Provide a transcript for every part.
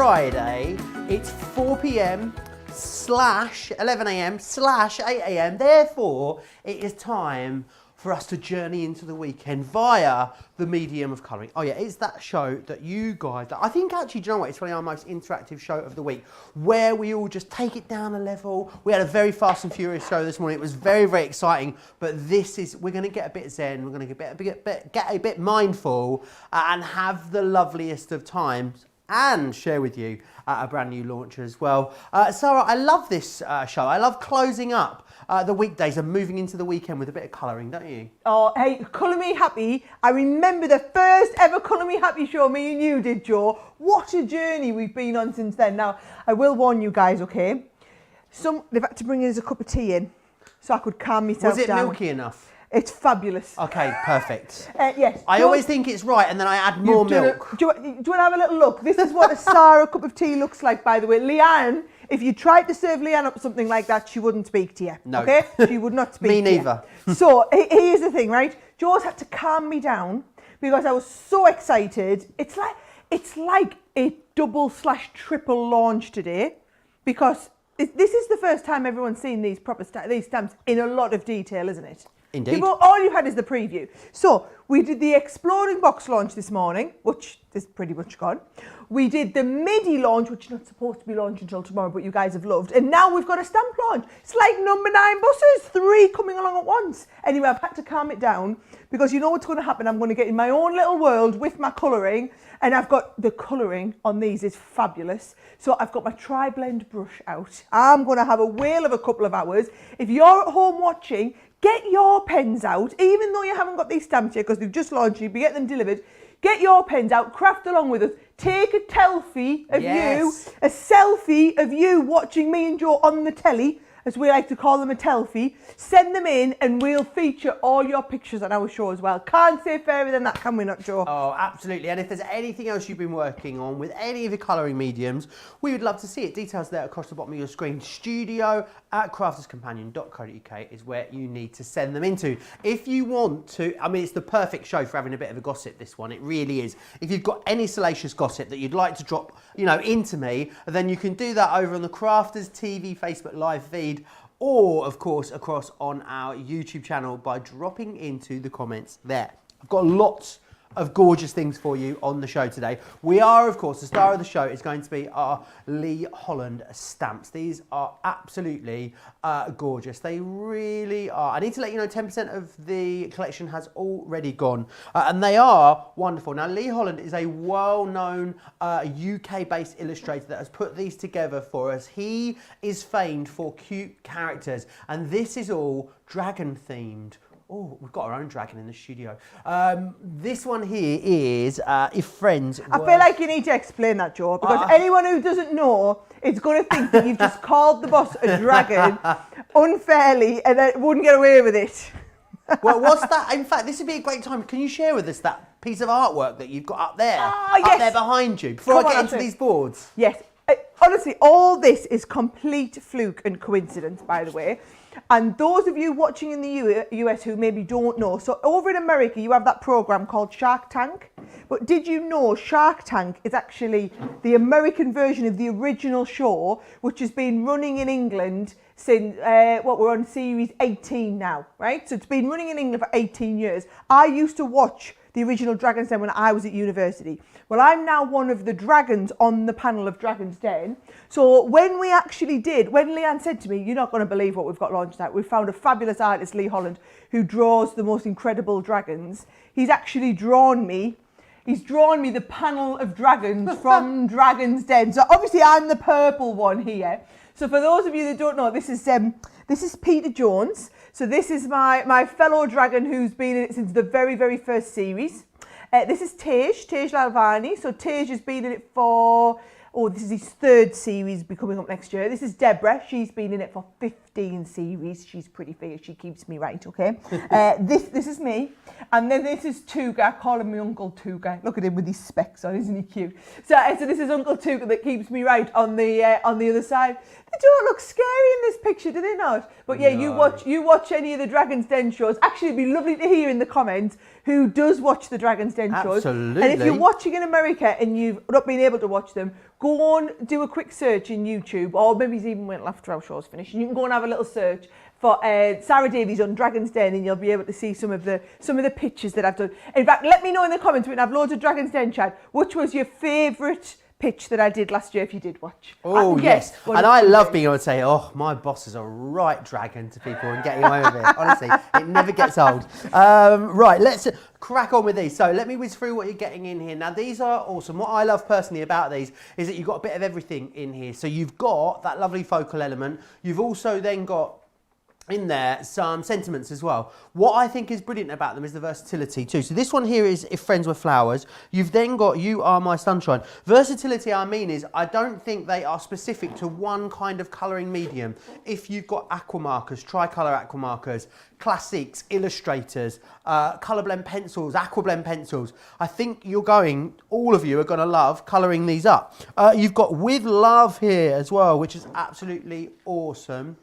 Friday. It's 4 p.m. / 11 a.m. / 8 a.m. Therefore, it is time for us to journey into the weekend via the medium of colouring. Oh yeah, it's that show that you guys, I think actually, do you know what, it's probably our most interactive show of the week, where we all just take it down a level. We had a very Fast and Furious show this morning. It was very, very exciting, but we're going to get a bit zen, we're going to get a bit mindful and have the loveliest of times and share with you a brand new launch as well. Sarah, I love this show. I love closing up the weekdays and moving into the weekend with a bit of colouring, don't you? Oh, hey, Colour Me Happy. I remember the first ever Colour Me Happy show me and you did, Joe. What a journey we've been on since then. Now, I will warn you guys, okay? They've had to bring us a cup of tea in so I could calm myself down. Was it milky enough? It's fabulous. Okay, perfect. Yes. I always think it's right and then I add more milk. Do you want to have a little look? This is what a Sarah cup of tea looks like, by the way. Leanne, if you tried to serve Leanne up something like that, she wouldn't speak to you. No. Okay? She would not speak to you. Me neither. So, here's the thing, right? Joe's had to calm me down because I was so excited. It's like a double / triple launch today because this is the first time everyone's seen these these stamps in a lot of detail, isn't it? Indeed. All you had is the preview. So we did the Exploding Box launch this morning, which is pretty much gone. We did the MIDI launch, which is not supposed to be launched until tomorrow, but you guys have loved. And now we've got a stamp launch. It's like number 9 buses, 3 coming along at once. Anyway, I've had to calm it down because you know what's going to happen. I'm going to get in my own little world with my colouring, and I've got the colouring on these is fabulous. So I've got my tri-blend brush out. I'm going to have a whale of a couple of hours. If you're at home watching, get your pens out, even though you haven't got these stamps yet because they've just launched, you'll be getting them delivered. Get your pens out, craft along with us. Take a telfie of you, a selfie of you watching me and Joe on the telly, as we like to call them, a telfie. Send them in and we'll feature all your pictures on our show as well. Can't say fairer than that, can we not, Joe? Oh, absolutely. And if there's anything else you've been working on with any of the colouring mediums, we would love to see it. Details there across the bottom of your screen. studio@crafterscompanion.co.uk is where you need to send them into. If you want to, I mean, it's the perfect show for having a bit of a gossip, this one. It really is. If you've got any salacious gossip that you'd like to drop, into me, then you can do that over on the Crafters TV Facebook Live feed, or of course across on our YouTube channel by dropping into the comments there. I've got lots of gorgeous things for you on the show today. We are, of course, the star of the show is going to be our Lee Holland stamps. These are absolutely gorgeous. They really are. I need to let you know 10% of the collection has already gone, and they are wonderful. Now, Lee Holland is a well-known UK-based illustrator that has put these together for us. He is famed for cute characters, and this is all dragon-themed. Oh, we've got our own dragon in the studio. This one here is If Friends Were... I feel like you need to explain that, Joe, because anyone who doesn't know is going to think that you've just called the boss a dragon unfairly and then wouldn't get away with it. Well, what's that? In fact, this would be a great time. Can you share with us that piece of artwork that you've got up there? Yes. Up there behind you, before I get into these boards? Yes. Honestly, all this is complete fluke and coincidence, by the way. And those of you watching in the US who maybe don't know, so over in America, you have that program called Shark Tank. But did you know Shark Tank is actually the American version of the original show, which has been running in England since, we're on series 18 now, right? So it's been running in England for 18 years. I used to watch the original Dragon's Den when I was at university. Well, I'm now one of the dragons on the panel of Dragon's Den. So when Leanne said to me, you're not going to believe what we've got launched out. We've found a fabulous artist, Lee Holland, who draws the most incredible dragons. He's actually drawn me. He's drawn me the panel of dragons from Dragon's Den. So obviously I'm the purple one here. So for those of you that don't know, this is Peter Jones. So this is my fellow dragon who's been in it since the very, very first series. This is Tej Lalvani. So Tej has been in it for, this is his 3rd series coming up next year. This is Deborah. She's been in it for 15 15 series. She's pretty fierce. She keeps me right, okay? This is me. And then this is Tuga. I call him my Uncle Tuga. Look at him with his specs on. Isn't he cute? So this is Uncle Tuga that keeps me right on the other side. They don't look scary in this picture, do they not? But yeah, No. you watch any of the Dragon's Den shows. Actually, it'd be lovely to hear in the comments who does watch the Dragon's Den shows. Absolutely. And if you're watching in America and you've not been able to watch them, go on, do a quick search in YouTube, or maybe it's even when after our show's finished, and you can go and have a little search for Sarah Davies on Dragon's Den, and you'll be able to see some of the pictures that I've done. In fact, let me know in the comments, we can have loads of Dragon's Den chat, which was your favourite pitch that I did last year if you did watch. Oh, yes. And I love being able to say, oh, my boss is a right dragon to people and getting away with it. Honestly, it never gets old. Right, let's crack on with these. So let me whiz through what you're getting in here. Now, these are awesome. What I love personally about these is that you've got a bit of everything in here. So you've got that lovely focal element. You've also then got in there some sentiments as well. What I think is brilliant about them is the versatility too. So this one here is If Friends Were Flowers. You've then got You Are My Sunshine. Versatility, I mean, is I don't think they are specific to one kind of colouring medium. If you've got aqua markers, tricolour aqua markers, classics, illustrators, colour blend pencils, aqua blend pencils, I think all of you are going to love colouring these up. You've got With Love here as well, which is absolutely awesome.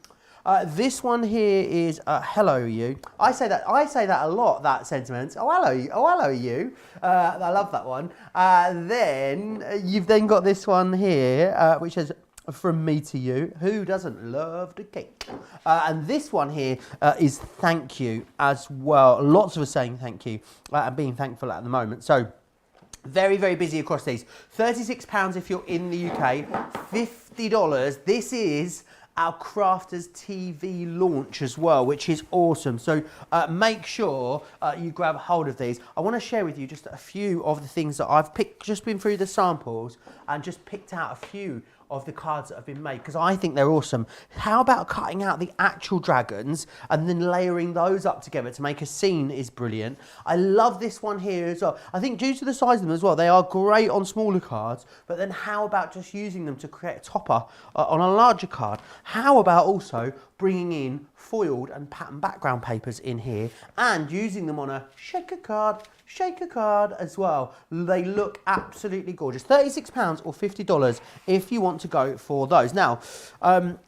This one here is Hello You. I say that a lot, that sentiment. Oh hello you. Oh hello you. I love that one. Then you've then got this one here, which says From Me to You. Who doesn't love the cake? And this one here is Thank You as well. Lots of us saying thank you and being thankful at the moment. So very, very busy across these. £36 if you're in the UK. $50. This is our Crafters TV launch as well, which is awesome. So make sure you grab hold of these. I want to share with you just a few of the things that I've picked, just been through the samples and just picked out a few of the cards that have been made because I think they're awesome. How about cutting out the actual dragons and then layering those up together to make a scene is brilliant. I love this one here as well. I think due to the size of them as well, they are great on smaller cards, but then how about just using them to create a topper on a larger card? How about also bringing in foiled and pattern background papers in here and using them on a shaker card as well. They look absolutely gorgeous. £36 or $50 if you want to go for those. Now,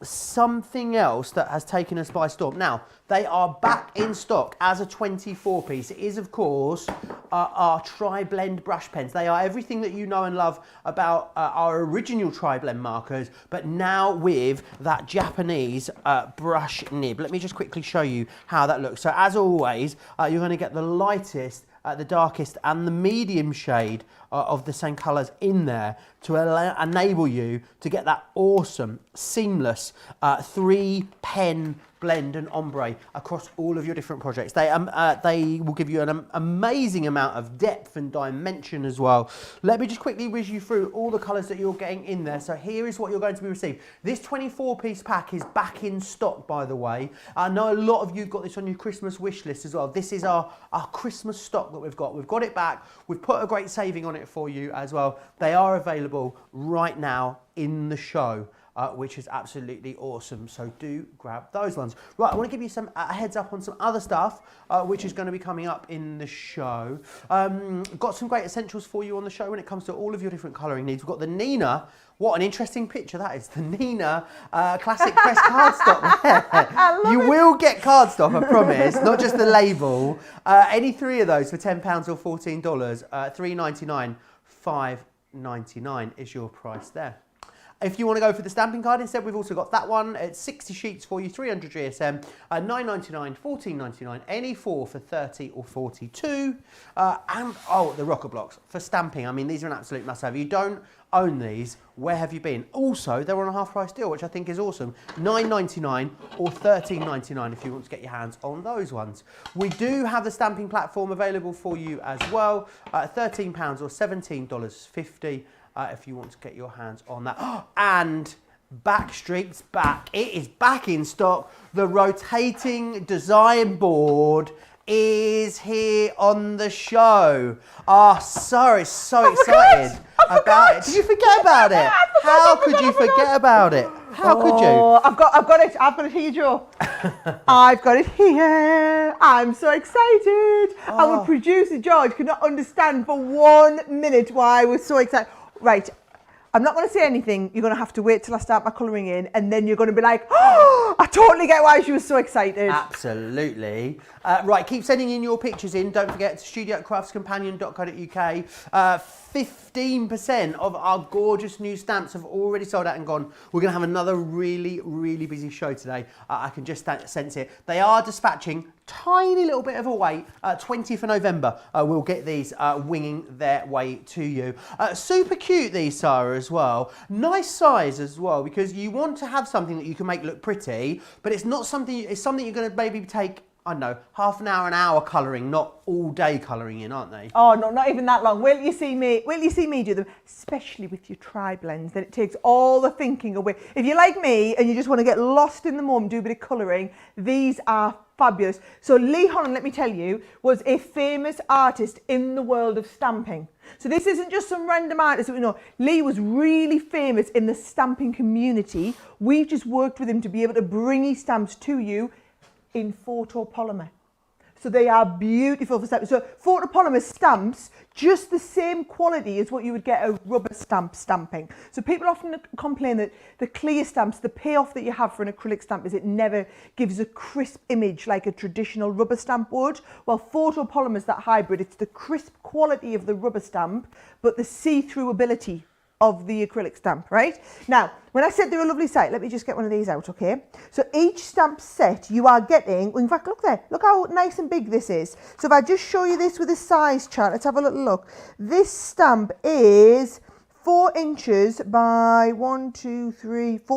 something else that has taken us by storm. Now, they are back in stock as a 24 piece. It is, of course, our tri-blend brush pens. They are everything that you know and love about our original tri-blend markers, but now with that Japanese brush nib. Let me just quickly show you how that looks. So as always, you're going to get the lightest, the darkest and the medium shade of the same colours in there to enable you to get that awesome, seamless 3-pen blend and ombre across all of your different projects. They will give you an amazing amount of depth and dimension as well. Let me just quickly whiz you through all the colours that you're getting in there. So here is what you're going to be receiving. This 24-piece pack is back in stock, by the way. I know a lot of you got this on your Christmas wish list as well. This is our Christmas stock that we've got. We've got it back. We've put a great saving on it for you as well. They are available right now in the show. Which is absolutely awesome. So do grab those ones. Right, I want to give you some heads up on some other stuff, which is going to be coming up in the show. Got some great essentials for you on the show when it comes to all of your different colouring needs. We've got the Nina. What an interesting picture that is. The Nina Classic Press cardstock there. You will get cardstock, I promise, not just the label. Any three of those for £10 or $14, $3.99, $5.99 is your price there. If you want to go for the stamping card instead, we've also got that one. It's 60 sheets for you, 300 GSM, $9.99, $14.99, any four for 30 or 42. And, the rocker blocks for stamping. I mean, these are an absolute must-have. You don't own these, where have you been? Also, they're on a half-price deal, which I think is awesome. $9.99 or $13.99 if you want to get your hands on those ones. We do have the stamping platform available for you as well. £13 or $17.50. If you want to get your hands on that. And Backstreet's back. It is back in stock. The rotating design board is here on the show. So excited. about it. Did you forget about it? How could you forget about it? How could you? I've got it here, Joe. I've got it here. I'm so excited. Our producer George could not understand for 1 minute why I was so excited. Right. I'm not going to say anything. You're going to have to wait till I start my colouring in, and then you're going to be like, oh, I totally get why she was so excited. Absolutely. Right, keep sending in your pictures in. Don't forget to studio@craftscompanion.co.uk. 15% of our gorgeous new stamps have already sold out and gone. We're going to have another really, really busy show today. I can just sense it. They are dispatching. Tiny little bit of a wait. 20th of November, we'll get these winging their way to you. Super cute, these, Sarah, as well. Nice size as well, because you want to have something that you can make look pretty, but it's not something, it's something you're going to maybe take, I don't know, half an hour colouring, not all day colouring in, aren't they? Oh no, not even that long. Will you see me do them, especially with your tri-blends, then it takes all the thinking away. If you're like me and you just want to get lost in the moment, do a bit of colouring, these are fabulous. So Lee Holland, let me tell you, was a famous artist in the world of stamping. So this isn't just some random artist that we know. Lee was really famous in the stamping community. We've just worked with him to be able to bring his stamps to you in photopolymer. So they are beautiful for stamping. So photopolymer stamps just the same quality as what you would get a rubber stamp stamping. So people often complain that the clear stamps, the payoff that you have for an acrylic stamp is it never gives a crisp image like a traditional rubber stamp would. Well, photopolymer is that hybrid. It's the crisp quality of the rubber stamp, but the see-through ability of the acrylic stamp, right? Now, when I said they're a lovely sight, let me just get one of these out, okay? So each stamp set you are getting, in fact, look there, look how nice and big this is. So if I just show you this with a size chart, let's have a little look. This stamp is 4 inches by 4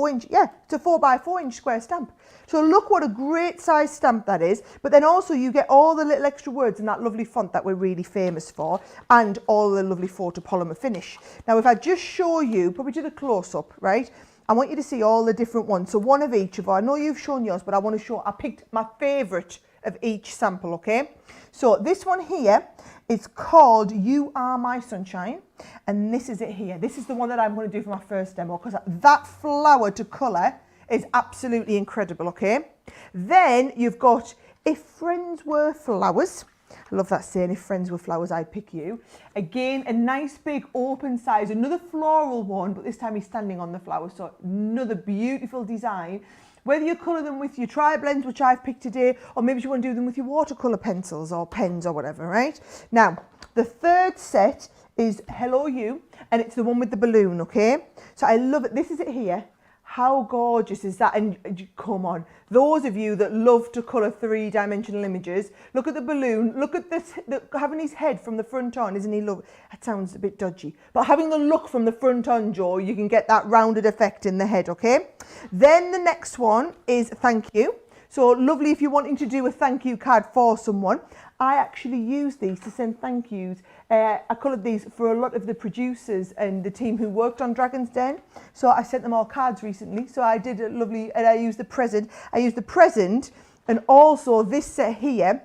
inch, yeah, it's a 4 by 4 inch square stamp. So look what a great size stamp that is. But then also you get all the little extra words in that lovely font that we're really famous for, and all the lovely photopolymer finish. Now if I just show you, probably do the close up, right? I want you to see all the different ones. So one of each of our, I know you've shown yours, but I want to show, I picked my favourite of each sample, okay? So this one here is called You Are My Sunshine, and this is it here. This is the one that I'm going to do for my first demo, because that flower to colour is absolutely incredible, okay? Then you've got If Friends Were Flowers. I love that saying, if friends were flowers, I'd pick you. Again, a nice big open size, another floral one, but this time he's standing on the flower, so another beautiful design. Whether you colour them with your tri-blends, which I've picked today, or maybe you want to do them with your watercolour pencils or pens or whatever, right? Now, the third set is Hello You, and it's the one with the balloon, okay? So I love it. This is it here. How gorgeous is that? And come on, those of you that love to colour 3-dimensional images, look at the balloon, look at this, having his head from the front on, isn't he lovely? That sounds a bit dodgy, but having the look from the front on, Joe, you can get that rounded effect in the head, okay? Then the next one is Thank You. So lovely if you're wanting to do a thank you card for someone. I actually use these to send thank yous. I coloured these for a lot of the producers and the team who worked on Dragon's Den. So I sent them all cards recently. So I did a lovely, and I used the present. And also this set here.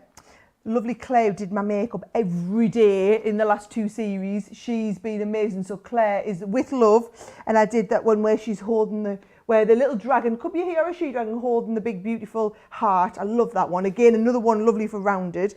Lovely Claire did my makeup every day in the last 2 series. She's been amazing. So Claire is With Love. And I did that one where she's holding where the little dragon, could be a he or a she dragon, holding the big beautiful heart. I love that one. Again, another one lovely for rounded.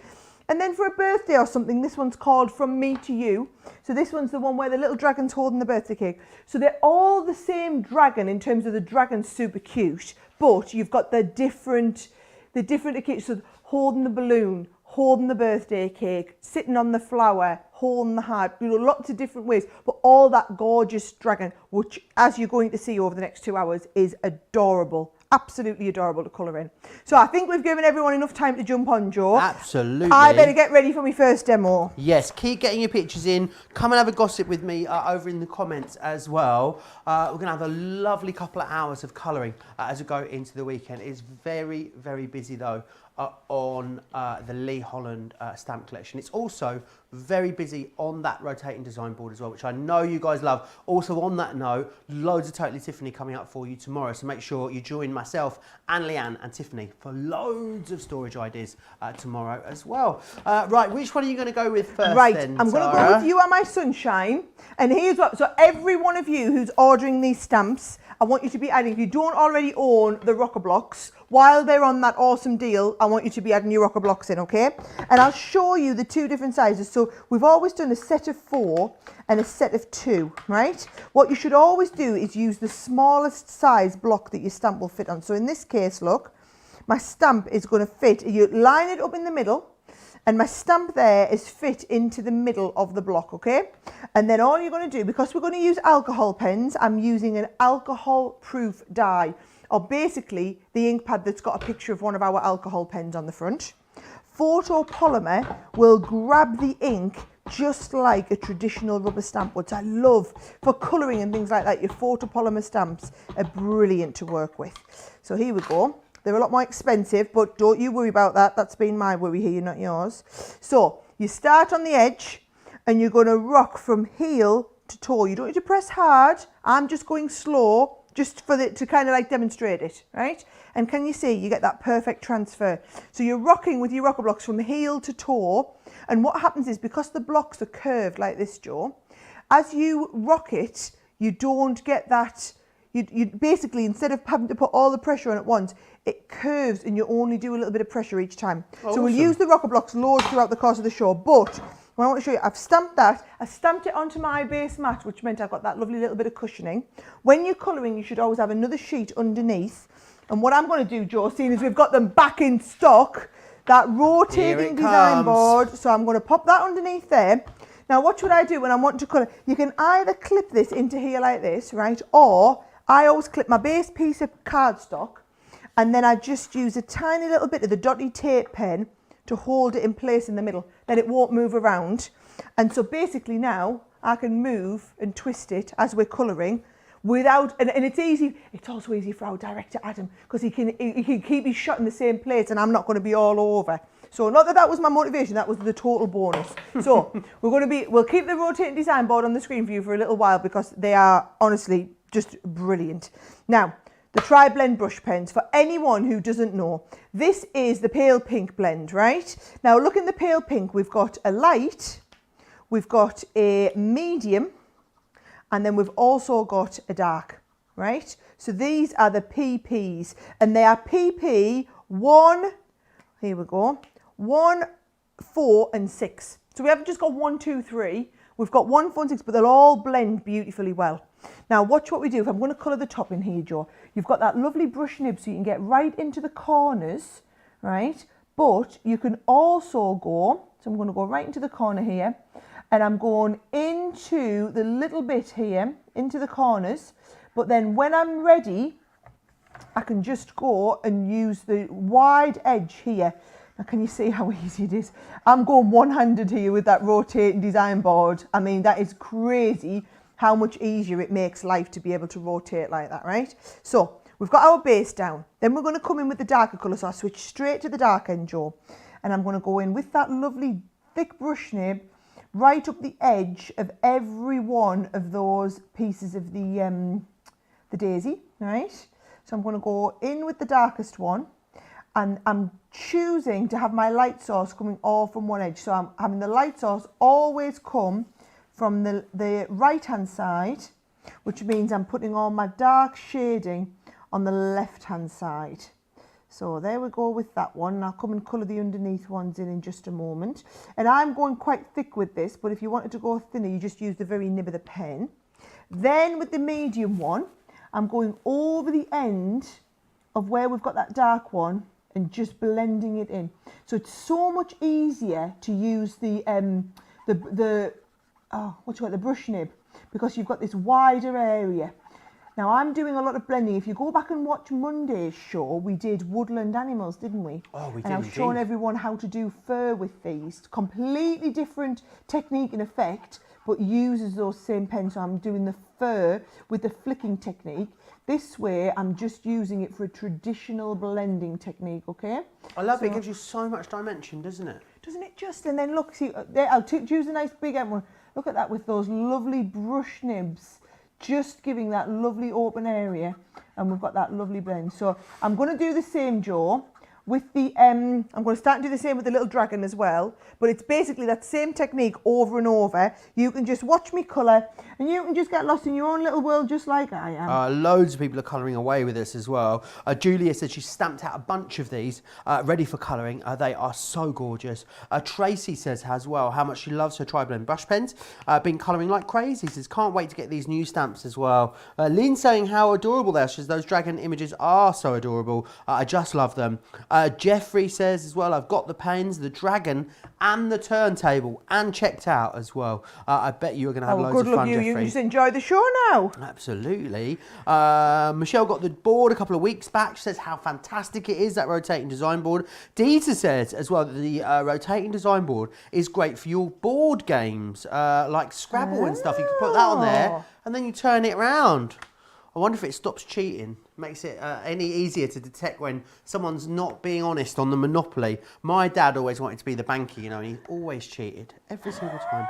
And then for a birthday or something, this one's called From Me to You. So this one's the one where the little dragon's holding the birthday cake. So they're all the same dragon in terms of the dragon's super cute, but you've got the different occasions. So holding the balloon, holding the birthday cake, sitting on the flower, holding the heart, lots of different ways, but all that gorgeous dragon, which as you're going to see over the next 2 hours is adorable. Absolutely adorable to colour in. So I think we've given everyone enough time to jump on, Joe. Absolutely. I better get ready for my first demo. Yes, keep getting your pictures in. Come and have a gossip with me over in the comments as well. We're going to have a lovely couple of hours of colouring as we go into the weekend. It's very, very busy though on the Lee Holland stamp collection. It's also very busy on that rotating design board as well, which I know you guys love. Also on that note, loads of Totally Tiffany coming up for you tomorrow, so make sure you join myself and Leanne and Tiffany for loads of storage ideas tomorrow as well. Right, which one are you going to go with first? Right, then, I'm going to go with You Are My Sunshine, and here's what, so every one of you who's ordering these stamps, I want you to be adding, if you don't already own the rocker blocks, while they're on that awesome deal, I want you to be adding your rocker blocks in, okay? And I'll show you the two different sizes. So we've always done a set of 4 and a set of 2, right? What you should always do is use the smallest size block that your stamp will fit on. So in this case, look, my stamp is going to fit, you line it up in the middle, and my stamp there is fit into the middle of the block, okay? And then all you're going to do, because we're going to use alcohol pens, I'm using an alcohol-proof die, or basically the ink pad that's got a picture of one of our alcohol pens on the front. Photopolymer will grab the ink just like a traditional rubber stamp would. I love, for colouring and things like that, your photopolymer stamps are brilliant to work with. So here we go. They're a lot more expensive, but don't you worry about that. That's been my worry here, not yours. So you start on the edge and you're going to rock from heel to toe. You don't need to press hard. I'm just going slow, just for to kind of like demonstrate it, right? And can you see, you get that perfect transfer. So you're rocking with your rocker blocks from heel to toe. And what happens is, because the blocks are curved like this, Joe, as you rock it, you don't get that, you basically, instead of having to put all the pressure on at once, it curves and you only do a little bit of pressure each time. Oh, so we'll awesome. use the rocker blocks loads throughout the course of the show, but what I want to show you, I've stamped that, I stamped it onto my base mat, which meant I've got that lovely little bit of cushioning. When you're colouring, you should always have another sheet underneath. And what I'm going to do, Joe, seeing as we've got them back in stock, that rotating design board, so I'm going to pop that underneath there. Now, what should I do when I want to colour? You can either clip this into here like this, right? Or I always clip my base piece of cardstock, and then I just use a tiny little bit of the dotty tape pen to hold it in place in the middle. Then it won't move around. And so basically now I can move and twist it as we're colouring without, and it's easy. It's also easy for our director Adam, because he can keep his shot in the same place and I'm not going to be all over. So not that that was my motivation, that was the total bonus. So we'll keep the rotating design board on the screen for you for a little while, because they are honestly just brilliant. Now, the Tri-Blend brush pens, for anyone who doesn't know, this is the pale pink blend, right? Now look in the pale pink, we've got a light, we've got a medium, and then we've also got a dark, right? So these are the PPs, and they are PP 1, here we go, 1, 4 and 6. So we haven't just got 1, 2, 3, we've got 1, 4 and 6, but they'll all blend beautifully well. Now watch what we do. If I'm going to colour the top in here, Joe, you've got that lovely brush nib so you can get right into the corners, right? But you can also go, so I'm going to go right into the corner here, and I'm going into the little bit here, into the corners, but then when I'm ready, I can just go and use the wide edge here. Now can you see how easy it is? I'm going one-handed here with that rotating design board. I mean, that is crazy how much easier it makes life to be able to rotate like that, right? So we've got our base down. Then we're going to come in with the darker colour. So I switch straight to the dark end, Joe. And I'm going to go in with that lovely thick brush nib right up the edge of every one of those pieces of the daisy, right? So I'm going to go in with the darkest one, and I'm choosing to have my light source coming all from one edge. So I'm having the light source always come from the right hand side, which means I'm putting all my dark shading on the left hand side. So there we go with that one. I'll come and colour the underneath ones in just a moment. And I'm going quite thick with this, but if you wanted to go thinner, you just use the very nib of the pen. Then with the medium one, I'm going over the end of where we've got that dark one and just blending it in. So it's so much easier to use the brush nib, because you've got this wider area. Now I'm doing a lot of blending. If you go back and watch Monday's show, we did woodland animals, didn't we? Oh, we did. And I've shown everyone how to do fur with these. Completely different technique and effect, but uses those same pens. So I'm doing the fur with the flicking technique. This way, I'm just using it for a traditional blending technique, okay? I love it. It gives you so much dimension, doesn't it? Doesn't it just? And then look, see, there, I'll choose a nice big one. Look at that with those lovely brush nibs. Just giving that lovely open area, and we've got that lovely blend. So I'm going to do the same, Joe, with the I'm going to start and do the same with the little dragon as well, but it's basically that same technique over and over. You can just watch me colour, and you can just get lost in your own little world just like I am. Loads of people are colouring away with this as well. Julia said she stamped out a bunch of these ready for colouring. They are so gorgeous. Tracy says as well how much she loves her tri-blend brush pens. Been colouring like crazy. Says can't wait to get these new stamps as well. Lynn saying how adorable they are. She says those dragon images are so adorable. I just love them. Jeffrey says as well, I've got the pens, the dragon and the turntable and checked out as well. I bet you are going to have loads of fun, Jeffrey. You can just enjoy the show now. Absolutely. Michelle got the board a couple of weeks back. She says how fantastic it is, that rotating design board. Dita says as well that the rotating design board is great for your board games, like Scrabble and stuff. You can put that on there and then you turn it around. I wonder if it stops cheating, makes it any easier to detect when someone's not being honest on the Monopoly. My dad always wanted to be the banker, you know, and he always cheated every single time.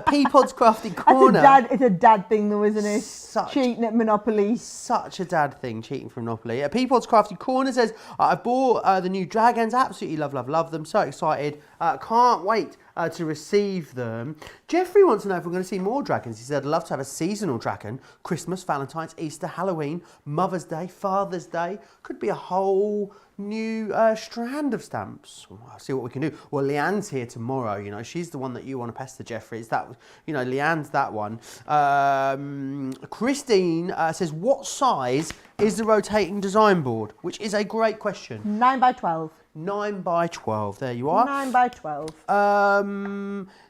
Peapod's Crafty Corner. It's a dad thing though, isn't it? Cheating at Monopoly. Such a dad thing, cheating from Monopoly. Peapod's Crafty Corner says, I bought the new dragons, absolutely love them, so excited. Can't wait to receive them. Jeffrey wants to know if we're going to see more dragons. He said, I'd love to have a seasonal dragon. Christmas, Valentine's, Easter, Halloween, Mother's Day, Father's Day. Could be a whole new strand of stamps. I'll see what we can do. Well, Leanne's here tomorrow. You know, she's the one that you want to pester, Jeffrey. It's that, you know, Leanne's that one. Christine says, what size is the rotating design board? Which is a great question. 9 by 12. 9 by 12. There you are. 9 by 12.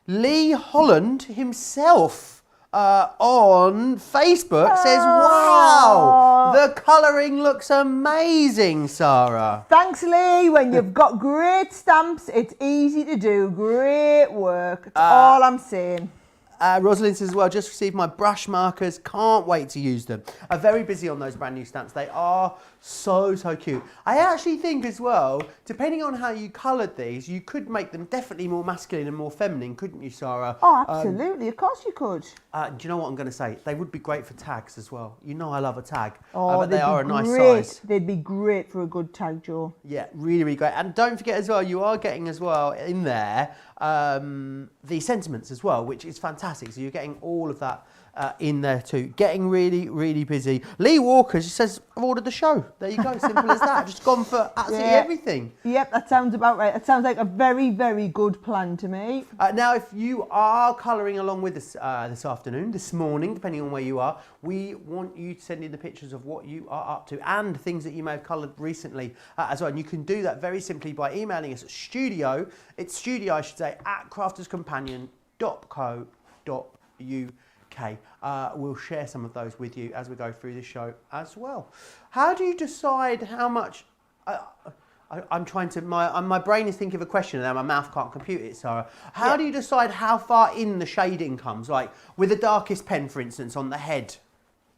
Lee Holland himself on Facebook says, wow, the colouring looks amazing, Sarah. Thanks, Lee. When you've got great stamps, it's easy to do. Great work. That's all I'm saying. Rosalind says as well, just received my brush markers, can't wait to use them. I'm very busy on those brand new stamps. They are so cute. I actually think as well, depending on how you coloured these, you could make them definitely more masculine and more feminine, couldn't you, Sarah? Oh, absolutely. Of course you could. Do you know what I'm going to say? They would be great for tags as well. You know I love a tag. But they are a nice size. They'd be great for a good tag, Joe. Yeah, really great. And don't forget as well, you are getting as well in there the sentiments as well, which is fantastic. So you're getting all of that in there too. Getting really busy. Lee Walker, she says, I've ordered the show. There you go, simple as that. Just gone for absolutely everything. Yep, that sounds about right. That sounds like a very good plan to me. Now, if you are colouring along with us this afternoon, this morning, depending on where you are, we want you to send in the pictures of what you are up to and things that you may have coloured recently as well. And you can do that very simply by emailing us at studio, it's studio, I should say, at crafterscompanion.co.uk. We'll share some of those with you as we go through the show as well. How do you decide how much... I'm trying to... My brain is thinking of a question and now my mouth can't compute it, Sarah. How do you decide how far in the shading comes? Like with the darkest pen, for instance, on the head.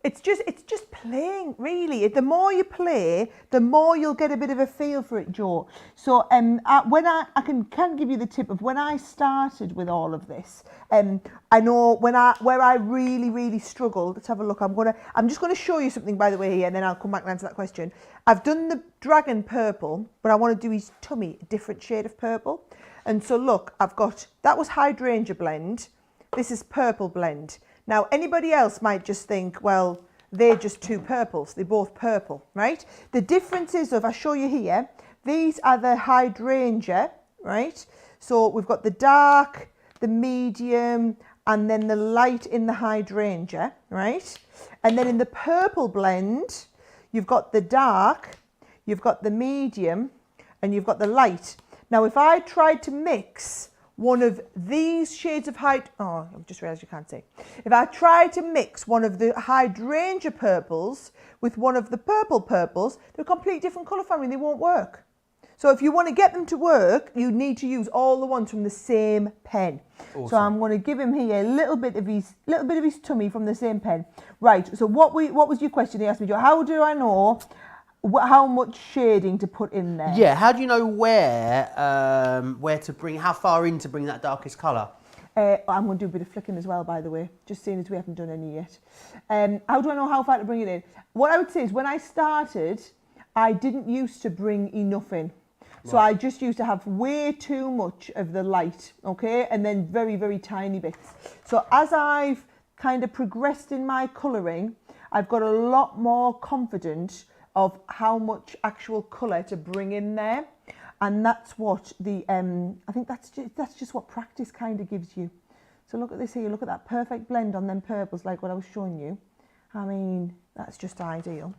It's just playing, really. The more you play, the more you'll get a bit of a feel for it, Joe. So when I can give you the tip of when I started with all of this. I know where I really struggled. Let's have a look. I'm just gonna show you something, by the way, here, and then I'll come back and answer that question. I've done the dragon purple, but I want to do his tummy a different shade of purple. And so look, that was hydrangea blend. This is purple blend. Now, anybody else might just think, well, they're just two purples. They're both purple, right? The difference is, if I show you here, these are the hydrangea, right? So we've got the dark, the medium, and then the light in the hydrangea, right? And then in the purple blend, you've got the dark, you've got the medium, and you've got the light. Now, if I tried to mix one of these shades of I've just realised you can't see. If I try to mix one of the hydrangea purples with one of the purples, they're a completely different colour family, they won't work. So if you want to get them to work, you need to use all the ones from the same pen. Awesome. So I'm going to give him here a little bit of his tummy from the same pen. Right, so what was your question? He asked me, Joe, how do I know how much shading to put in there? Yeah, how do you know where to bring, how far in to bring that darkest colour? I'm going to do a bit of flicking as well, by the way, just seeing as we haven't done any yet. How do I know how far to bring it in? What I would say is when I started, I didn't used to bring enough in. So I just used to have way too much of the light, okay? And then very, very tiny bits. So as I've kind of progressed in my colouring, I've got a lot more confident of how much actual colour to bring in there. And that's what I think that's just what practice kind of gives you. So look at this here, look at that perfect blend on them purples like what I was showing you. I mean, that's just ideal.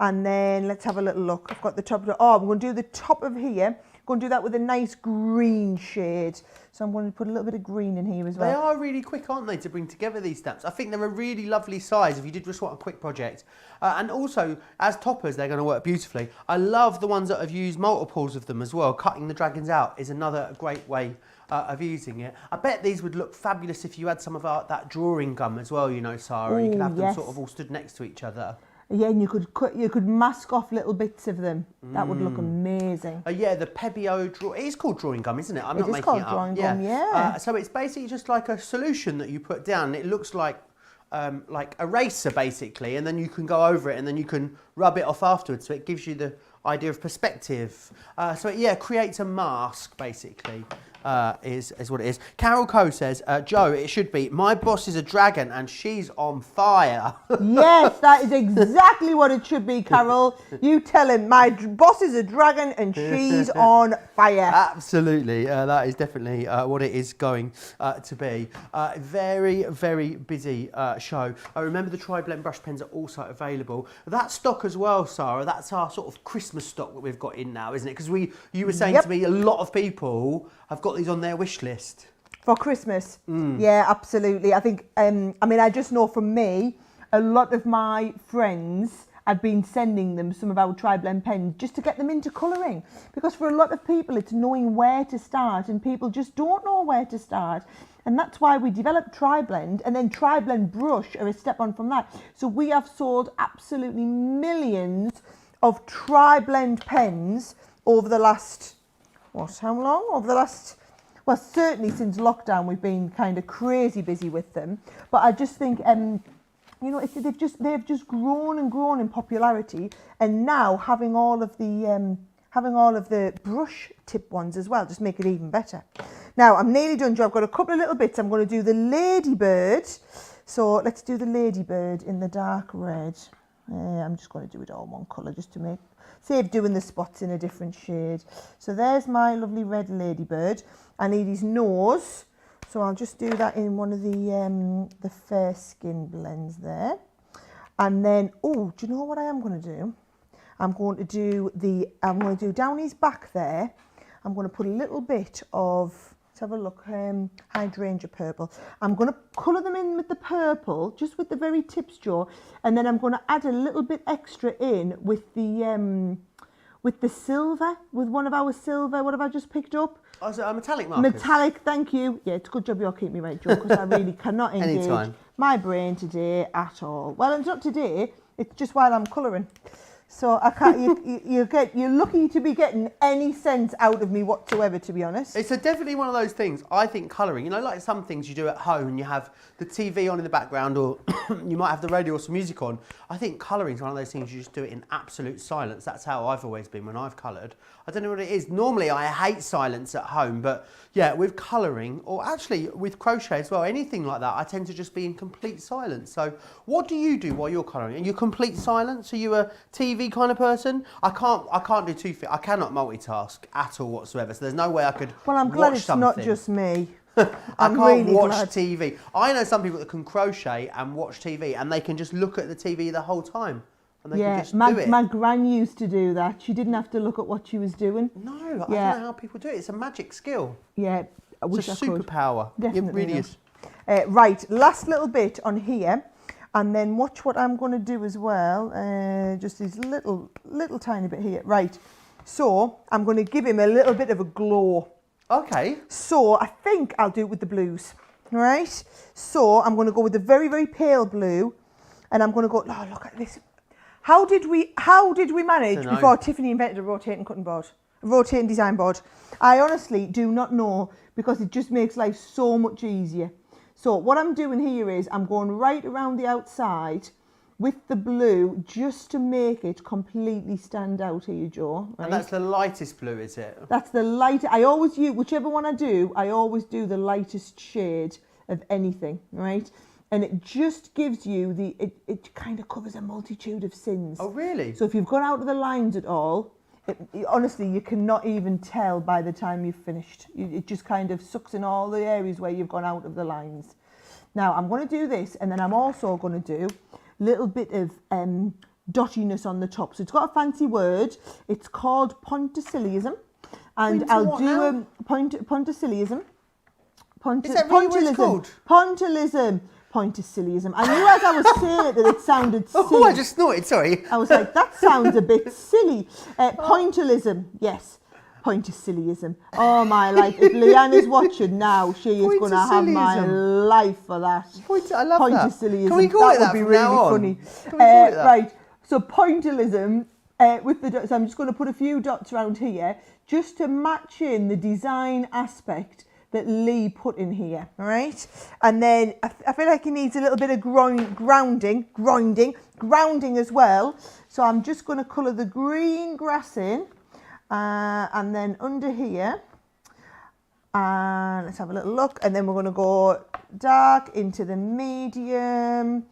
And then let's have a little look. I've got the top of I'm going to do the top of here. I'm going to do that with a nice green shade. So I'm going to put a little bit of green in here as well. They are really quick, aren't they, to bring together these stamps? I think they're a really lovely size if you did just want a quick project. And also, as toppers, they're going to work beautifully. I love the ones that have used multiples of them as well. Cutting the dragons out is another great way of using it. I bet these would look fabulous if you had some of that drawing gum as well, you know, Sarah. Ooh, you could have them sort of all stood next to each other. Yeah, and you could mask off little bits of them. That would look amazing. Yeah, the Pebeo it is called drawing gum, isn't it? I'm not making it up. It is called drawing gum, yeah. So it's basically just like a solution that you put down. It looks like eraser basically, and then you can go over it and then you can rub it off afterwards. So it gives you the idea of perspective. So it creates a mask basically. Is what it is. Carol Coe says, Joe, it should be, my boss is a dragon and she's on fire. Yes, that is exactly what it should be, Carol. You tell him, my boss is a dragon and she's on fire. Absolutely, that is definitely what it is going to be. Very, very busy show. I remember the tri-blend brush pens are also available. That stock as well, Sarah, that's our sort of Christmas stock that we've got in now, isn't it? Because you were saying to me, a lot of people have got these on their wish list. For Christmas. Yeah, absolutely. I think, I just know from me, a lot of my friends, I've been sending them some of our tri-blend pens just to get them into colouring. Because for a lot of people, it's knowing where to start, and people just don't know where to start. And that's why we developed tri-blend, and then tri-blend brush are a step on from that. So we have sold absolutely millions of tri-blend pens over the last, how long? Over the last, well, certainly since lockdown, we've been kind of crazy busy with them. But I just think, they've just grown and grown in popularity, and now having all of the brush tip ones as well just make it even better. Now I'm nearly done, Joe. I've got a couple of little bits. I'm going to do the ladybird. So let's do the ladybird in the dark red. I'm just going to do it all one colour just to save doing the spots in a different shade. So there's my lovely red ladybird. I need his nose, so I'll just do that in one of the fair skin blends there. And then, do you know what I am going to do? I'm going to do down his back there. I'm going to put a little bit of, let's have a look, hydrangea purple. I'm going to colour them in with the purple, just with the very tips, Joe, and then I'm going to add a little bit extra in with the silver, with one of our silver. What have I just picked up? Oh, is it a metallic markers? Metallic, thank you. Yeah, it's a good job you're keeping me right, Joe, because I really cannot engage my brain today at all. Well, it's not today, it's just while I'm colouring. So I can't. You're lucky to be getting any sense out of me whatsoever, to be honest. It's definitely one of those things. I think colouring, like some things you do at home and you have the TV on in the background, or you might have the radio or some music on. I think colouring is one of those things you just do it in absolute silence. That's how I've always been when I've coloured. I don't know what it is. Normally I hate silence at home, but yeah, with colouring, or actually with crochet as well, anything like that, I tend to just be in complete silence. So what do you do while you're colouring? Are you complete silence? Are you a TV kind of person? I can't do two things. I cannot multitask at all whatsoever. So there's no way I could Well, I'm glad it's not just me. I can't really watch TV. I know some people that can crochet and watch TV, and they can just look at the TV the whole time. And they can just do it. My gran used to do that. She didn't have to look at what she was doing. No, I don't know how people do it. It's a magic skill. Yeah, I wish It's I a could. superpower. Definitely It really is. is. Right, last little bit on here, and then watch what I'm going to do as well. Just this little tiny bit here. Right, so I'm going to give him a little bit of a glow. Okay. So I think I'll do it with the blues. Right, so I'm going to go with the very, very pale blue, and I'm going to go. Oh, look at this. How did we manage Dunno. before Tiffany invented a rotating cutting board, a rotating design board? I honestly do not know, because it just makes life so much easier. So what I'm doing here is I'm going right around the outside with the blue just to make it completely stand out here, Joe. Right? And that's the lightest blue, is it? That's the light. I always use, whichever one I do, I always do the lightest shade of anything, right? And it just gives you it kind of covers a multitude of sins. Oh, really? So if you've gone out of the lines at all, honestly, you cannot even tell by the time you've finished. It just kind of sucks in all the areas where you've gone out of the lines. Now, I'm going to do this, and then I'm also going to do a little bit of dottiness on the top. So it's got a fancy word. It's called pointillism. And I'll do pointillism. Is that really what it's called? Pointillism. Pointillism. I knew as I was saying it that it sounded silly. Oh, I just snorted, sorry. I was like, that sounds a bit silly. Pointillism, yes. Pointillism. Oh, my life. If Leanne is watching now, she is going to have my life for that. I love that. Pointillism. Can we call it that would be from really now on? funny. Can we call it that? Right. So pointillism with the dots. So I'm just going to put a few dots around here just to match in the design aspect that Lee put in here, all right? And then I feel like he needs a little bit of grounding as well. So I'm just going to colour the green grass in, and then under here, and let's have a little look, and then we're going to go dark into the medium,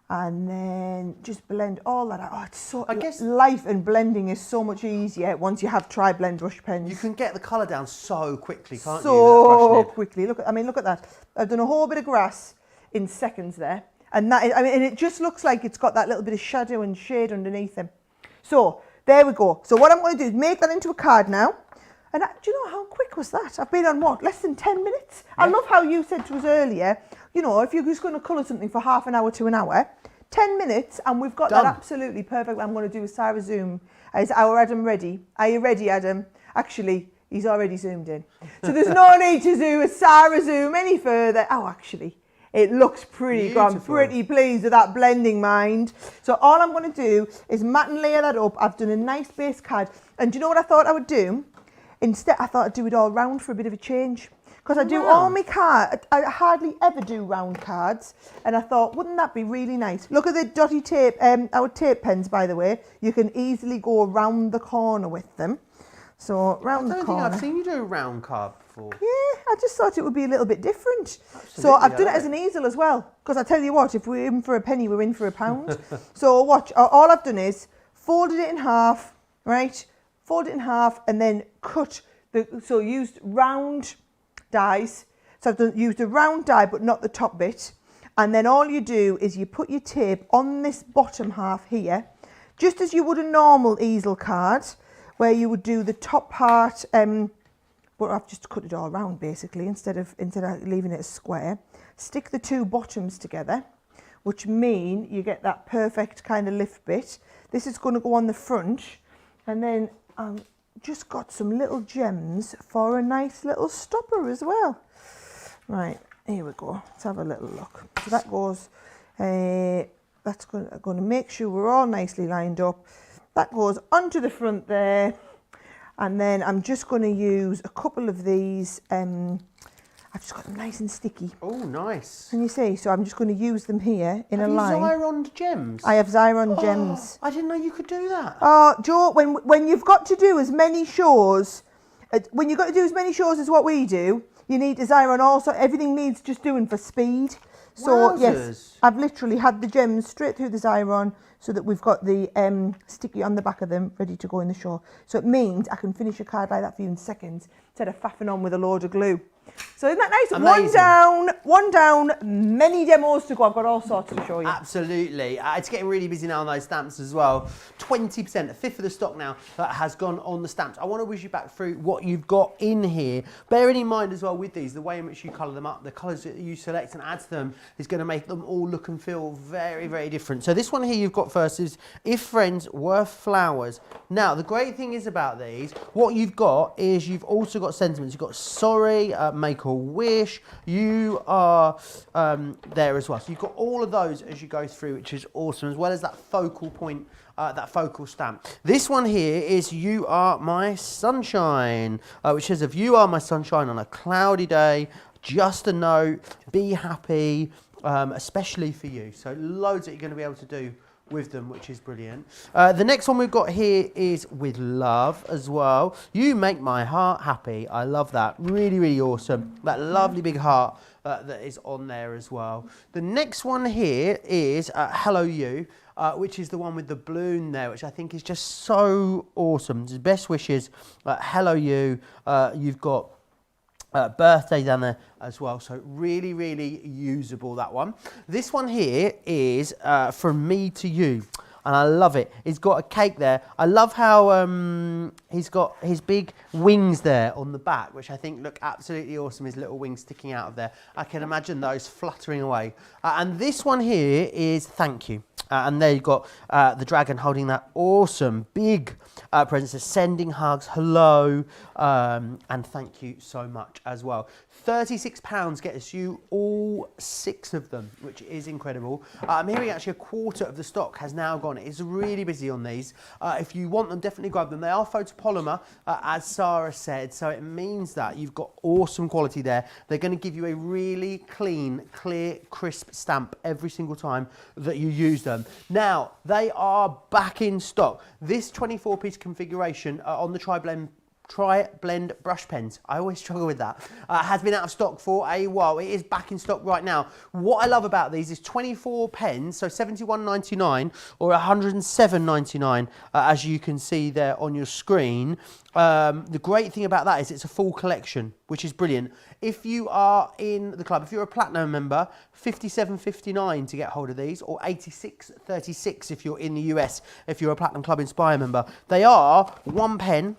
and then just blend all that out. Oh, it's so, I guess life and blending is so much easier once you have tri-blend brush pens. You can get the colour down so quickly, can't you? So quickly. Look at that. I've done a whole bit of grass in seconds there, and and it just looks like it's got that little bit of shadow and shade underneath him. So there we go. So what I'm going to do is make that into a card now. And do you know how quick was that? I've been on what, less than 10 minutes? Yeah. I love how you said to us earlier, you know, if you're just going to colour something for half an hour to an hour, 10 minutes and we've got that absolutely perfect. I'm going to do a Sarah Zoom. Is our Adam ready? Are you ready, Adam? Actually, he's already zoomed in. So there's no need to do a Sarah Zoom any further. Oh, actually, it looks pretty good. I'm pretty pleased with that blending, mind. So all I'm going to do is matte and layer that up. I've done a nice base card. And do you know what I thought I would do? Instead, I thought I'd do it all round for a bit of a change. Because I do all my cards, I hardly ever do round cards. And I thought, wouldn't that be really nice? Look at the dotty tape, our tape pens, by the way. You can easily go around the corner with them. So, round the corner. I don't think I've seen you do a round card before. Yeah, I just thought it would be a little bit different. Absolutely, so I've done it as an easel as well. Because I tell you what, if we're in for a penny, we're in for a pound. So watch, all I've done is folded it in half, right? Fold it in half and then cut so used round dies. So I've used a round die but not the top bit. And then all you do is you put your tape on this bottom half here, just as you would a normal easel card, where you would do the top part, but I've just cut it all round basically instead of leaving it a square. Stick the two bottoms together, which mean you get that perfect kind of lift bit. This is going to go on the front, and then just got some little gems for a nice little stopper as well. Right, here we go. Let's have a little look. So that goes, that's going to make sure we're all nicely lined up. That goes onto the front there. And then I'm just going to use a couple of these. I've just got them nice and sticky. Oh, nice. Can you see? So I'm just going to use them here in a line. Have you Xyroned gems? I have Xyron gems. I didn't know you could do that. Oh, Joe, when you've got to do as many shows, as what we do, you need to Xyron also. Everything needs just doing for speed. So Wowzers. Yes, I've literally had the gems straight through the Xyron so that we've got the sticky on the back of them ready to go in the show. So it means I can finish a card like that for you in seconds instead of faffing on with a load of glue. So isn't that nice? Amazing. One down, many demos to go. I've got all sorts to show you. Absolutely. It's getting really busy now on those stamps as well. 20%, a fifth of the stock now that has gone on the stamps. I want to whiz you back through what you've got in here. Bearing in mind as well with these, the way in which you colour them up, the colours that you select and add to them is going to make them all look and feel very, very different. So this one here you've got first is If Friends Were Flowers. Now, the great thing is about these, what you've got is you've also got sentiments. You've got sorry, make a wish, you are there as well. So you've got all of those as you go through, which is awesome, as well as that focal point, that focal stamp. This one here is You Are My Sunshine, which says, if you are my sunshine on a cloudy day, just a note, be happy, especially for you. So loads that you're going to be able to do with them, which is brilliant. The next one we've got here is With Love as well. You make my heart happy. I love that. Really, really awesome. That lovely big heart that is on there as well. The next one here is Hello You, which is the one with the balloon there, which I think is just so awesome. It's best wishes. Hello You. You've got birthday down there as well, so really, really usable, that one. This one here is From Me to You, and I love it. He's got a cake there. I love how he's got his big wings there on the back, which I think look absolutely awesome, his little wings sticking out of there. I can imagine those fluttering away. And this one here is Thank You. And there you've got the dragon holding that awesome big present, says sending hugs, hello, and thank you so much as well. £36 gets you all 6 of them, which is incredible. I'm hearing actually a quarter of the stock has now gone. It's really busy on these. If you want them, definitely grab them. They are photopolymer, as Sarah said, so it means that you've got awesome quality there. They're going to give you a really clean, clear, crisp stamp every single time that you use them. Now, they are back in stock. This 24-piece configuration on the Tri-Blend brush pens, I always struggle with that, has been out of stock for a while. It is back in stock right now. What I love about these is 24 pens, so £71.99 or £107.99, as you can see there on your screen. The great thing about that is it's a full collection, which is brilliant. If you are in the club, if you're a platinum member, $57.59 to get hold of these, or $86.36 if you're in the US, if you're a Platinum Club Inspire member. They are one pen,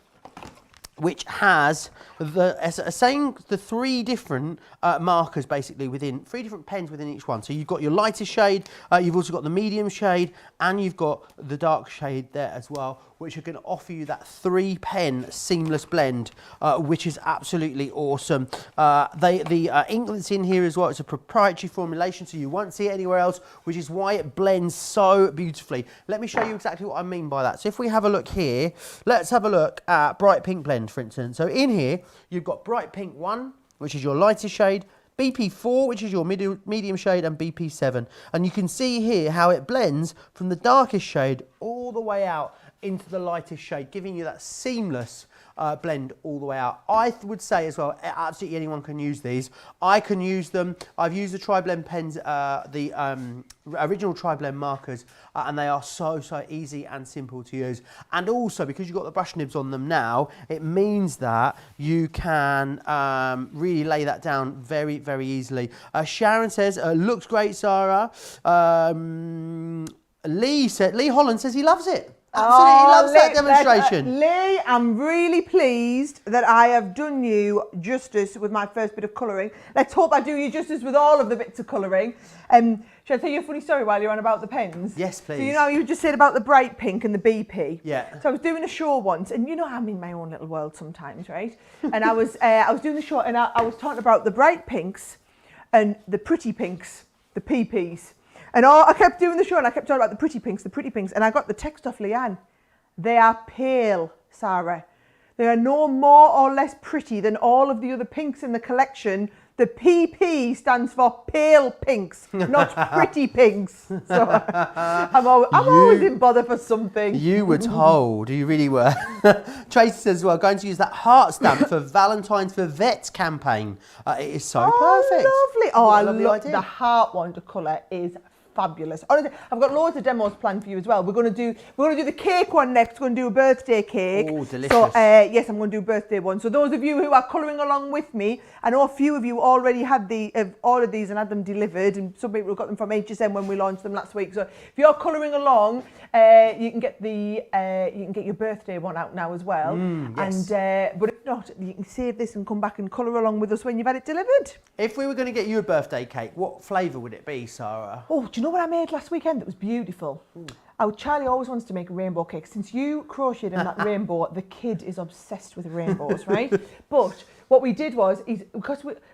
which has the 3 different markers basically within 3 different pens within each one. So you've got your lighter shade, you've also got the medium shade, and you've got the dark shade there as well, which are going to offer you that 3-pen seamless blend, which is absolutely awesome. The ink that's in here as well, it's a proprietary formulation, so you won't see it anywhere else, which is why it blends so beautifully. Let me show you exactly what I mean by that. So if we have a look here, let's have a look at Bright Pink Blend, for instance. So in here, you've got Bright Pink 1, which is your lighter shade, BP4, which is your medium shade, and BP7. And you can see here how it blends from the darkest shade all the way out into the lightest shade, giving you that seamless blend all the way out. I would say as well, absolutely anyone can use these. I can use them. I've used the Tri-Blend pens, the original Tri-Blend markers, and they are so easy and simple to use. And also, because you've got the brush nibs on them now, it means that you can really lay that down very, very easily. Sharon says, looks great, Sarah. Lee Holland says he loves it. Absolutely loves that demonstration. Lee, I'm really pleased that I have done you justice with my first bit of colouring. Let's hope I do you justice with all of the bits of colouring. Shall I tell you a funny story while you're on about the pens? Yes, please. So you know, you just said about the Bright Pink and the BP. Yeah. So I was doing a show once, and you know I'm in my own little world sometimes, right? And I was doing the show, and I was talking about the Bright Pinks and the Pretty Pinks, the PPs. And I kept doing the show and I kept talking about the pretty pinks, and I got the text off Leanne. They are pale, Sarah. They are no more or less pretty than all of the other pinks in the collection. The PP stands for pale pinks, not pretty pinks. So I'm always in bother for something. You were told, you really were. Tracy says, well, going to use that heart stamp for Valentine's for Vets campaign. It is so perfect. Lovely. Oh, I love idea. the heart watercolour is fabulous. Honestly, I've got loads of demos planned for you as well. We're going to do the cake one next. We're going to do a birthday cake. Oh, delicious. So yes, I'm going to do a birthday one. So those of you who are colouring along with me, I know a few of you already have ordered these and had them delivered, and some people got them from HSM when we launched them last week. So if you're colouring along, you can get your birthday one out now as well. Yes. And but if not, you can save this and come back and colour along with us when you've had it delivered. If we were going to get you a birthday cake, what flavour would it be, Sarah? Oh, do you know what I made last weekend that was beautiful? Oh, Charlie always wants to make a rainbow cake. Since you crocheted in that rainbow, the kid is obsessed with rainbows, right? But what we did was,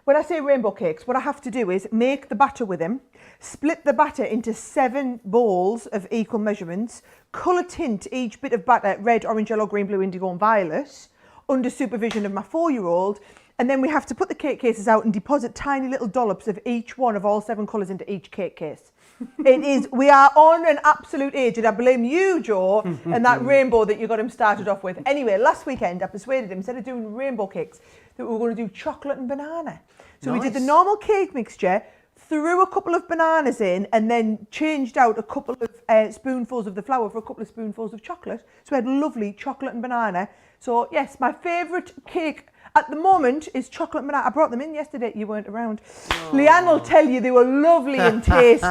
when I say rainbow cakes, what I have to do is make the batter with him, split the batter into 7 bowls of equal measurements, colour tint each bit of batter red, orange, yellow, green, blue, indigo and violet under supervision of my 4-year-old. And then we have to put the cake cases out and deposit tiny little dollops of each one of all 7 colours into each cake case. We are on an absolute age, and I blame you, Joe, and that rainbow that you got him started off with. Anyway, last weekend I persuaded him, instead of doing rainbow cakes, that we were going to do chocolate and banana. So we did the normal cake mixture, threw a couple of bananas in, and then changed out a couple of spoonfuls of the flour for a couple of spoonfuls of chocolate. So we had lovely chocolate and banana. So yes, my favourite cake at the moment is chocolate and banana. I brought them in yesterday, you weren't around. Leanne will tell you they were lovely and tasty.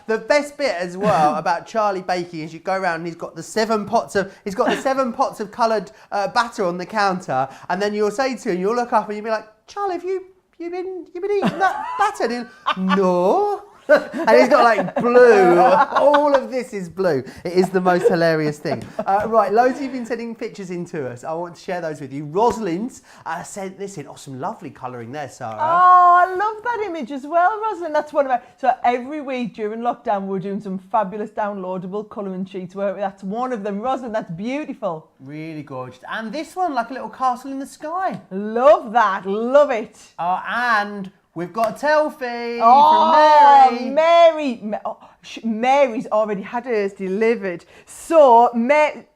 The best bit as well about Charlie baking is you go around and he's got the 7 pots of coloured batter on the counter, and then you'll say to him, you'll look up and you'll be like, Charlie, have you been eating that batter? And he'll, no. And he's got like blue. All of this is blue. It is the most hilarious thing. Right, loads of you have been sending pictures in to us. I want to share those with you. Rosalind sent this in. Oh, some lovely colouring there, Sarah. Oh, I love that image as well, Rosalind. That's one of my... So every week during lockdown, we're doing some fabulous downloadable colouring sheets. That's one of them. Rosalind, that's beautiful. Really gorgeous. And this one, like a little castle in the sky. Love that. Love it. And... we've got a selfie from Mary. Mary's already had hers delivered. So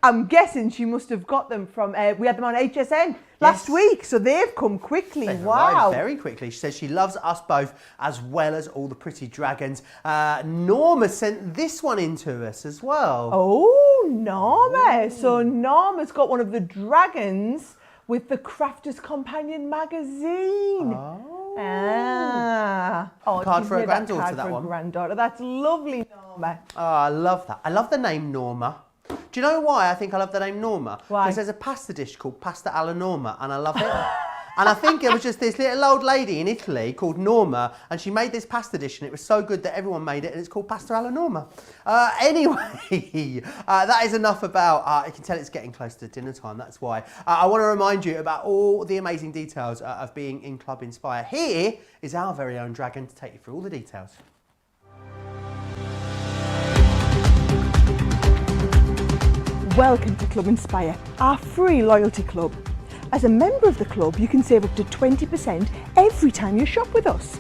I'm guessing she must have got them from, we had them on HSN last week. So they've come quickly. They've wow. arrived very quickly. She says she loves us both as well as all the pretty dragons. Norma sent this one in to us as well. Oh, Norma. Ooh. So Norma's got one of the dragons with the Crafter's Companion magazine. Card for a granddaughter, that one. Granddaughter. That's lovely, Norma. Oh, I love that. I love the name Norma. Do you know why I think I love the name Norma? Why? Because there's a pasta dish called pasta alla Norma, and I love it. And I think it was just this little old lady in Italy called Norma, and she made this pasta dish, and it was so good that everyone made it, and it's called pasta alla Norma. Anyway, that is enough about, you can tell it's getting close to dinner time, that's why. I want to remind you about all the amazing details of being in Club Inspire. Here is our very own dragon to take you through all the details. Welcome to Club Inspire, our free loyalty club. As a member of the club, you can save up to 20% every time you shop with us.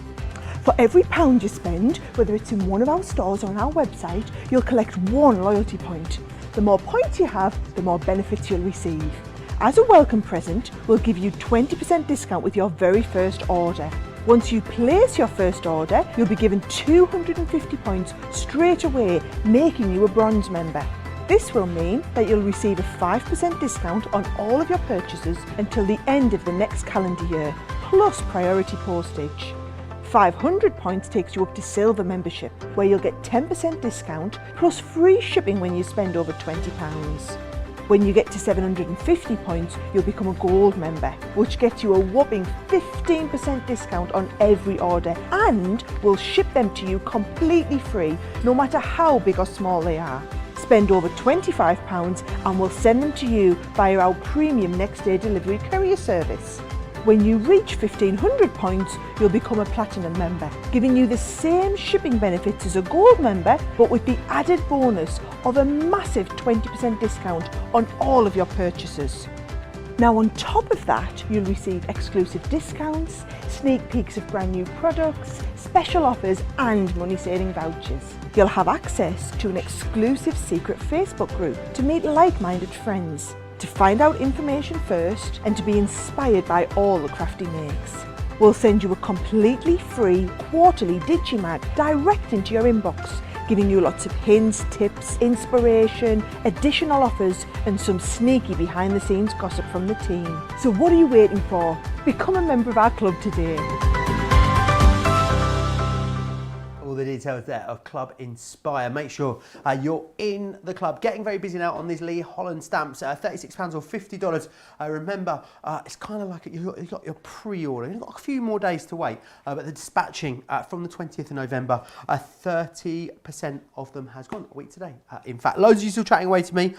For every £1 you spend, whether it's in one of our stores or on our website, you'll collect 1 loyalty point. The more points you have, the more benefits you'll receive. As a welcome present, we'll give you 20% discount with your very first order. Once you place your first order, you'll be given 250 points straight away, making you a bronze member. This will mean that you'll receive a 5% discount on all of your purchases until the end of the next calendar year, plus priority postage. 500 points takes you up to silver membership, where you'll get 10% discount plus free shipping when you spend over £20. When you get to 750 points, you'll become a gold member, which gets you a whopping 15% discount on every order, and we'll ship them to you completely free, no matter how big or small they are. Spend over £25 and we'll send them to you via our premium next day delivery courier service. When you reach 1500 points, you'll become a platinum member, giving you the same shipping benefits as a gold member, but with the added bonus of a massive 20% discount on all of your purchases. Now on top of that, you'll receive exclusive discounts, sneak peeks of brand new products, special offers and money saving vouchers. You'll have access to an exclusive secret Facebook group to meet like-minded friends, to find out information first and to be inspired by all the crafty makes. we'll send you a completely free quarterly Digimag direct into your inbox, giving you lots of hints, tips, inspiration, additional offers and some sneaky behind the scenes gossip from the team. So what are you waiting for? Become a member of our club today. All the details there of Club Inspire. Make sure you're in the club. Getting very busy now on these Lee Holland stamps. £36 or $50. Remember, it's kind of like you've got your pre-order. You've got a few more days to wait, but the dispatching from the 20th of November, 30% of them has gone a week today. In fact, loads of you still chatting away to me.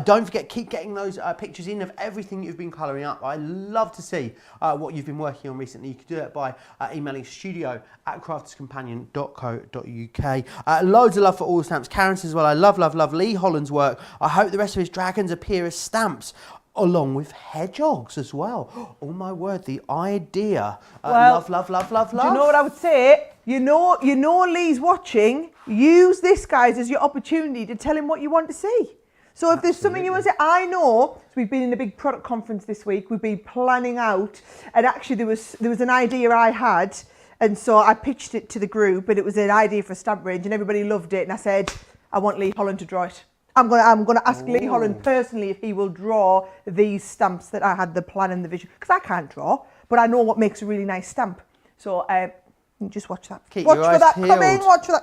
Don't forget, keep getting those pictures in of everything you've been colouring up. I love to see what you've been working on recently. You can do it by emailing studio@crafterscompanion.co.uk. Loads of love for all the stamps. Karen says, well, I love Lee Holland's work. I hope the rest of his dragons appear as stamps, along with hedgehogs as well. Oh my word, the idea. Love. Do you know what I would say? You know Lee's watching. Use this, guys, as your opportunity to tell him what you want to see. So if there's something you want to say, I know, so we've been in a big product conference this week. We've been planning out, and actually there was an idea I had. And so I pitched it to the group, and it was an idea for a stamp range, and everybody loved it. And I said, I want Lee Holland to draw it. I'm gonna ask Lee Holland personally if he will draw these stamps that I had the plan and the vision, because I can't draw, but I know what makes a really nice stamp. So just watch that. Watch for that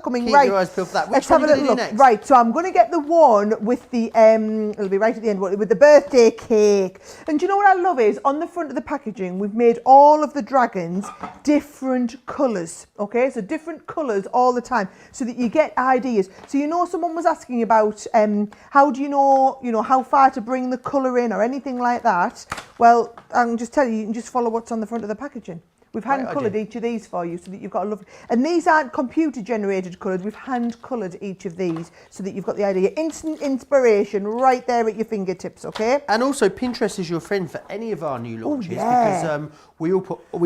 coming. Keep right. your eyes peeled for that. Let's have a little look. Next? Right, so I'm going to get the one with the, it'll be right at the end, with the birthday cake. And do you know what I love is, on the front of the packaging, we've made all of the dragons different colours, okay? So different colours all the time, so that you get ideas. So someone was asking about how do you know how far to bring the colour in or anything like that. Well, I can just tell you, you can just follow what's on the front of the packaging. We've hand-coloured each of these for you so that you've got a lovely... And these aren't computer-generated colours. We've hand-coloured each of these so that you've got the idea. Instant inspiration right there at your fingertips, okay? And also, Pinterest is your friend for any of our new launches because we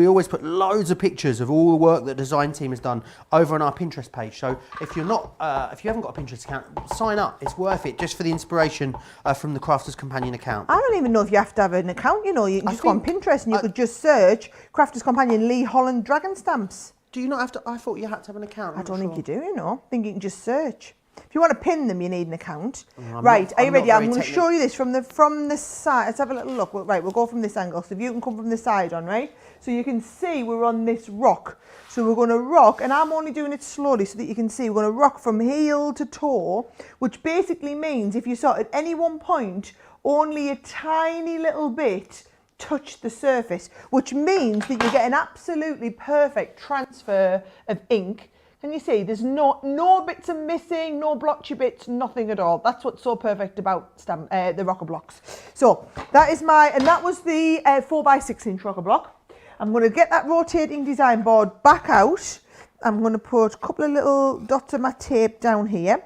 always put loads of pictures of all the work that the design team has done over on our Pinterest page. So if you haven't got a Pinterest account, sign up. It's worth it just for the inspiration from the Crafters Companion account. I don't even know if you have to have an account. You can just go on Pinterest and you could just search Crafters Companion Lee Holland dragon stamps. Do you not have to? I thought you had to have an account. I don't think you do, I think you can just search. If you want to pin them, you need an account. Right, are you ready? I'm going to show you this from the side. Let's have a little look. Right, we'll go from this angle. So if you can come from the side on, right? So you can see we're on this rock. So we're going to rock, and I'm only doing it slowly so that you can see. We're going to rock from heel to toe, which basically means if you saw at any one point only a tiny little bit touch the surface, which means that you get an absolutely perfect transfer of ink. Can you see there's no bits are missing, no blotchy bits, nothing at all. That's what's so perfect about the rocker blocks. So that is and that was the 4x6 rocker block. I'm going to get that rotating design board back out. I'm going to put a couple of little dots of my tape down here,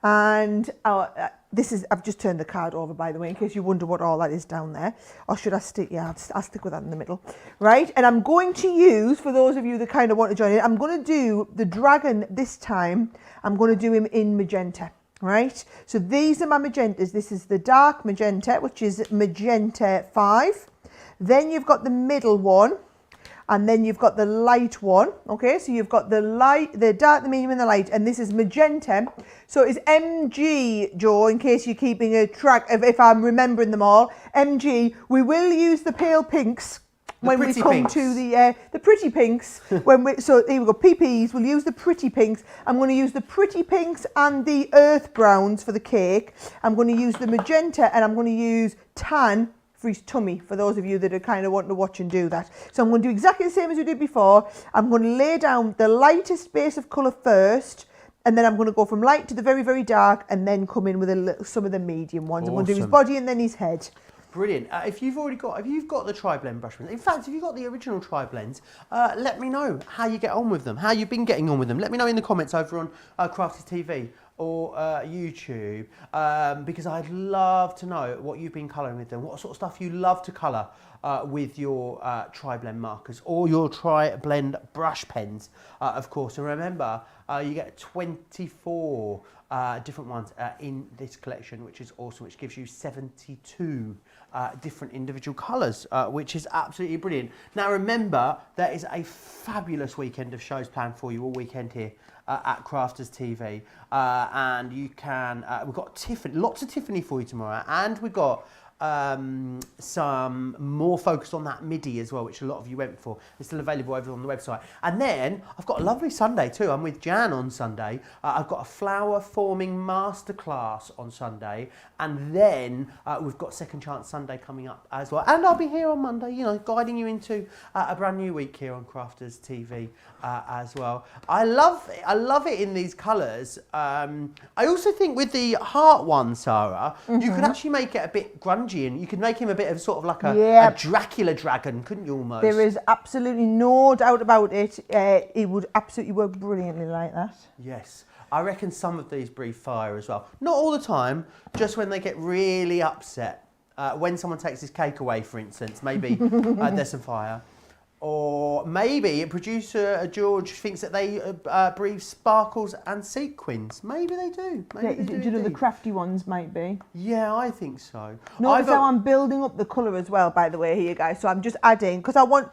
and I've just turned the card over, by the way, in case you wonder what all that is down there. Or should I stick? Yeah, I'll stick with that in the middle. Right, and I'm going to use, for those of you that kind of want to join in, I'm going to do the dragon this time. I'm going to do him in magenta, right? So these are my magentas. This is the dark magenta, which is magenta 5. Then you've got the middle one. And then you've got the light one, okay? So you've got the light, the dark, the medium, and the light, and this is magenta. So it's MG, Joe, in case you're keeping a track of if I'm remembering them all. MG, we will use the pale pinks when we come to the pretty pinks. So here we go, PPs, we'll use the pretty pinks. I'm going to use the pretty pinks and the earth browns for the cake. I'm going to use the magenta, and I'm going to use tan for his tummy, for those of you that are kind of wanting to watch and do that. So I'm going to do exactly the same as we did before. I'm going to lay down the lightest base of colour first, and then I'm going to go from light to the very, very dark, and then come in with some of the medium ones. Awesome. I'm going to do his body and then his head. Brilliant. If you've got the tri-blend brush pens, in fact, if you've got the original tri-blends, let me know how you get on with them, how you've been getting on with them. Let me know in the comments over on Crafters TV or YouTube, because I'd love to know what you've been colouring with them, what sort of stuff you love to colour with your tri-blend markers or your tri-blend brush pens, of course. And remember, you get 24 different ones in this collection, which is awesome, which gives you 72 different individual colours, which is absolutely brilliant. Now remember, there is a fabulous weekend of shows planned for you all weekend here at Crafters TV, and you can. We've got Tiffany, lots of Tiffany for you tomorrow, and we've got some more focus on that MIDI as well, which a lot of you went for. It's still available over on the website. And then I've got a lovely Sunday too. I'm with Jan on Sunday. I've got a flower forming masterclass on Sunday, and then we've got Second Chance Sunday coming up as well. And I'll be here on Monday, you know, guiding you into a brand new week here on Crafters TV as well. I love it in these colours. I also think with the heart one, Sarah, you could actually make it a bit grungy, and you could make him a bit of sort of like a Dracula dragon, couldn't you, almost? There is absolutely no doubt about it. It would absolutely work brilliantly like that. Yes. I reckon some of these breathe fire as well. Not all the time, just when they get really upset. When someone takes his cake away, for instance, maybe there's some fire. Or maybe producer George thinks that they breathe sparkles and sequins. Maybe they do. Maybe they do. Do you know the crafty ones might be? Yeah, I think so. Notice how I'm building up the colour as well, by the way, here, guys. So I'm just adding, because I want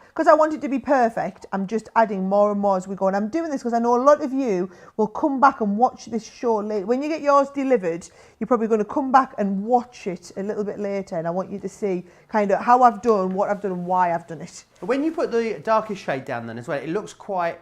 it to be perfect, I'm just adding more and more as we go. And I'm doing this because I know a lot of you will come back and watch this show later. When you get yours delivered, you're probably going to come back and watch it a little bit later. And I want you to see kind of how I've done, what I've done, and why I've done it. When you put the darkest shade down then as well, it looks quite...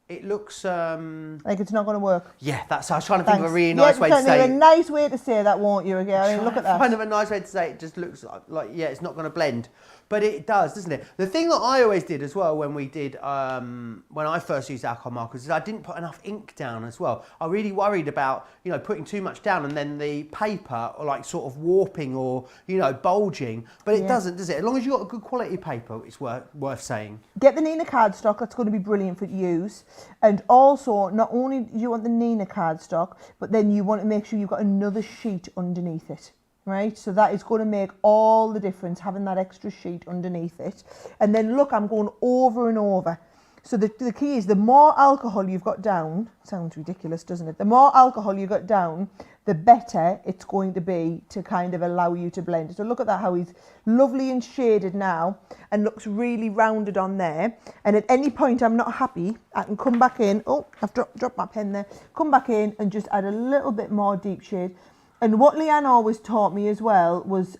It looks... Like it's not going to work. Yeah, I was trying to think of a really nice way to say it. A nice way to say that, won't you? Again, I mean, look at that. Kind of a nice way to say it. Just looks like yeah, it's not going to blend. But it does, doesn't it? The thing that I always did as well when we did, when I first used alcohol markers, is I didn't put enough ink down as well. I really worried about, you know, putting too much down and then the paper or like sort of warping or, you know, bulging. But it doesn't, does it? As long as you've got a good quality paper, it's worth saying. Get the Nina cardstock. That's going to be brilliant for use. And also, not only do you want the Nina cardstock, but then you want to make sure you've got another sheet underneath it. Right, so that is going to make all the difference, having that extra sheet underneath it. And then look, I'm going over and over. So the key is the more alcohol you've got down, sounds ridiculous, doesn't it? The more alcohol you've got down, the better it's going to be to kind of allow you to blend. So look at that, how he's lovely and shaded now and looks really rounded on there. And at any point I'm not happy, I can come back in. Oh, I've dropped my pen there. Come back in and just add a little bit more deep shade. And what Leanne always taught me as well was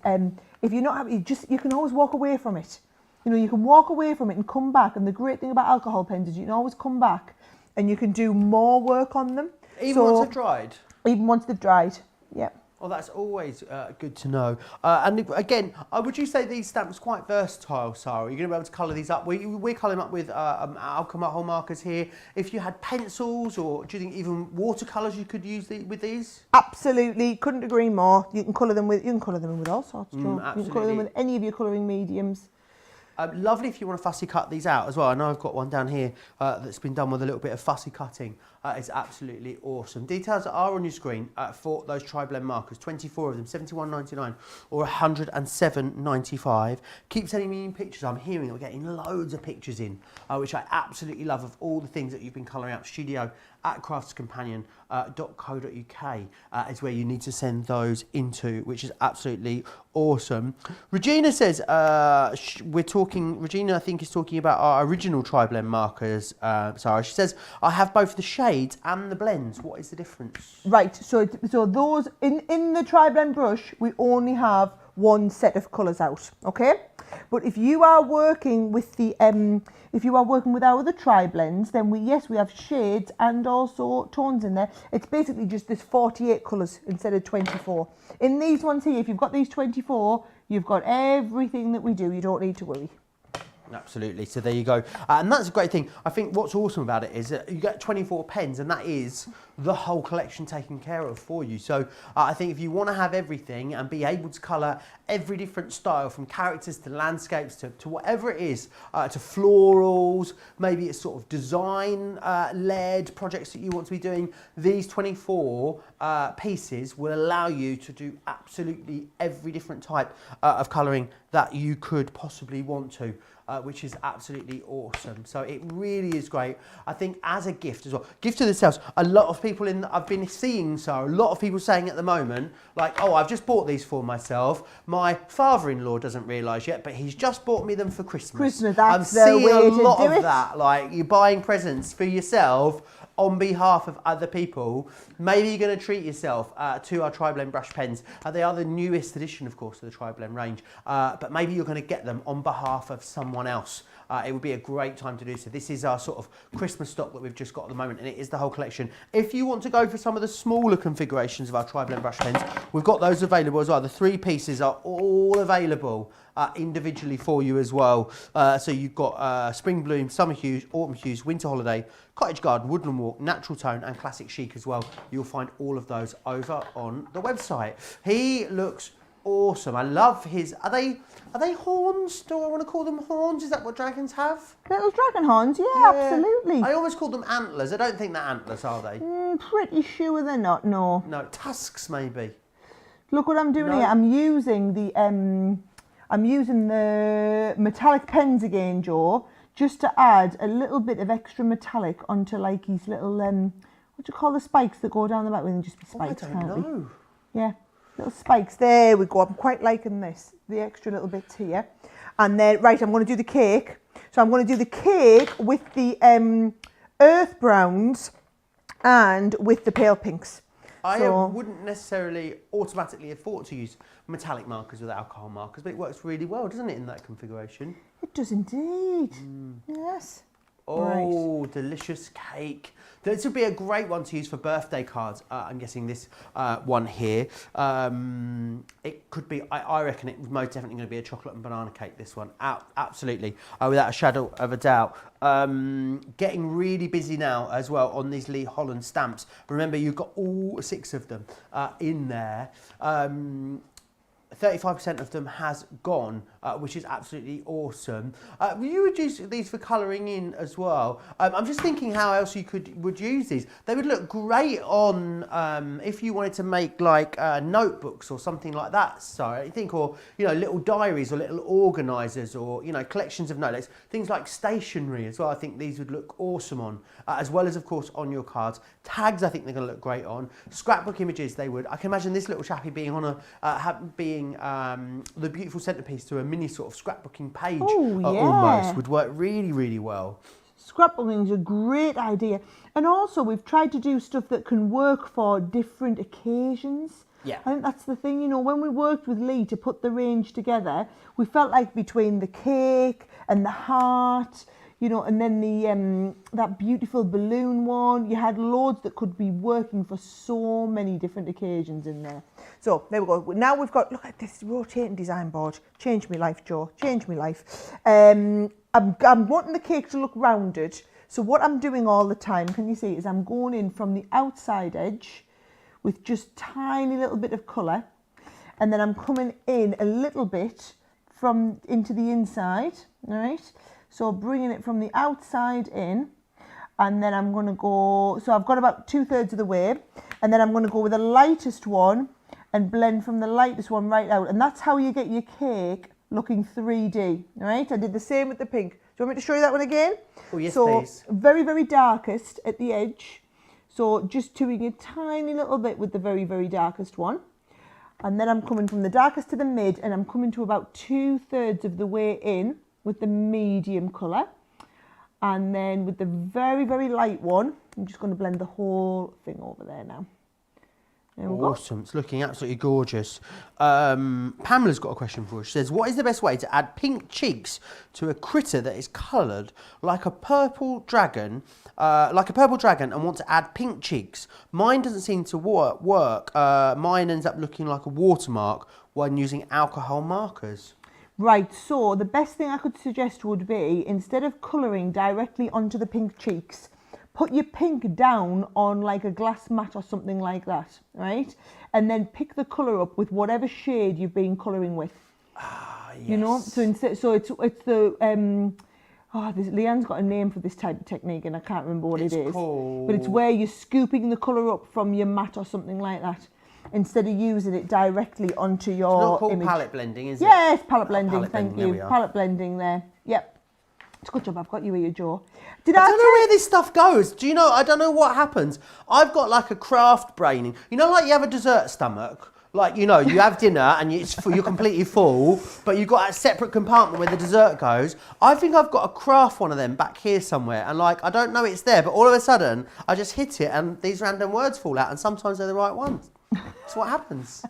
if you're not happy, you can always walk away from it. You know, you can walk away from it and come back. And the great thing about alcohol pens is you can always come back and you can do more work on them. Even once they've dried? Even once they've dried, yeah. Well, that's always good to know. And again, would you say these stamps are quite versatile, Sarah? You're going to be able to colour these up. We're colouring up with alcohol markers here. If you had pencils or do you think even watercolours you could use with these? Absolutely, couldn't agree more. You can colour them with all sorts. You can colour them with any of your colouring mediums. Lovely if you want to fussy cut these out as well. I know I've got one down here that's been done with a little bit of fussy cutting. It's absolutely awesome. Details are on your screen for those tri-blend markers. 24 of them, $71.99 or $107.95. Keep sending me in pictures. I'm hearing we're getting loads of pictures in, which I absolutely love, of all the things that you've been colouring out. Studio at craftscompanion.co.uk is where you need to send those into, which is absolutely awesome. Regina says, Regina I think is talking about our original tri-blend markers, Sarah. She says, I have both the shades and the blends. What is the difference? Right, so those, in the tri-blend brush, we only have one set of colours out, okay? But if you are working with the with our other tri-blends, then we have shades and also tones in there. It's basically just this 48 colours instead of 24. In these ones here, if you've got these 24, you've got everything that we do. You don't need to worry. Absolutely. So there you go. And that's a great thing. I think what's awesome about it is that you get 24 pens and that is the whole collection taken care of for you. So I think if you want to have everything and be able to colour every different style, from characters to landscapes to whatever it is, to florals, maybe it's sort of design-led projects that you want to be doing, these 24 pieces will allow you to do absolutely every different type of colouring that you could possibly want to. which is absolutely awesome. So it really is great. I think as a gift as well, gift to themselves. A lot of people I've been seeing, so a lot of people saying at the moment, like, oh, I've just bought these for myself. My father-in-law doesn't realise yet, but he's just bought me them for Christmas. That's I'm the seeing way a to lot do of it. that. Like, you're buying presents for yourself on behalf of other people. Maybe you're going to treat yourself to our Tri-Blend brush pens. They are the newest edition, of course, of the Tri-Blend range, but maybe you're going to get them on behalf of someone else. It would be a great time to do so. This is our sort of Christmas stock that we've just got at the moment, and it is the whole collection. If you want to go for some of the smaller configurations of our Tri-Blend brush pens, we've got those available as well. The 3 pieces are all available individually for you as well. So you've got Spring Bloom, Summer Hues, Autumn Hues, Winter Holiday, Cottage Garden, Woodland Walk, Natural Tone and Classic Chic as well. You'll find all of those over on the website. He looks awesome. I love his... Are they horns? Do I want to call them horns? Is that what dragons have? Little dragon horns, yeah, absolutely. I always call them antlers. I don't think they're antlers, are they? Pretty sure they're not, no. No, tusks maybe. Look what I'm doing here. I'm using the metallic pens again, Joe, just to add a little bit of extra metallic onto like these little, what do you call the spikes that go down the back? They can just be spikes, I don't know. Yeah, little spikes. There we go. I'm quite liking this, the extra little bits here. And then, right, I'm going to do the cake. So I'm going to do the cake with the earth browns and with the pale pinks. I wouldn't necessarily automatically have thought to use metallic markers with alcohol markers, but it works really well, doesn't it, in that configuration? It does indeed. Yes. Oh, right. Delicious cake. This would be a great one to use for birthday cards. I'm guessing this one here. It could be, I reckon it was most definitely going to be a chocolate and banana cake, this one. Absolutely, without a shadow of a doubt. Getting really busy now as well on these Lee Holland stamps. Remember, you've got all 6 of them in there. 35% of them has gone, which is absolutely awesome. You would use these for colouring in as well. I'm just thinking how else you would use these. They would look great on if you wanted to make like notebooks or something like that. So I think, or little diaries or little organisers or collections of notes, things like stationery as well. I think these would look awesome on, as well as of course on your cards. Tags, I think they're going to look great on. Scrapbook images, they would. I can imagine this little chappie being on the beautiful centrepiece to a mini sort of scrapbooking page almost would work really, really well. Scrapbooking is a great idea. And also we've tried to do stuff that can work for different occasions. Yeah. I think that's the thing, when we worked with Lee to put the range together, we felt like between the cake and the heart, and then the that beautiful balloon one, you had loads that could be working for so many different occasions in there. So there we go. Now we've got, look at this rotating design board. Changed my life, Joe. Changed my life. I'm wanting the cake to look rounded. So what I'm doing all the time, can you see, is I'm going in from the outside edge with just tiny little bit of colour, and then I'm coming in a little bit into the inside, all right? So bringing it from the outside in, and then I'm going to go, so I've got about 2/3 of the way, and then I'm going to go with the lightest one and blend from the lightest one right out. And that's how you get your cake looking 3D, all right? I did the same with the pink. Do you want me to show you that one again? Oh, yes, so, please. Very, very darkest at the edge. So just doing a tiny little bit with the very, very darkest one. And then I'm coming from the darkest to the mid, and I'm coming to about 2/3 of the way in with the medium colour. And then with the very, very light one, I'm just going to blend the whole thing over there now. Awesome. It's looking absolutely gorgeous. Pamela's got a question for us. She says, what is the best way to add pink cheeks to a critter that is coloured like a purple dragon, and want to add pink cheeks? Mine doesn't seem to work. Mine ends up looking like a watermark when using alcohol markers. Right, so the best thing I could suggest would be, instead of colouring directly onto the pink cheeks, put your pink down on like a glass mat or something like that, right? And then pick the colour up with whatever shade you've been colouring with. Ah, yes. So it's the Leanne's got a name for this type of technique, and I can't remember what it is. But it's where you're scooping the colour up from your mat or something like that, instead of using it directly onto your It's not called image. palette blending, is it? Yes, palette blending, palette thank blending, you. Palette blending there. Yep. a good job I've got you here, Joe. Did I I don't know where this stuff goes. Do you know? I don't know what happens. I've got like a craft brain. You know, like you have a dessert stomach. Like, you know, you have dinner and you're completely full, but you've got a separate compartment where the dessert goes. I think I've got a craft one of them back here somewhere, and like, I don't know it's there, but all of a sudden, I just hit it and these random words fall out, and sometimes they're the right ones. That's what happens.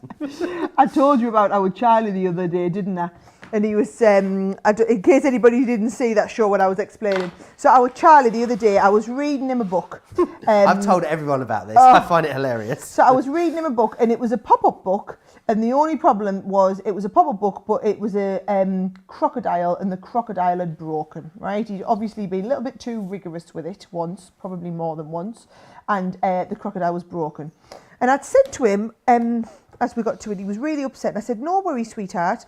I told you about our Charlie the other day, didn't I? And he was, in case anybody didn't see that show when I was explaining. So our Charlie the other day, I was reading him a book. I've told everyone about this. I find it hilarious. So I was reading him a book, and it was a pop-up book. And the only problem was it was a pop-up book, but it was a crocodile, and the crocodile had broken, right? He'd obviously been a little bit too rigorous with it once, probably more than once. And the crocodile was broken. And I'd said to him, as we got to it, he was really upset. And I said, no worries, sweetheart.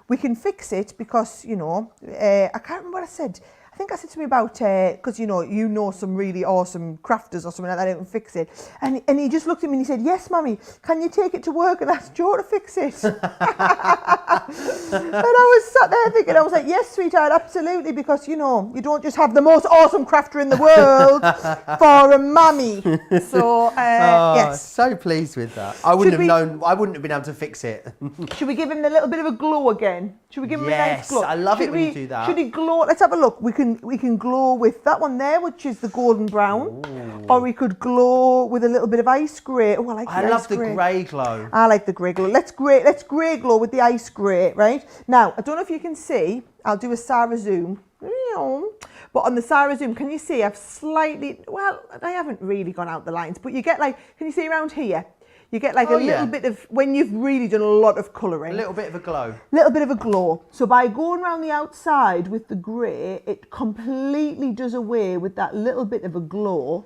We can fix it because, you know, I can't remember what I said. I think I said to me about, because, you know some really awesome crafters or something like that, I can fix it. And he just looked at me and he said, yes, Mummy, can you take it to work and ask Joe to fix it? And I was sat there thinking, I was like, yes, sweetheart, absolutely, because, you know, you don't just have the most awesome crafter in the world for a mummy. So, yes. So pleased with that. I wouldn't have been able to fix it. Should we give him a little bit of a glow again? Should we give him a nice glow? Yes, I love it when you do that. Should he glow? Let's have a look. We can glow with that one there, which is the golden brown. Ooh. Or we could glow with a little bit of ice grey. Oh, I love the grey glow. I like the grey glow. Let's grey glow with the ice grey, right? Now, I don't know if you can see. I'll do a Sarah zoom. But on the Sarah zoom, can you see I've slightly, well, I haven't really gone out the lines, but you get like, can you see around here? You get like a little bit of, when you've really done a lot of colouring. A little bit of a glow. Little bit of a glow. So by going around the outside with the grey, it completely does away with that little bit of a glow,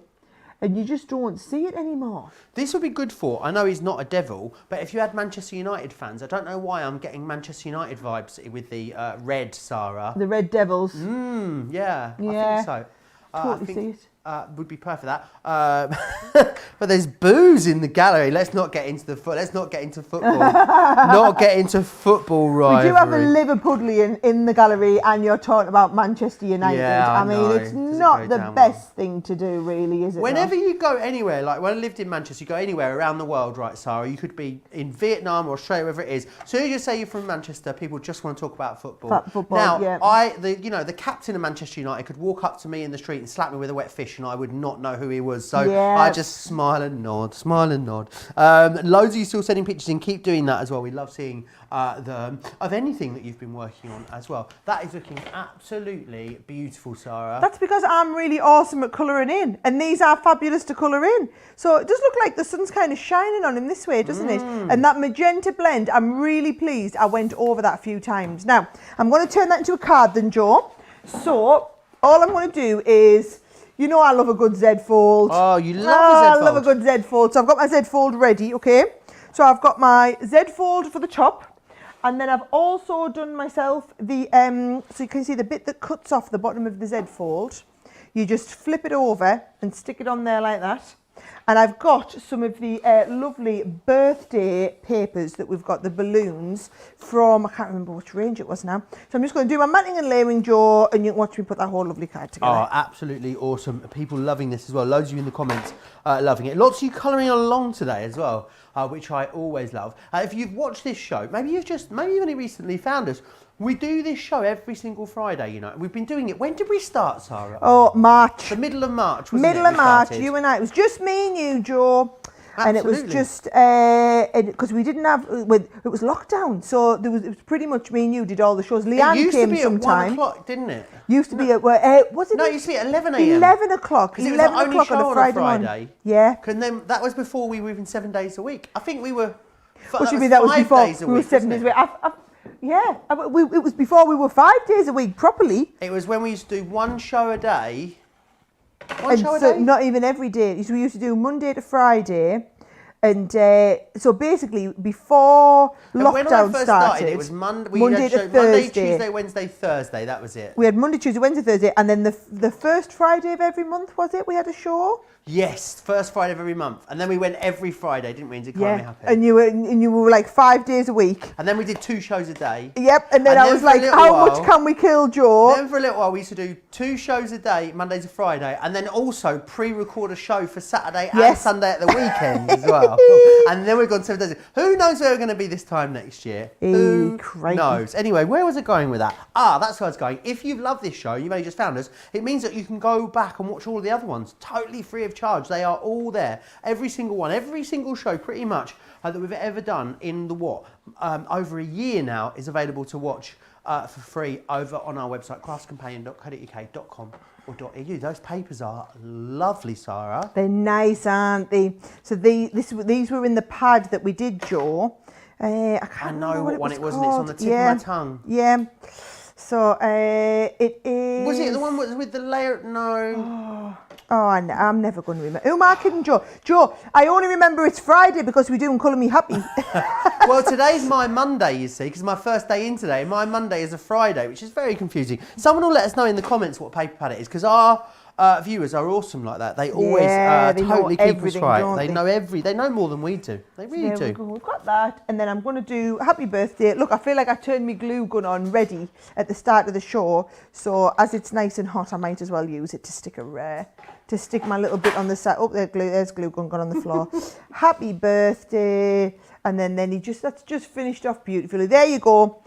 and you just don't see it anymore. This would be good for, I know he's not a devil, but if you had Manchester United fans, I don't know why I'm getting Manchester United vibes with the red Sarah. The Red Devils. Yeah, I think so. Totally see it. Would be perfect for that. But there's booze in the gallery. Let's not get into football. Not get into football rivalry. We do have a Liverpudlian in the gallery, and you're talking about Manchester United. Yeah, I mean, it's not the best thing to do, really, is it? Whenever you go anywhere, like when I lived in Manchester, you go anywhere around the world, right, Sarah? You could be in Vietnam or Australia, wherever it is. As soon as you say you're from Manchester, people just want to talk about football. Now, the captain of Manchester United could walk up to me in the street and slap me with a wet fish, and I would not know who he was. So I just smile and nod. Loads of you still sending pictures in. Keep doing that as well. We love seeing of anything that you've been working on as well. That is looking absolutely beautiful, Sarah. That's because I'm really awesome at colouring in, and these are fabulous to colour in. So it does look like the sun's kind of shining on him this way, doesn't it? And that magenta blend, I'm really pleased. I went over that a few times. Now, I'm going to turn that into a card then, Joe. So all I'm going to do is, you know I love a good Z fold. Oh, you love a Z fold. I love a good Z fold. So I've got my Z fold ready, okay? So I've got my Z fold for the top, and then I've also done myself the, so you can see the bit that cuts off the bottom of the Z fold. You just flip it over and stick it on there like that. And I've got some of the lovely birthday papers that we've got, the balloons from, I can't remember which range it was now. So I'm just going to do my matting and layering, Joe, and you can watch me put that whole lovely card together. Oh, absolutely awesome. People loving this as well. Loads of you in the comments loving it. Lots of you colouring along today as well, which I always love. If you've watched this show, maybe you've only recently found us. We do this show every single Friday, you know. We've been doing it. When did we start, Sarah? Oh, March. The middle of March, wasn't it? Middle of March, you and I. It was just me and you, Joe. Absolutely. And it was just, because we didn't have, it was lockdown. So it was pretty much me and you did all the shows. Leanne came sometime. It used to be at 1 o'clock, didn't it? Used to be at, was it? No, it used to be at 11 a.m. 11 o'clock. 11 o'clock on a Friday morning. Yeah. And then that was before we were even 7 days a week. I think we were, that was before we were 7 days a week. Yeah, it was before we were 5 days a week properly. It was when we used to do one show a day. Not even every day. So we used to do Monday to Friday, And so basically, before And when I lockdown first started, it was Monday Monday to Monday, Thursday. Tuesday, Wednesday, Thursday. That was it. We had Monday, Tuesday, Wednesday, Thursday, and then the first Friday of every month, was it? We had a show. Yes, first Friday of every month, and then we went every Friday, didn't we? Into Cry Me Happy. And you were like 5 days a week. And then we did 2 shows a day. Yep, and then And I then was for a like, little how while- much can we kill Joe? Then for a little while we used to do 2 shows a day, Monday to Friday, and then also pre-record a show for Saturday and Yes. Sunday at the weekend as well. And then we've gone 7 days. Who knows where we're going to be this time next year? Who crikey. knows? Anyway, where was it going with that? That's where I was going. If you've loved this show, you've only just found us, it means that you can go back and watch all of the other ones totally free of charge. They are all there. Every single one, every single show pretty much that we've ever done in the over a year now is available to watch for free over on our website, classcompanion.co.uk.com.au. Those papers are lovely, Sarah. They're nice, aren't they? So these were in the pad that we did, Joe. I can't know remember what one was it was, and it's on the called. tip of my tongue. Yeah. So it is. Was it the one with the layer? No. Oh, I'm never going to remember. Who am I kidding, Joe? Joe, I only remember it's Friday because we're doing Colour Me Happy. Well, today's my Monday, you see, because my first day in today. My Monday is a Friday, which is very confusing. Someone will let us know in the comments what paper pad it is, because our viewers are awesome like that. They always they know totally keep us everything, right. don't They know they know more than we do. They really There we do. go. We've got that, and then I'm going to do Happy Birthday. Look, I feel like I turned my glue gun on ready at the start of the show, so as it's nice and hot, I might as well use it to stick my little bit on the side. Oh, there's glue gun gone on the floor. Happy birthday, and then that's just finished off beautifully. There you go.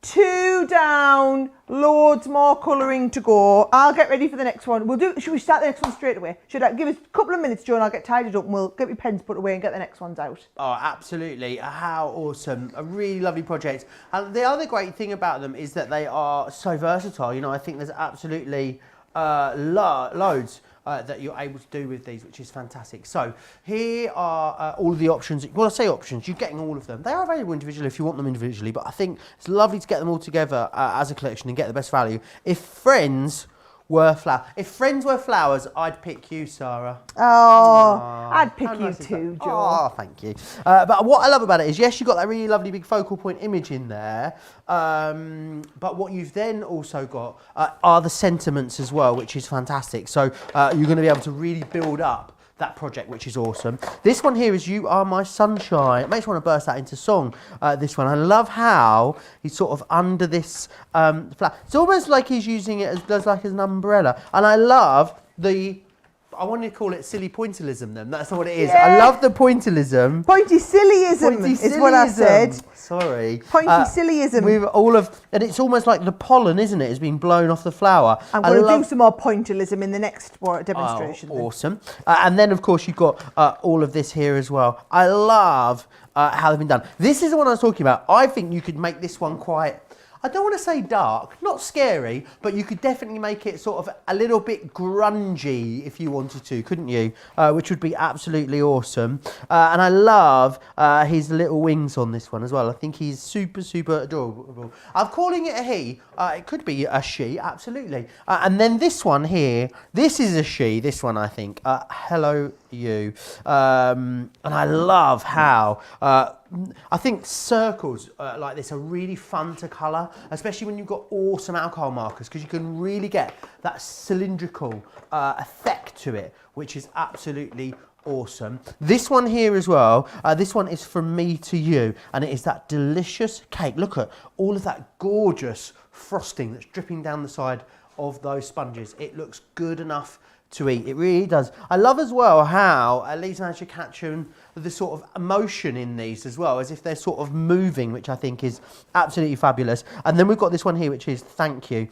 2 down, loads more colouring to go. I'll get ready for the next one. Should we start the next one straight away? Should I give us a couple of minutes, Joe, and I'll get tidied up and we'll get your pens put away and get the next ones out. Oh, absolutely. How awesome. A really lovely project. And the other great thing about them is that they are so versatile. You know, I think there's absolutely loads that you're able to do with these, which is fantastic. So here are all of the options. Well, I say options, you're getting all of them. They are available individually if you want them individually, but I think it's lovely to get them all together as a collection and get the best value. If friends were flowers, I'd pick you, Sarah. Oh, I'd pick How you nice is too, that? Joe. Oh, thank you. But what I love about it is, yes, you've got that really lovely big focal point image in there, but what you've then also got are the sentiments as well, which is fantastic. So you're going to be able to really build up that project, which is awesome. This one here is You Are My Sunshine. It makes me want to burst that into song, this one. I love how he's sort of under this flag. It's almost like he's using it as an umbrella. And I love I wanted to call it silly pointillism then. That's not what it is. Yeah. I love the pointillism. Pointy sillyism is what I said. Sorry. Pointy sillyism. With and it's almost like the pollen, isn't it? It's been blown off the flower. I'm going to do some more pointillism in the next demonstration. Oh, awesome. And then, of course, you've got all of this here as well. I love how they've been done. This is the one I was talking about. I think you could make this one quite, I don't want to say dark, not scary, but you could definitely make it sort of a little bit grungy if you wanted to, couldn't you? Which would be absolutely awesome. And I love his little wings on this one as well. I think he's super, super adorable. I'm calling it a he. It could be a she, absolutely. And then this one here, this is a she, this one I think. Hello, you. And I love how I think circles like this are really fun to colour, especially when you've got awesome alcohol markers, because you can really get that cylindrical effect to it, which is absolutely awesome. This one here as well, this one is From Me to You, and it is that delicious cake. Look at all of that gorgeous frosting that's dripping down the side of those sponges. It looks good enough to eat. It really does. I love as well how Lee's managed to capture the sort of emotion in these as well, as if they're sort of moving, which I think is absolutely fabulous. And then we've got this one here, which is Thank You,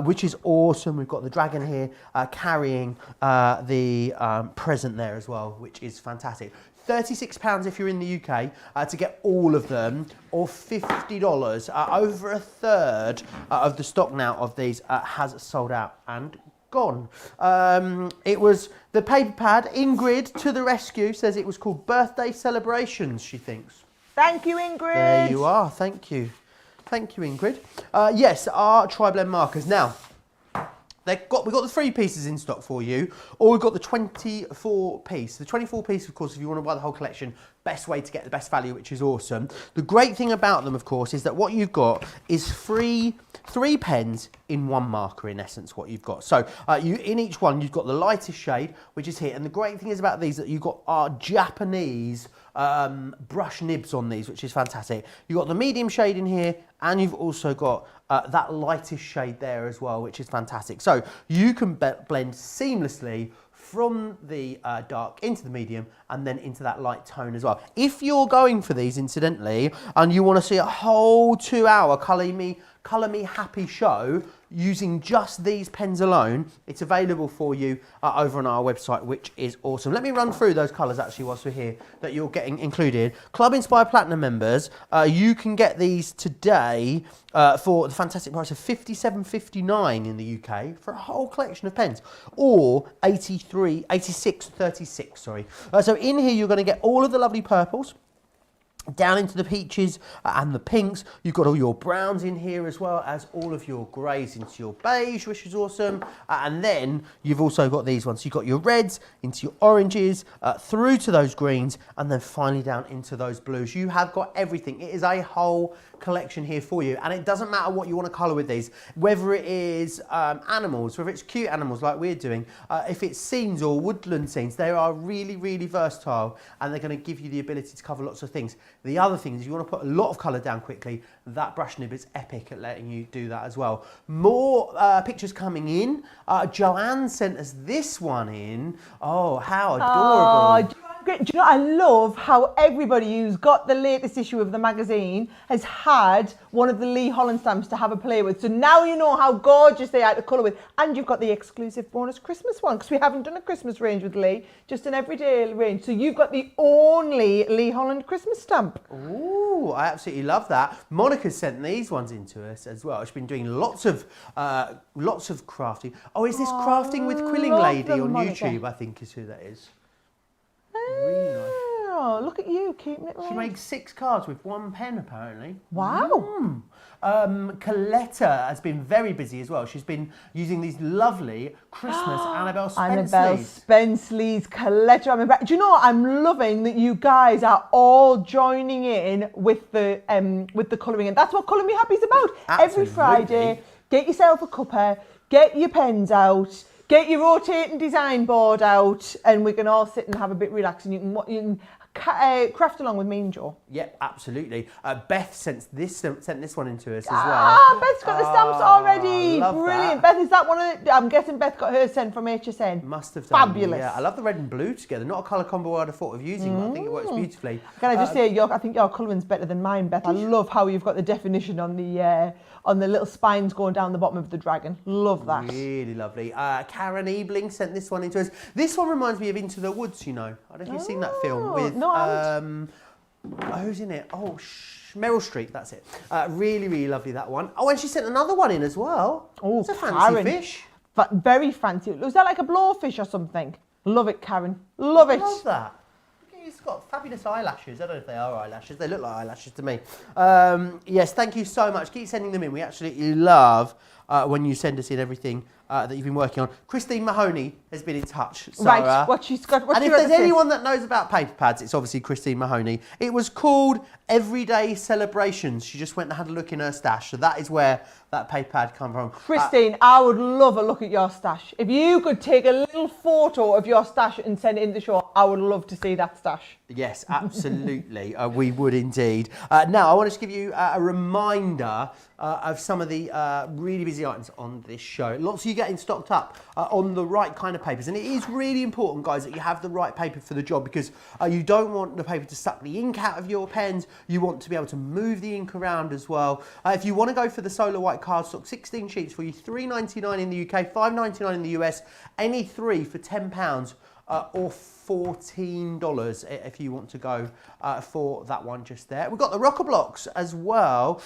which is awesome. We've got the dragon here carrying the present there as well, which is fantastic. £36 if you're in the UK to get all of them, or $50. Over a third of the stock now of these has sold out and gone. It was the paper pad. Ingrid to the rescue, says it was called Birthday Celebrations, she thinks. Thank you, Ingrid. There you are. Thank you. Thank you, Ingrid. Yes, our tri-blend markers. Now, we've got the 3 pieces in stock for you, or we've got the 24 piece. The 24 piece, of course, if you want to buy the whole collection, best way to get the best value, which is awesome. The great thing about them, of course, is that what you've got is three pens in one marker, in essence, what you've got. So in each one, you've got the lightest shade, which is here. And the great thing is about these that you've got our Japanese brush nibs on these, which is fantastic. You've got the medium shade in here, and you've also got that lightest shade there as well, which is fantastic. So you can blend seamlessly from the dark into the medium and then into that light tone as well. If you're going for these, incidentally, and you want to see a whole 2-hour Colour Me Happy show using just these pens alone, it's available for you over on our website, which is awesome. Let me run through those colours actually whilst we're here that you're getting included. Club Inspired Platinum members, you can get these today for the fantastic price of $57.59 in the UK for a whole collection of pens, or $86.36, sorry. So in here you're going to get all of the lovely purples, down into the peaches and the pinks. You've got all your browns in here, as well as all of your greys into your beige, which is awesome. And then you've also got these ones. So you've got your reds into your oranges, through to those greens, and then finally down into those blues. You have got everything. It is a whole collection here for you, and it doesn't matter what you want to colour with these, whether it is animals, whether it's cute animals like we're doing, if it's scenes or woodland scenes. They are really, really versatile, and they're going to give you the ability to cover lots of things. The other thing is, if you want to put a lot of colour down quickly, that brush nib is epic at letting you do that as well. More pictures coming in. Joanne sent us this one in. Oh, how adorable. Do you know, I love how everybody who's got the latest issue of the magazine has had one of the Lee Holland stamps to have a play with. So now you know how gorgeous they are to colour with. And you've got the exclusive bonus Christmas one, because we haven't done a Christmas range with Lee, just an everyday range. So you've got the only Lee Holland Christmas stamp. Ooh, I absolutely love that. Monica's sent these ones into us as well. She's been doing lots of crafting. Oh, is this Crafting with Quilling Lady on Monica. YouTube? I think is who that is. Really nice. Oh, look at you, keeping it right. She makes 6 cards with 1 pen, apparently. Wow. Coletta has been very busy as well. She's been using these lovely Christmas Annabelle Spence Annabelle sleeves. Spence leaves, Coletta. Do you know what? I'm loving that you guys are all joining in with the colouring, and that's what Colour Me Happy is about. Absolutely. Every Friday, get yourself a cuppa, get your pens out, get your rotating design board out, and we can all sit and have a bit relaxing. You can craft along with me and Joe. Yep, absolutely. Beth sent this one into us as well. Beth's got the stamps already. Love Brilliant. that. Beth, is that one of the, I'm guessing Beth got hers sent from HSN. Must have done. Fabulous. Yeah, I love the red and blue together. Not a colour combo I'd have thought of using, but I think it works beautifully. Can I just say, I think your colouring's better than mine, Beth. I love how you've got the definition on the little spines going down the bottom of the dragon. Love that. Really lovely. Karen Ebling sent this one into us. This one reminds me of Into the Woods, you know. I don't know if you've seen that film with... No, I haven't. Who's in it? Oh, Meryl Streep, that's it. Really, really lovely, that one. Oh, and she sent another one in as well. Oh, it's a fancy Karen. fish. Very fancy. Was that like a blowfish or something? Love it, Karen. Love it. I love that. He's got fabulous eyelashes. I don't know if they are eyelashes. They look like eyelashes to me. Yes, thank you so much. Keep sending them in. We absolutely love when you send us in everything that you've been working on. Christine Mahoney has been in touch. So, right, what she's got. And if there's anyone that knows about paper pads, it's obviously Christine Mahoney. It was called Everyday Celebrations. She just went and had a look in her stash. So that is where that paper pad come from. Christine, I would love a look at your stash. If you could take a little photo of your stash and send it in the show, I would love to see that stash. Yes, absolutely. We would indeed. Now, I want to give you a reminder of some of the really busy items on this show. Lots of you getting stocked up on the right kind of papers. And it is really important, guys, that you have the right paper for the job, because you don't want the paper to suck the ink out of your pens. You want to be able to move the ink around as well. If you want to go for the Solar White cardstock, 16 sheets for you, $3.99 in the UK, $5.99 in the US, any 3 for £10 or $14 if you want to go for that one just there. We've got the Rocker Blocks as well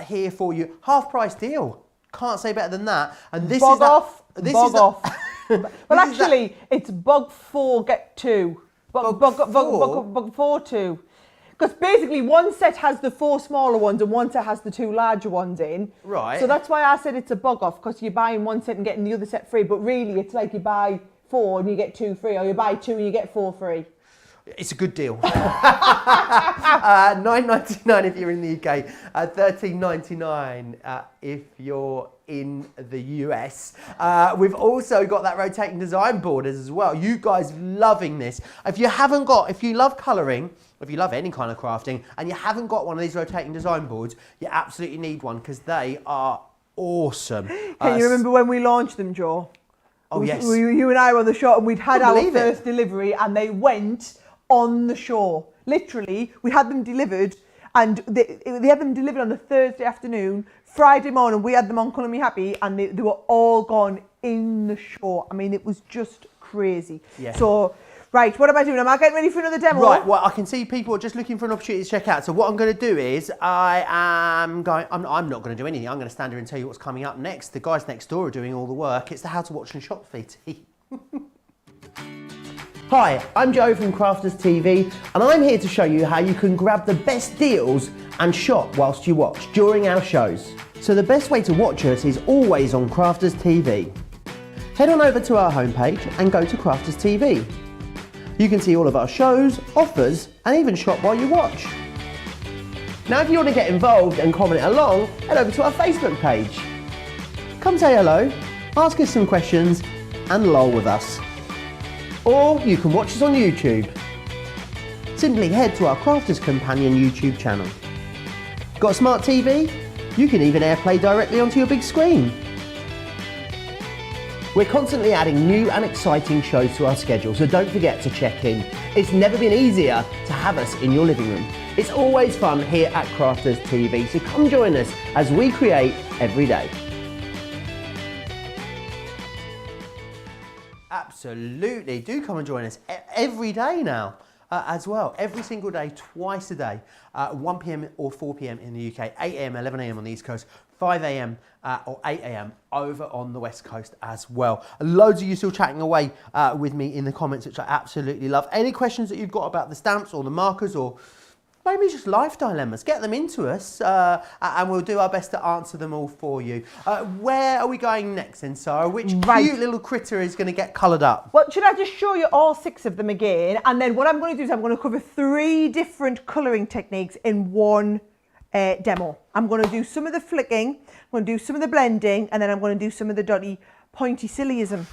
here for you. Half price deal. Can't say better than that. And this Bog is off. This Bog is off. Well, actually, it's Bog 4 get 2. Bog 4 2. Because basically one set has the 4 smaller ones and one set has the 2 larger ones in. Right. So that's why I said it's a bug off, because you're buying one set and getting the other set free. But really, it's like you buy 4 and you get 2 free, or you buy 2 and you get 4 free. It's a good deal. $9.99 if you're in the UK, $13.99 if you're in the US. We've also got that rotating design board as well. You guys loving this. If you love colouring, if you love any kind of crafting, and you haven't got one of these rotating design boards, you absolutely need one, because they are awesome. Can you remember when we launched them, Joe? Oh, yes. You and I were on the shop and we'd had our believe it. first delivery and they went on the show. Literally, we had them delivered, and they had them delivered on a Thursday afternoon. Friday morning, we had them on Colour Me Happy, and they were all gone in the show. I mean, it was just crazy. Yeah. So, right, what am I doing? Am I getting ready for another demo? Right, well, I can see people are just looking for an opportunity to check out. So what I'm going to do is I'm not going to do anything. I'm going to stand here and tell you what's coming up next. The guys next door are doing all the work. It's the How to Watch and Shop VT. Hi, I'm Joe from Crafters TV, and I'm here to show you how you can grab the best deals and shop whilst you watch during our shows. So the best way to watch us is always on Crafters TV. Head on over to our homepage and go to Crafters TV. You can see all of our shows, offers, and even shop while you watch. Now if you want to get involved and comment along, head over to our Facebook page. Come say hello, ask us some questions, and lol with us. Or you can watch us on YouTube. Simply head to our Crafters Companion YouTube channel. Got a smart TV? You can even AirPlay directly onto your big screen. We're constantly adding new and exciting shows to our schedule, so don't forget to check in. It's never been easier to have us in your living room. It's always fun here at Crafters TV, so come join us as we create every day. Absolutely, do come and join us every day now as well. Every single day, twice a day, 1 PM or 4 PM in the UK, 8 AM, 11 AM on the East Coast, 5 AM or 8 AM over on the West Coast as well. Loads of you still chatting away with me in the comments, which I absolutely love. Any questions that you've got about the stamps or the markers, or maybe just life dilemmas, get them into us and we'll do our best to answer them all for you. Where are we going next then, Sarah? Which cute little critter is going to get coloured up? Well, should I just show you all 6 of them again? And then what I'm going to do is I'm going to cover 3 different colouring techniques in one demo. I'm going to do some of the flicking, I'm going to do some of the blending, and then I'm going to do some of the dotty pointy sillyism.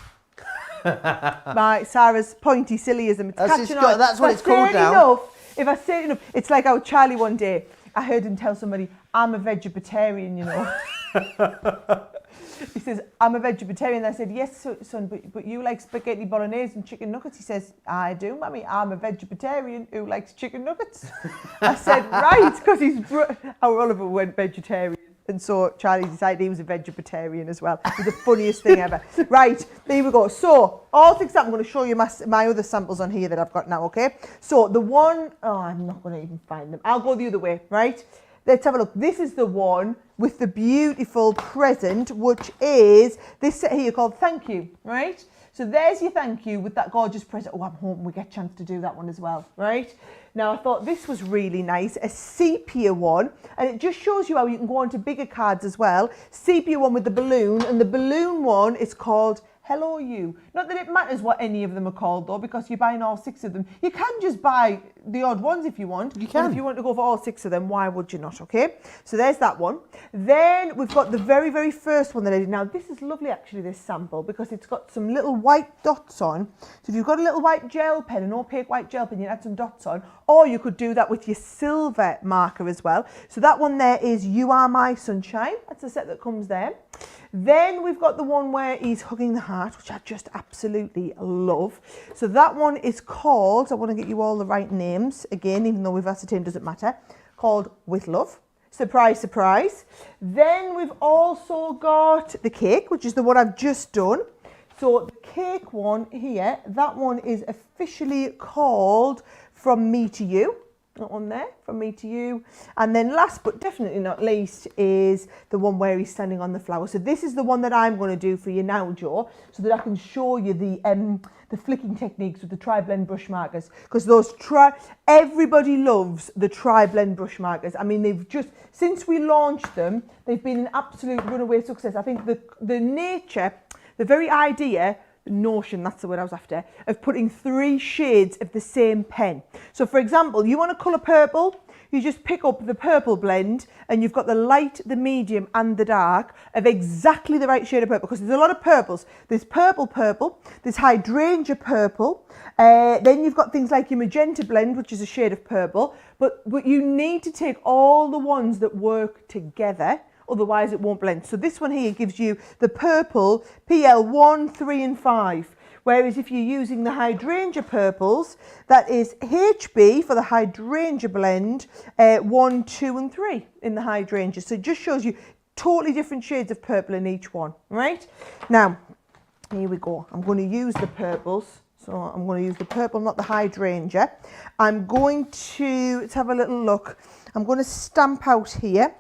Sarah's pointy sillyism. It's catching on. That's what it's called now. If I say it enough, it's like how Charlie one day, I heard him tell somebody, I'm a vegetarian, you know. He says, I'm a vegetarian. I said, yes, son, but you like spaghetti bolognese and chicken nuggets. He says, I do, Mummy. I'm a vegetarian who likes chicken nuggets. I said, right, because our Oliver went vegetarian. And so Charlie decided he was a vegetarian as well. It was the funniest thing ever. Right, there we go. So, all 6 I'm going to show you my other samples on here that I've got now, okay? So, the one, I'm not going to even find them. I'll go the other way, right? Let's have a look. This is the one with the beautiful present, which is this set here called Thank You, right? So there's your thank you with that gorgeous present. Oh, I'm hoping we get a chance to do that one as well, right? Now, I thought this was really nice, a sepia one, and it just shows you how you can go on to bigger cards as well. Sepia one with the balloon, and the balloon one is called Hello You. Not that it matters what any of them are called though, because you're buying all 6 of them. You can just buy the odd ones if you want. You can. But if you want to go for all 6 of them, why would you not, okay? So there's that one. Then we've got the very, very first one that I did. Now this is lovely actually, this sample, because it's got some little white dots on. So if you've got a little white gel pen, an opaque white gel pen, you can add some dots on, or you could do that with your silver marker as well. So that one there is You Are My Sunshine. That's the set that comes there. Then we've got the one where he's hugging the heart, which I just absolutely love. So that one is called, I want to get you all the right names, again, even though we've ascertained doesn't matter, called With Love. Surprise, surprise. Then we've also got the cake, which is the one I've just done. So the cake one here, that one is officially called From Me to You. That one there, from me to you. And then last but definitely not least is the one where he's standing on the flower. So this is the one that I'm going to do for you now, Joe, so that I can show you the flicking techniques with the tri-blend brush markers. Because everybody loves the tri-blend brush markers. I mean, they've just, since we launched them, they've been an absolute runaway success. I think the nature, the very idea, notion, that's the word I was after, of putting 3 shades of the same pen. So for example, you want to colour purple, you just pick up the purple blend and you've got the light, the medium and the dark of exactly the right shade of purple, because there's a lot of purples. There's purple, there's hydrangea purple, then you've got things like your magenta blend, which is a shade of purple, but you need to take all the ones that work together, otherwise it won't blend. So this one here gives you the purple PL1, 3 and 5. Whereas if you're using the hydrangea purples, that is HB for the hydrangea blend, 1, 2 and 3 in the hydrangea. So it just shows you totally different shades of purple in each one, right? Now, here we go. I'm going to use the purples. So I'm going to use the purple, not the hydrangea. I'm going to, let's have a little look. I'm going to stamp out here.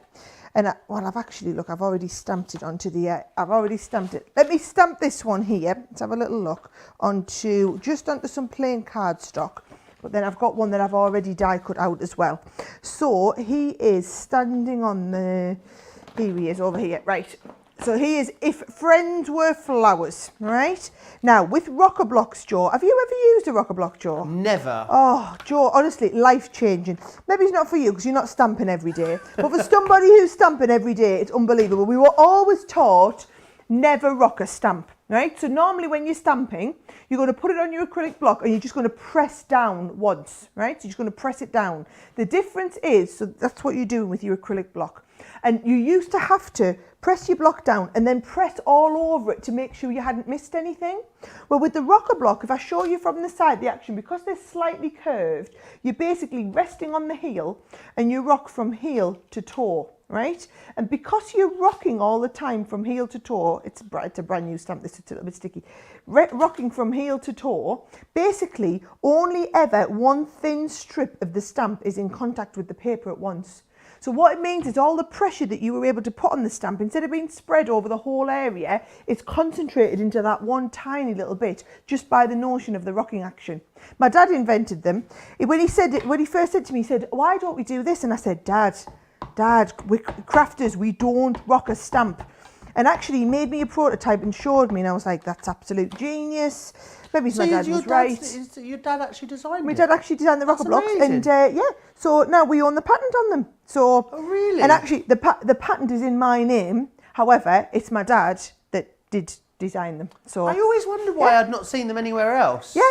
And I've already stamped it onto I've already stamped it. Let me stamp this one here. Let's have a little look onto some plain cardstock. But then I've got one that I've already die cut out as well. So he is standing on here he is over here, right. So he is If Friends Were Flowers, right? Now, with rocker blocks, Joe, have you ever used a rocker block, Joe? Never. Oh, Joe, honestly, life-changing. Maybe it's not for you because you're not stamping every day. But for somebody who's stamping every day, it's unbelievable. We were always taught never rock a stamp, right? So normally when you're stamping, you're going to put it on your acrylic block and you're just going to press down once, right? So you're just going to press it down. The difference is, so that's what you're doing with your acrylic block. And you used to have to press your block down and then press all over it to make sure you hadn't missed anything. Well, with the rocker block, if I show you from the side the action, because they're slightly curved, you're basically resting on the heel and you rock from heel to toe, right? And because you're rocking all the time from heel to toe, it's a brand new stamp, this is a little bit sticky, rocking from heel to toe, basically only ever one thin strip of the stamp is in contact with the paper at once. So what it means is all the pressure that you were able to put on the stamp, instead of being spread over the whole area, it's concentrated into that one tiny little bit just by the notion of the rocking action. My dad invented them. When he first said to me, he said, "Why don't we do this?" And I said, Dad, we're crafters, we don't rock a stamp. And actually he made me a prototype and showed me, and I was like, that's absolute genius. Maybe my dad was right. Your dad actually designed it? My dad actually designed the rocker blocks. And yeah, so now we own the patent on them. So, oh, really? And actually the patent is in my name. However, it's my dad that did design them. So I always wondered why I'd not seen them anywhere else. Yeah,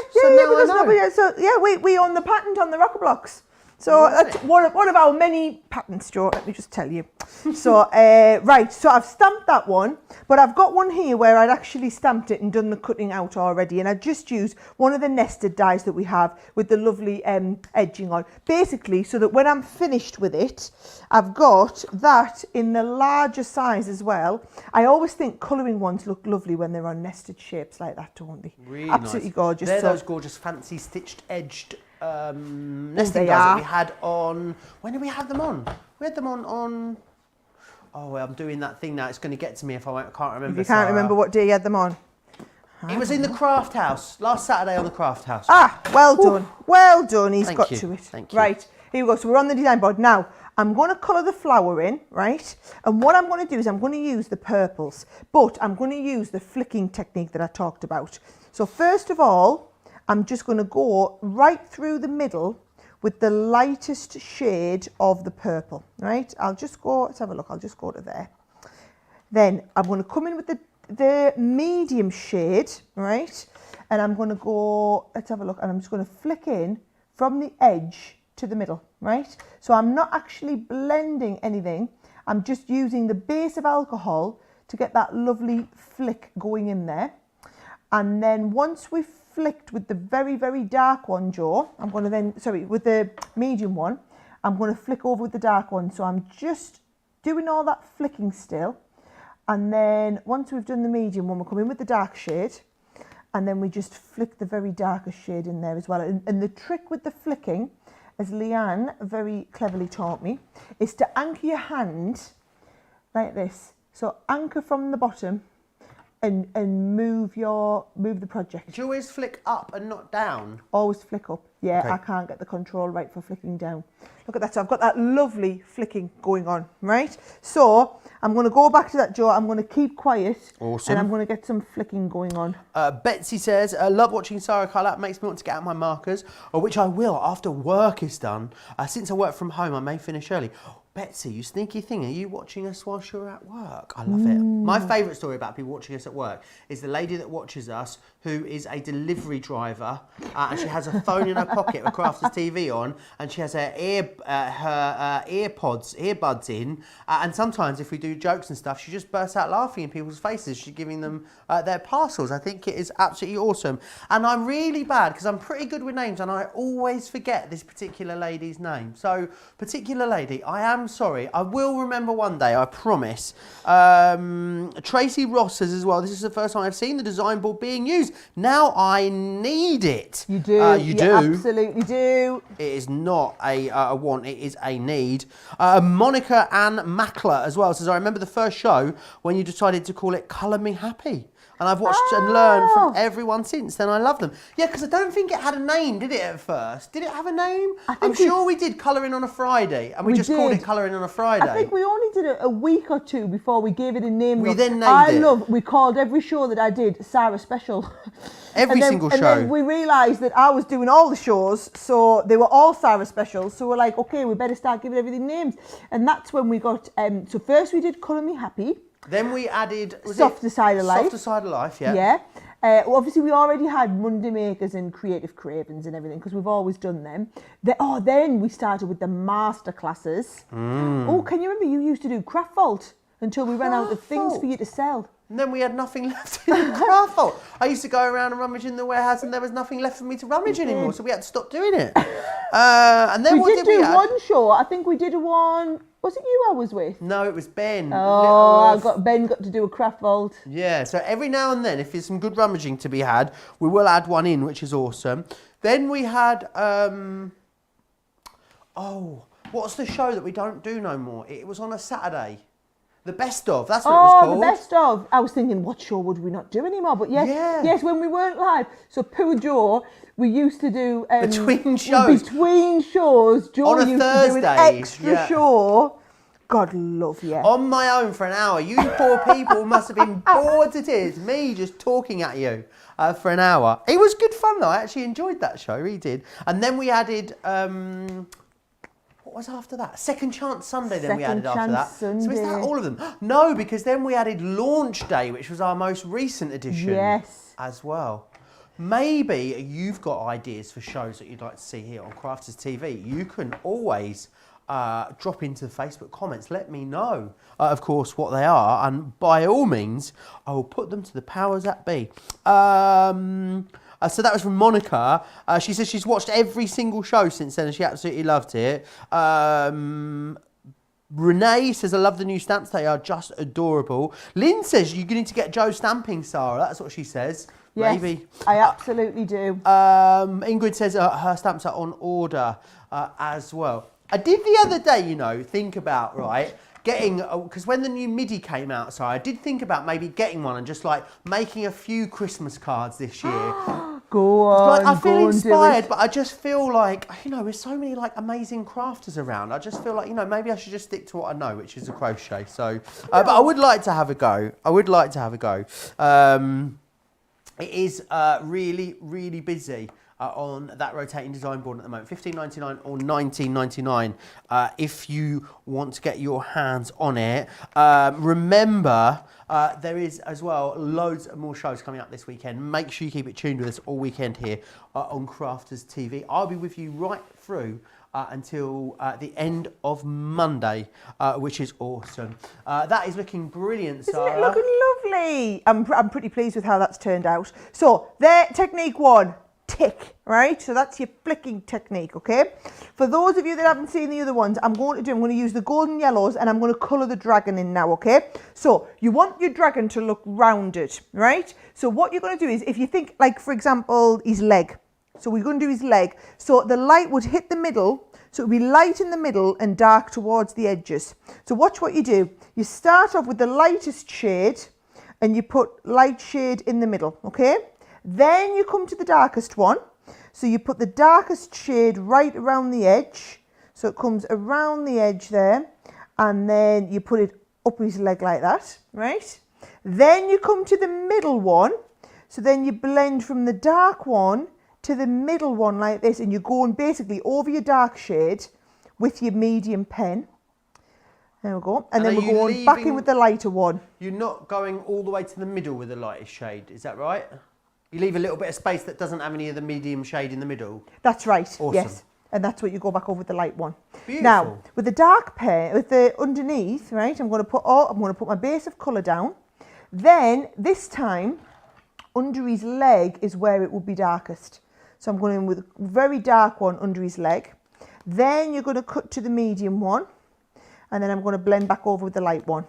we own the patent on the rocker blocks. So that's one of our many patents, Joe, let me just tell you. So, right, so I've stamped that one, but I've got one here where I'd actually stamped it and done the cutting out already, and I just used one of the nested dies that we have with the lovely edging on. Basically, so that when I'm finished with it, I've got that in the larger size as well. I always think colouring ones look lovely when they're on nested shapes like that, don't they? Really absolutely nice. Gorgeous. They're those gorgeous fancy stitched edged nesting dies that we had on, when did we have them on? We had them on oh, well, I'm doing that thing now, it's going to get to me if I can't remember. If you can't remember what day you had them on. It was in the craft house, last Saturday on the craft house. Ah, well done. Well done, he's got you. to it. Thank you. Right, here we go, so we're on the design board. Now, I'm going to colour the flower in, right? And what I'm going to do is I'm going to use the purples, but I'm going to use the flicking technique that I talked about. So first of all, I'm just going to go right through the middle with the lightest shade of the purple, right? I'll just go, let's have a look, I'll just go to there. Then I'm going to come in with the medium shade, right? And I'm going to go, let's have a look, and I'm just going to flick in from the edge to the middle, right? So I'm not actually blending anything, I'm just using the base of alcohol to get that lovely flick going in there. And then once we've flicked with the very, very dark one, Joe, I'm going to then, with the medium one, I'm going to flick over with the dark one. So I'm just doing all that flicking still. And then once we've done the medium one, we'll come in with the dark shade. And then we just flick the very darkest shade in there as well. And the trick with the flicking as Leanne very cleverly taught me, is to anchor your hand like this. So anchor from the bottom and move the project. Do you always flick up and not down? Always flick up. Yeah, Okay. I can't get the control right for flicking down. Look at that. So I've got that lovely flicking going on, right? So I'm going to go back to that jaw. I'm going to keep quiet. Awesome. And I'm going to get some flicking going on. Betsy says, I love watching Sarah colour. It makes me want to get out my markers, which I will after work is done. Since I work from home, I may finish early. Betsy, you sneaky thing, are you watching us whilst you're at work? I love it. My favourite story about people watching us at work is the lady that watches us who is a delivery driver and she has a phone in her pocket with Crafters TV on and she has her earbuds in and sometimes if we do jokes and stuff she just bursts out laughing in people's faces. She's giving them their parcels. I think it is absolutely awesome. And I'm really bad because I'm pretty good with names and I always forget this particular lady's name. So, particular lady, I am sorry. I will remember one day, I promise. Tracy Ross says as well, this is the first time I've seen the design board being used. Now I need it. You do. You do. Absolutely do. It is not a want, it is a need. Monica Ann Mackler as well says, I remember the first show when you decided to call it Colour Me Happy. And I've watched and learned from everyone since then. I love them. Yeah, because I don't think it had a name, did it, at first? Did it have a name? I'm sure we did Colouring on a Friday, and we just called it Colouring on a Friday. I think we only did it a week or two before we gave it a name. We then named it. We called every show that I did Sarah Special. Every single show. And then we realised that I was doing all the shows, so they were all Sarah Specials. So we're like, okay, we better start giving everything names. And that's when we got, so first we did Colour Me Happy. Then we added... Softer Side of Life. Softer Side of Life, yeah. Yeah. Obviously, we already had Monday Makers and Creative Cravens and everything because we've always done them. Then we started with the master classes. Oh, can you remember you used to do Craft Vault until we ran out of things for you to sell? And then we had nothing left in the Craft Vault. I used to go around and rummage in the warehouse and there was nothing left for me to rummage anymore, so we had to stop doing it. And then we did one show. I think we did one... Was it you I was with? No, it was Ben. Oh, Ben got to do a Craft Vault. Yeah, so every now and then, if there's some good rummaging to be had, we will add one in, which is awesome. Then we had, what's the show that we don't do no more? It was on a Saturday. The Best Of, that's what it was called. The Best Of. I was thinking, what show would we not do anymore? But yes, when we weren't live. So Pooh Joe, we used to do... between shows. Between shows, Joe on a used Thursday, to do an extra show. God love you. On my own for an hour. You poor people must have been bored to tears. Me just talking at you for an hour. It was good fun though. I actually enjoyed that show. We did. And then we added... what was after that? Second Chance Sunday then we added after that. Sunday. So is that all of them? No, because then we added Launch Day, which was our most recent edition. Yes. As well. Maybe you've got ideas for shows that you'd like to see here on Crafters TV. You can always drop into the Facebook comments. Let me know, of course, what they are. And by all means, I will put them to the powers that be. So that was from Monica. She says she's watched every single show since then and she absolutely loved it. Renee says, I love the new stamps. They are just adorable. Lynn says, you need to get Joe stamping, Sarah. That's what she says. Yes, maybe. I absolutely do. Ingrid says her stamps are on order as well. I did the other day, think about, right, getting, because when the new MIDI came out, so I did think about maybe getting one and just like making a few Christmas cards this year. Go on, I feel inspired, but I just feel like, there's so many like amazing crafters around. I just feel like, maybe I should just stick to what I know, which is a crochet. So, but I would like to have a go. It is really, really busy on that rotating design board at the moment. $15.99 or $19.99 if you want to get your hands on it. Remember, there is as well loads of more shows coming up this weekend. Make sure you keep it tuned with us all weekend here on Crafters TV. I'll be with you right through until the end of Monday, which is awesome. That is looking brilliant, Sarah. Isn't it looking lovely? I'm pretty pleased with how that's turned out. So, there, technique one, tick, right? So that's your flicking technique, okay? For those of you that haven't seen the other ones, I'm going to use the golden yellows and I'm going to colour the dragon in now, okay? So, you want your dragon to look rounded, right? So what you're going to do is, if you think, like, for example, his leg, So we're going to do his leg. So the light would hit the middle. So it would be light in the middle and dark towards the edges. So watch what you do. You start off with the lightest shade and you put light shade in the middle, okay? Then you come to the darkest one. So you put the darkest shade right around the edge. So it comes around the edge there. And then you put it up his leg like that, right? Then you come to the middle one. So then you blend from the dark one to the middle one like this, and you're going basically over your dark shade with your medium pen. There we go. And then we're going back in with the lighter one. You're not going all the way to the middle with the lightest shade, is that right? You leave a little bit of space that doesn't have any of the medium shade in the middle. That's right, awesome. Yes. And that's what you go back over with the light one. Beautiful. Now, with the dark pen, with the underneath, right, I'm going to put my base of colour down. Then, this time, under his leg is where it will be darkest. So I'm going in with a very dark one under his leg. Then you're going to cut to the medium one. And then I'm going to blend back over with the light one.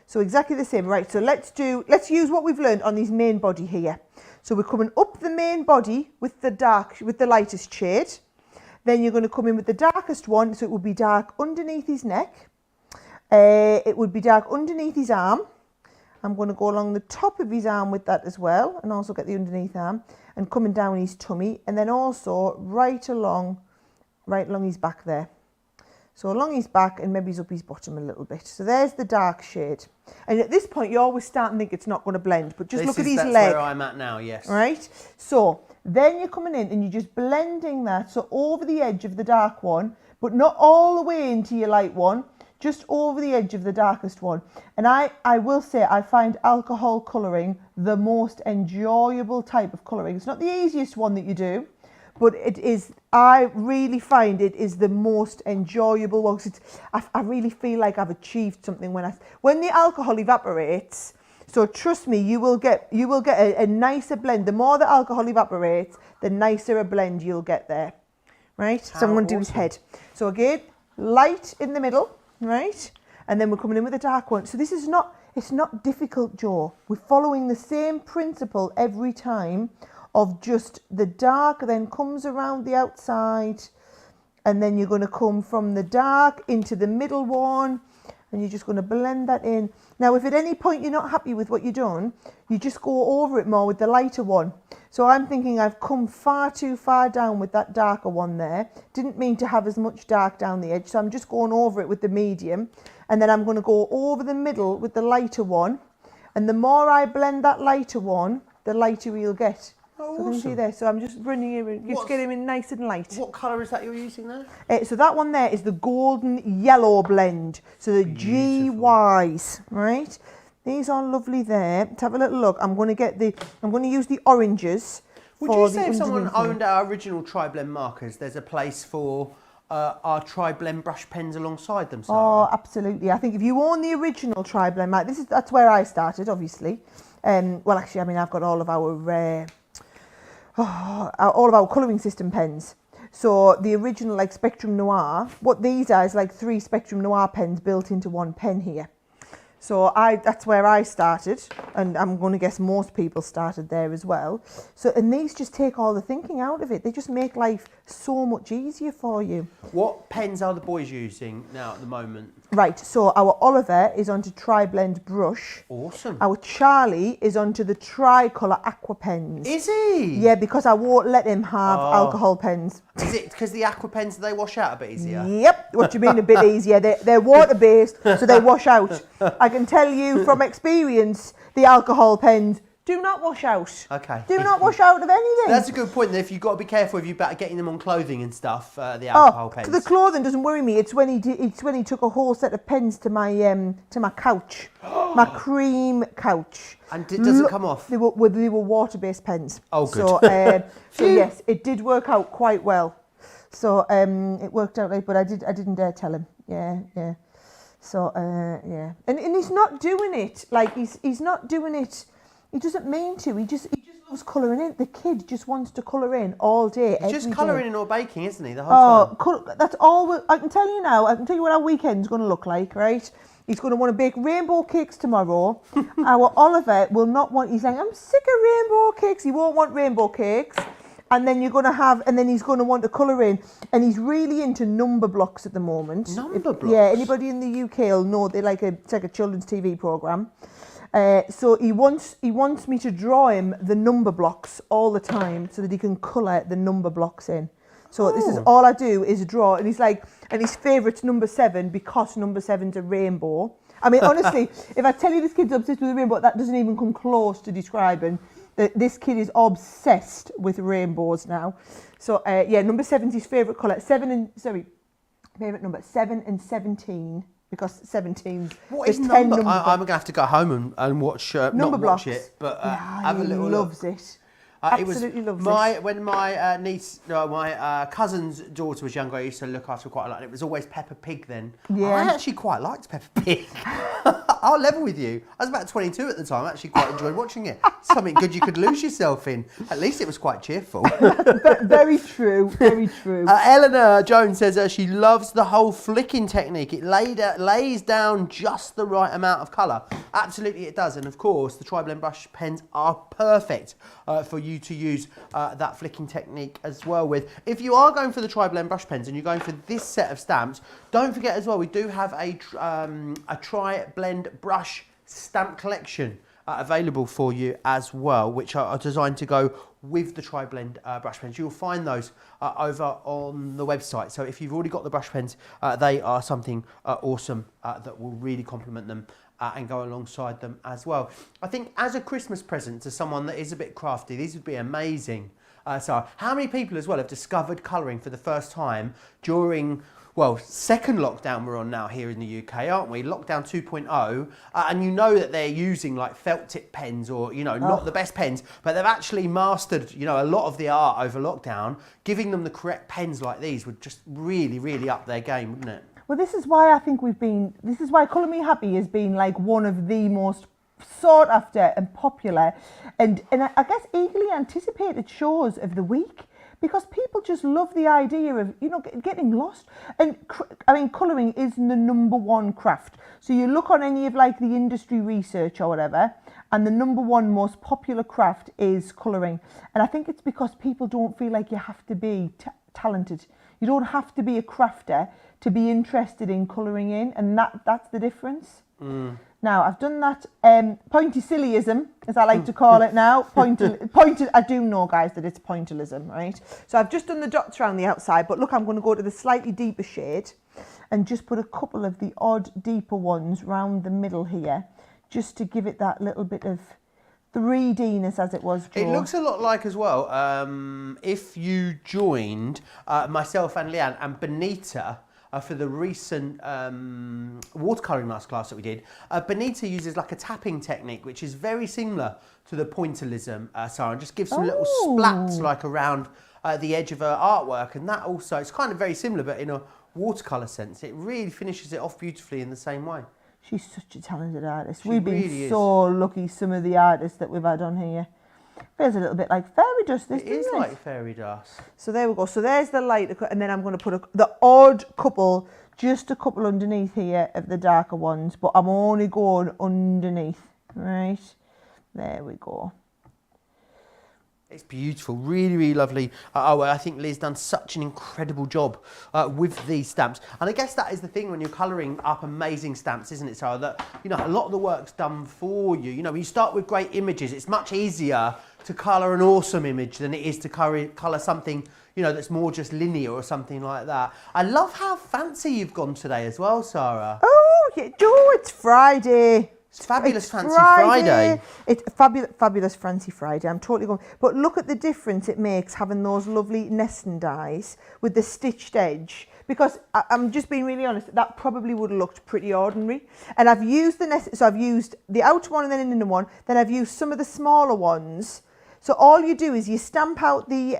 So exactly the same, right? So let's use what we've learned on his main body here. So we're coming up the main body with the lightest shade. Then you're going to come in with the darkest one. So it will be dark underneath his neck. It would be dark underneath his arm. I'm going to go along the top of his arm with that as well, and also get the underneath arm, and coming down his tummy, and then also right along his back there. So along his back, and maybe he's up his bottom a little bit. So there's the dark shade. And at this point, you always start and think it's not going to blend, but just look at his leg. That's where I'm at now, yes. Right? So then you're coming in and you're just blending that, so over the edge of the dark one, but not all the way into your light one, just over the edge of the darkest one. And I will say I find alcohol colouring the most enjoyable type of colouring. It's not the easiest one that you do, but it is, I really find it is the most enjoyable one. I really feel like I've achieved something when the alcohol evaporates. So trust me, you will get a nicer blend. The more the alcohol evaporates, the nicer a blend you'll get there. Right? So I'm going to do his head. So again, light in the middle. Right, and then we're coming in with a dark one. So it's not difficult, Joe. We're following the same principle every time of just the dark then comes around the outside, and then you're going to come from the dark into the middle one, and you're just going to blend that in. Now, if at any point you're not happy with what you've done, you just go over it more with the lighter one. So I'm thinking I've come far too far down with that darker one there. Didn't mean to have as much dark down the edge, so I'm just going over it with the medium. And then I'm going to go over the middle with the lighter one. And the more I blend that lighter one, the lighter you'll get. Oh, so awesome. See there. So I'm just bringing it in, just get him in nice and light. What colour is that you're using there? So that one there is the golden yellow blend. So the GYs, right? These are lovely there. Let's have a little look. I'm going to use the oranges. Would you say if someone owned our original Tri-Blend markers, there's a place for our Tri-Blend brush pens alongside them, Sarah? Oh, absolutely. I think if you own the original Tri-Blend, that's where I started, obviously. Well, actually, I mean, I've got all of our colouring system pens. So the original, like Spectrum Noir, what these are is like 3 Spectrum Noir pens built into one pen here. So that's where I started, and I'm going to guess most people started there as well. So, and these just take all the thinking out of it. They just make life so much easier for you. What pens are the boys using now at the moment? Right, so our Oliver is onto Tri-Blend brush. Awesome. Our Charlie is onto the Tricolour aqua pens. Is he? Yeah, because I won't let him have alcohol pens. Is it because the aqua pens, they wash out a bit easier? Yep. What do you mean a bit easier? They're water-based, so they wash out. I can tell you from experience, the alcohol pens do not wash out. Okay. Do not wash out of anything. That's a good point. Then, if you've got to be careful if you're better getting them on clothing and stuff, the alcohol pens. The clothing doesn't worry me. It's when he took a whole set of pens to my couch, my cream couch. And does it come off? They were water-based pens. Oh, good. So yes, it did work out quite well. So it worked out right, but I didn't dare tell him. Yeah. So yeah, and he's not doing it like he's not doing it. He doesn't mean to. He just loves colouring in. The kid just wants to colour in all day. He's just colouring in or baking, isn't he? The whole time. That's all. I can tell you now. I can tell you what our weekend's going to look like, right? He's going to want to bake rainbow cakes tomorrow. Our Oliver will not want. He's like, I'm sick of rainbow cakes. He won't want rainbow cakes. And then you're going to have, and then he's going to want to colour in, and he's really into number blocks at the moment. Number blocks? Yeah, anybody in the UK will know they it's like a children's TV programme. So he wants me to draw him the number blocks all the time so that he can colour the number blocks in. So this is all I do is draw, and he's like, and his favourite's number 7 because number 7's a rainbow. I mean, honestly, if I tell you this kid's obsessed with a rainbow, that doesn't even come close to describing that this kid is obsessed with rainbows now. So yeah, number 7's his favourite colour. Favourite number 7 and 17. Because 17. What is number? I'm going to have to go home and watch, number blocks. Watch it, but yeah, have a little loves look. It. Absolutely loves it. When my my cousin's daughter was younger, I used to look after her quite a lot, and it was always Peppa Pig then. Yeah. I actually quite liked Peppa Pig. I'll level with you. I was about 22 at the time. I actually quite enjoyed watching it. Something good you could lose yourself in. At least it was quite cheerful. Very true, very true. Eleanor Jones says she loves the whole flicking technique. It lays down just the right amount of colour. Absolutely it does. And of course, the tri-blend brush pens are perfect for you to use that flicking technique as well with. If you are going for the tri-blend brush pens and you're going for this set of stamps, don't forget as well, we do have a tri-blend brush stamp collection available for you as well, which are designed to go with the tri-blend brush pens. You'll find those over on the website. So if you've already got the brush pens, they are something awesome that will really complement them and go alongside them as well. I think as a Christmas present to someone that is a bit crafty, these would be amazing. So how many people as well have discovered colouring for the first time during, well, second lockdown we're on now here in the UK, aren't we? Lockdown 2.0, and you know that they're using like felt tip pens or, you know, not the best pens, but they've actually mastered, you know, a lot of the art over lockdown. Giving them the correct pens like these would just really, really up their game, wouldn't it? Well, this is why I think this is why Colour Me Happy has been like one of the most sought after and popular and I guess eagerly anticipated shows of the week, because people just love the idea of, you know, getting lost. And I mean, colouring is the #1 craft. So you look on any of like the industry research or whatever, and the #1 most popular craft is colouring. And I think it's because people don't feel like you have to be talented. You don't have to be a crafter to be interested in colouring in, and that's the difference. Now, I've done that pointillism, as I like to call it now. I do know, guys, that it's pointillism, right? So I've just done the dots around the outside, but look, I'm going to go to the slightly deeper shade and just put a couple of the odd deeper ones round the middle here, just to give it that little bit of 3D-ness as it was, Joe. It looks a lot like as well, if you joined myself and Leanne and Benita for the recent watercolouring masterclass that we did. Benita uses like a tapping technique, which is very similar to the pointillism, Sarah, and just gives some little splats like around the edge of her artwork, and that also, it's kind of very similar, but in a watercolour sense. It really finishes it off beautifully in the same way. She's such a talented artist. We've been so lucky, some of the artists that we've had on here. Feels a little bit like fairy dust, this, doesn't it? It is like fairy dust. So there we go. So there's the light, and then I'm going to put the odd couple, just a couple underneath here of the darker ones, but I'm only going underneath, right? There we go. It's beautiful, really, really lovely. I think Lee's done such an incredible job with these stamps. And I guess that is the thing when you're colouring up amazing stamps, isn't it, Sarah? That, you know, a lot of the work's done for you. You know, when you start with great images, it's much easier to colour an awesome image than it is to colour something, you know, that's more just linear or something like that. I love how fancy you've gone today as well, Sarah. Oh, yeah, Joe, it's Friday. It's fabulous fancy Friday. It's fabulous fancy Friday. I'm totally going. But look at the difference it makes having those lovely nesting dies with the stitched edge. Because I'm just being really honest, that probably would have looked pretty ordinary. And I've used so I've used the outer one and then in the one. Then I've used some of the smaller ones. So all you do is you stamp out the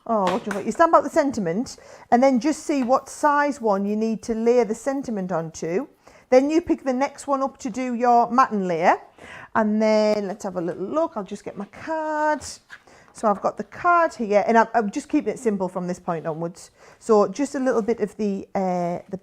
you stamp out the sentiment, and then just see what size one you need to layer the sentiment onto. Then you pick the next one up to do your matten layer. And then let's have a little look. I'll just get my card. So I've got the card here, and I'm just keeping it simple from this point onwards. So just a little bit of the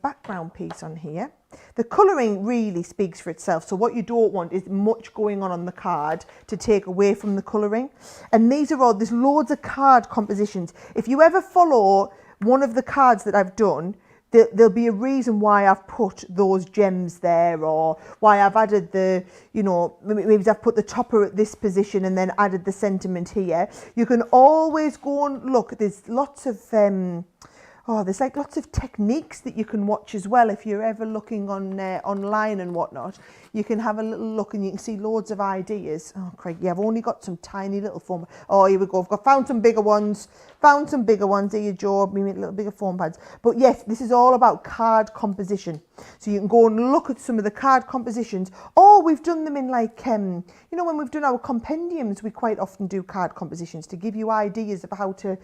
background piece on here. The colouring really speaks for itself. So what you don't want is much going on the card to take away from the colouring. And these are all, there's loads of card compositions. If you ever follow one of the cards that I've done, there'll be a reason why I've put those gems there, or why I've added the, you know, maybe I've put the topper at this position and then added the sentiment here. You can always go and look. There's lots of, there's like lots of techniques that you can watch as well. If you're ever looking on online and whatnot, you can have a little look and you can see loads of ideas. Oh, Craig, yeah, I've only got some tiny little foam. Oh, here we go. Found some bigger ones. There you go. We made little bigger foam pads. But yes, this is all about card composition. So you can go and look at some of the card compositions. Or we've done them in like, you know, when we've done our compendiums, we quite often do card compositions to give you ideas of how to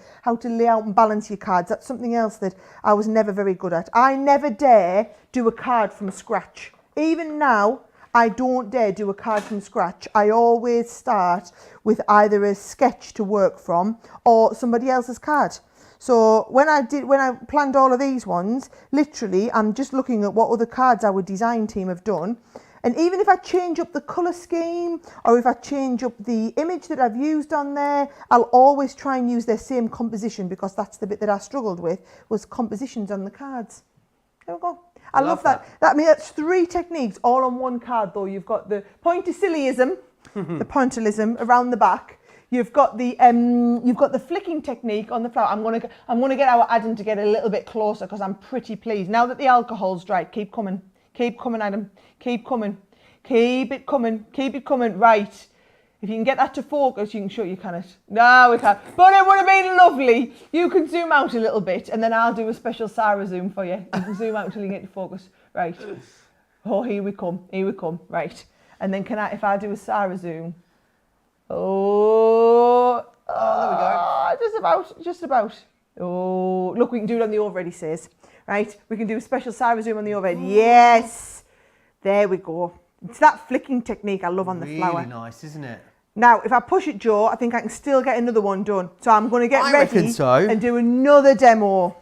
lay out and balance your cards. That's something else that I was never very good at. I never dare do a card from scratch. Even now, I don't dare do a card from scratch. I always start with either a sketch to work from or somebody else's card. So when I planned all of these ones, literally, I'm just looking at what other cards our design team have done. And even if I change up the colour scheme or if I change up the image that I've used on there, I'll always try and use their same composition, because that's the bit that I struggled with, was compositions on the cards. There we go. I love that. That's 3 techniques all on one card though. You've got the pointillism, the pointillism around the back. You've got the flicking technique on the flower. I'm gonna get our Adam to get a little bit closer, because I'm pretty pleased. Now that the alcohol's dried, keep coming, Adam, keep coming, keep it coming, right. If you can get that to focus, you can show you can't. No, we can't. But it would have been lovely. You can zoom out a little bit, and then I'll do a special Sarah zoom for you. You can zoom out until you get to focus. Right. Oh, here we come. Right. And then if I do a Sarah zoom. Oh, there we go. Just about. Oh, look, we can do it on the overhead, he says. Right. We can do a special Sarah zoom on the overhead. Yes. There we go. It's that flicking technique I love on the flower. Really nice, isn't it? Now, if I push it, Joe, I think I can still get another one done. So I'm going to get ready and do another demo.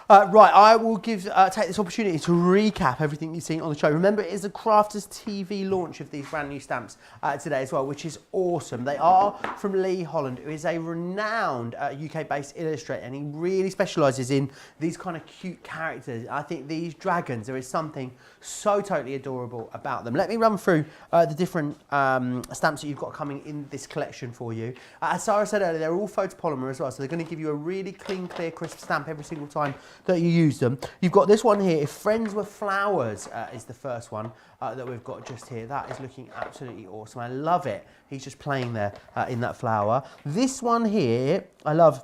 Right, I will take this opportunity to recap everything you've seen on the show. Remember, it is the Crafters TV launch of these brand new stamps today as well, which is awesome. They are from Lee Holland, who is a renowned UK-based illustrator, and he really specialises in these kind of cute characters. I think these dragons, there is something so totally adorable about them. Let me run through the different stamps that you've got coming in this collection for you. As Sarah said earlier, they're all photopolymer as well, so they're going to give you a really clean, clear, crisp stamp every single time that you use them. You've got this one here, If Friends Were Flowers, is the first one that we've got just here. That is looking absolutely awesome. I love it. He's just playing there in that flower. This one here, I love.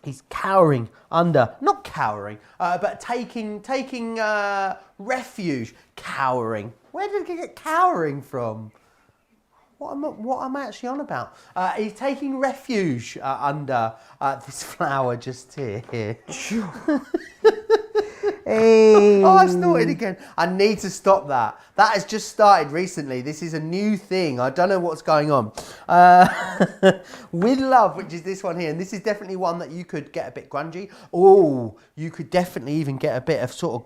He's cowering under, not cowering, but taking refuge. Cowering. Where did he get cowering from? What am I actually on about? He's taking refuge under this flower just here. Hey. Oh, I snorted again. I need to stop that. That has just started recently. This is a new thing. I don't know what's going on. With Love, which is this one here. And this is definitely one that you could get a bit grungy. Oh, you could definitely even get a bit of sort of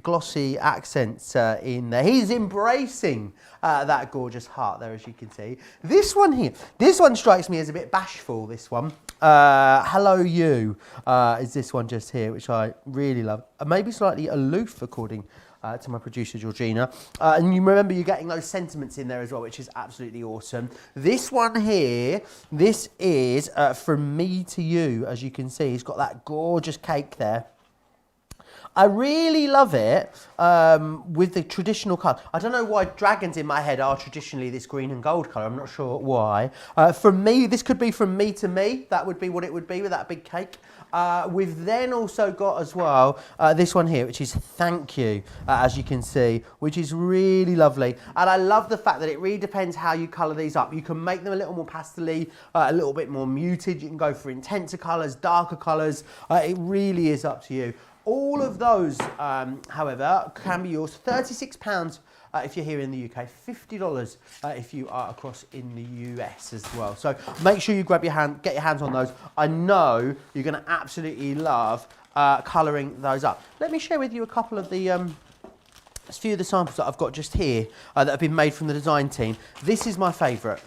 glossy accents in there. He's embracing that gorgeous heart there, as you can see. This one here. This one strikes me as a bit bashful, this one. Hello You is this one just here, which I really love. Maybe slightly aloof, according to my producer Georgina. And you remember you're getting those sentiments in there as well, which is absolutely awesome. This one here, this is From Me to You, as you can see. He's got that gorgeous cake there. I really love it with the traditional colour. I don't know why dragons in my head are traditionally this green and gold colour. I'm not sure why. From me, this could be From Me to Me. That would be what it would be with that big cake. We've then also got as well this one here, which is Thank You, as you can see, which is really lovely. And I love the fact that it really depends how you colour these up. You can make them a little more pastel-y, a little bit more muted. You can go for intenser colours, darker colours. It really is up to you. All of those, however, can be yours. £36 if you're here in the UK, $50 if you are across in the US as well. So make sure you get your hands on those. I know you're going to absolutely love colouring those up. Let me share with you a couple of the a few of the samples that I've got just here that have been made from the design team. This is my favourite.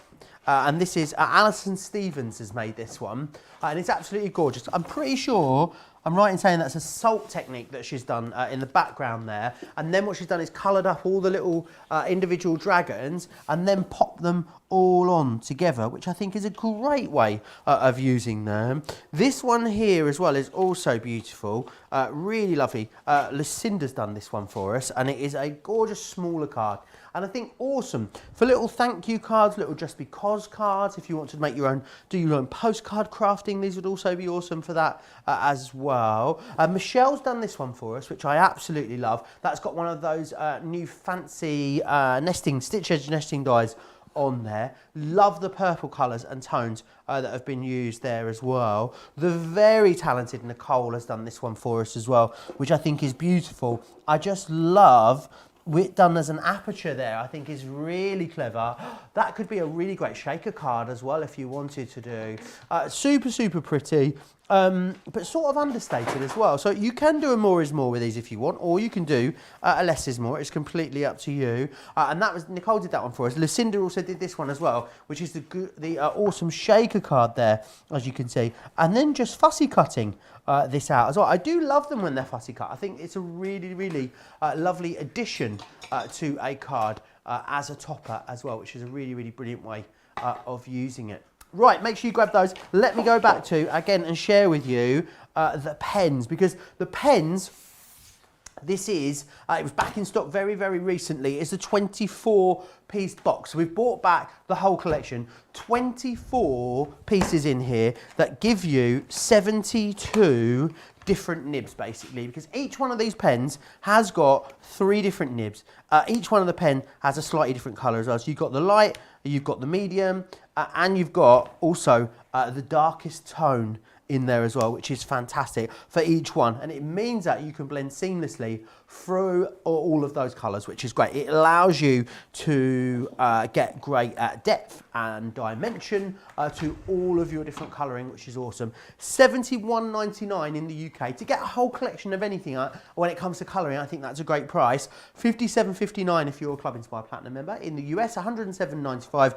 And this is Alison Stevens has made this one, and it's absolutely gorgeous. I'm pretty sure I'm right in saying that's a salt technique that she's done in the background there, and then what she's done is coloured up all the little individual dragons and then popped them all on together, which I think is a great way of using them. This one here as well is also beautiful, really lovely. Lucinda's done this one for us, and it is a gorgeous smaller card. And I think awesome for little thank you cards, little just because cards. If you want to make your own, do your own postcard crafting, these would also be awesome for that as well. Michelle's done this one for us, which I absolutely love. That's got one of those new fancy stitch edge nesting dies on there. Love the purple colours and tones that have been used there as well. The very talented Nicole has done this one for us as well, which I think is beautiful. I just love it done as an aperture there. I think is really clever. That could be a really great shaker card as well if you wanted to do. Super pretty, but sort of understated as well. So you can do a more is more with these if you want, or you can do a less is more. It's completely up to you. And that was, Nicole did that one for us. Lucinda also did this one as well, which is the awesome shaker card there, as you can see. And then just fussy cutting this out as well. I do love them when they're fussy cut. I think it's a really lovely addition to a card as a topper as well, which is a really brilliant way of using it. Right, make sure you grab those. Let me go back to, again, and share with you the pens, because the pens, this is, it was back in stock very recently. It's a 24-piece box. So we've brought back the whole collection. 24 pieces in here that give you 72 different nibs, basically, because each one of these pens has got 3 different nibs. Each one of the pen has a slightly different colour as well. So you've got the light, you've got the medium, and you've got also the darkest tone in there as well, which is fantastic for each one, and it means that you can blend seamlessly through all of those colours, which is great. It allows you to get great depth and dimension to all of your different colouring, which is awesome. $71.99 in the UK to get a whole collection of anything when it comes to colouring. I think that's a great price. $57.59 if you're a Club Inspired Platinum member. In the US, $107.95.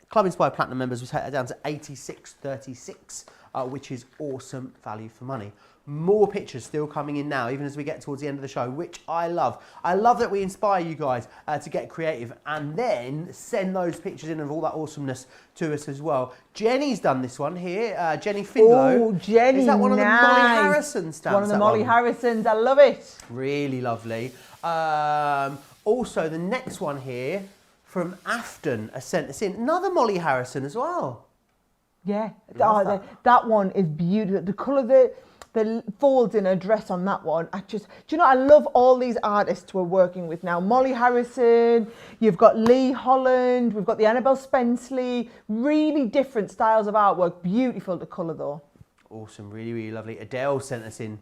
Club Inspired Platinum members will take that down to $86.36. Which is awesome value for money. More pictures still coming in now, even as we get towards the end of the show, which I love. I love that we inspire you guys to get creative and then send those pictures in of all that awesomeness to us as well. Jenny's done this one here, Jenny Finlow. Oh, Jenny, is that one of the Molly Harrison stamps? One of the Molly Harrisons, I love it. Really lovely. Also, the next one here from Afton has sent us in. Another Molly Harrison as well. Yeah, that one is beautiful. The colour, the folds in her dress on that one. Do you know, I love all these artists we're working with now. Molly Harrison, you've got Lee Holland, we've got the Annabelle Spenceley, really different styles of artwork. Beautiful, the colour though. Awesome, really lovely. Adele sent us in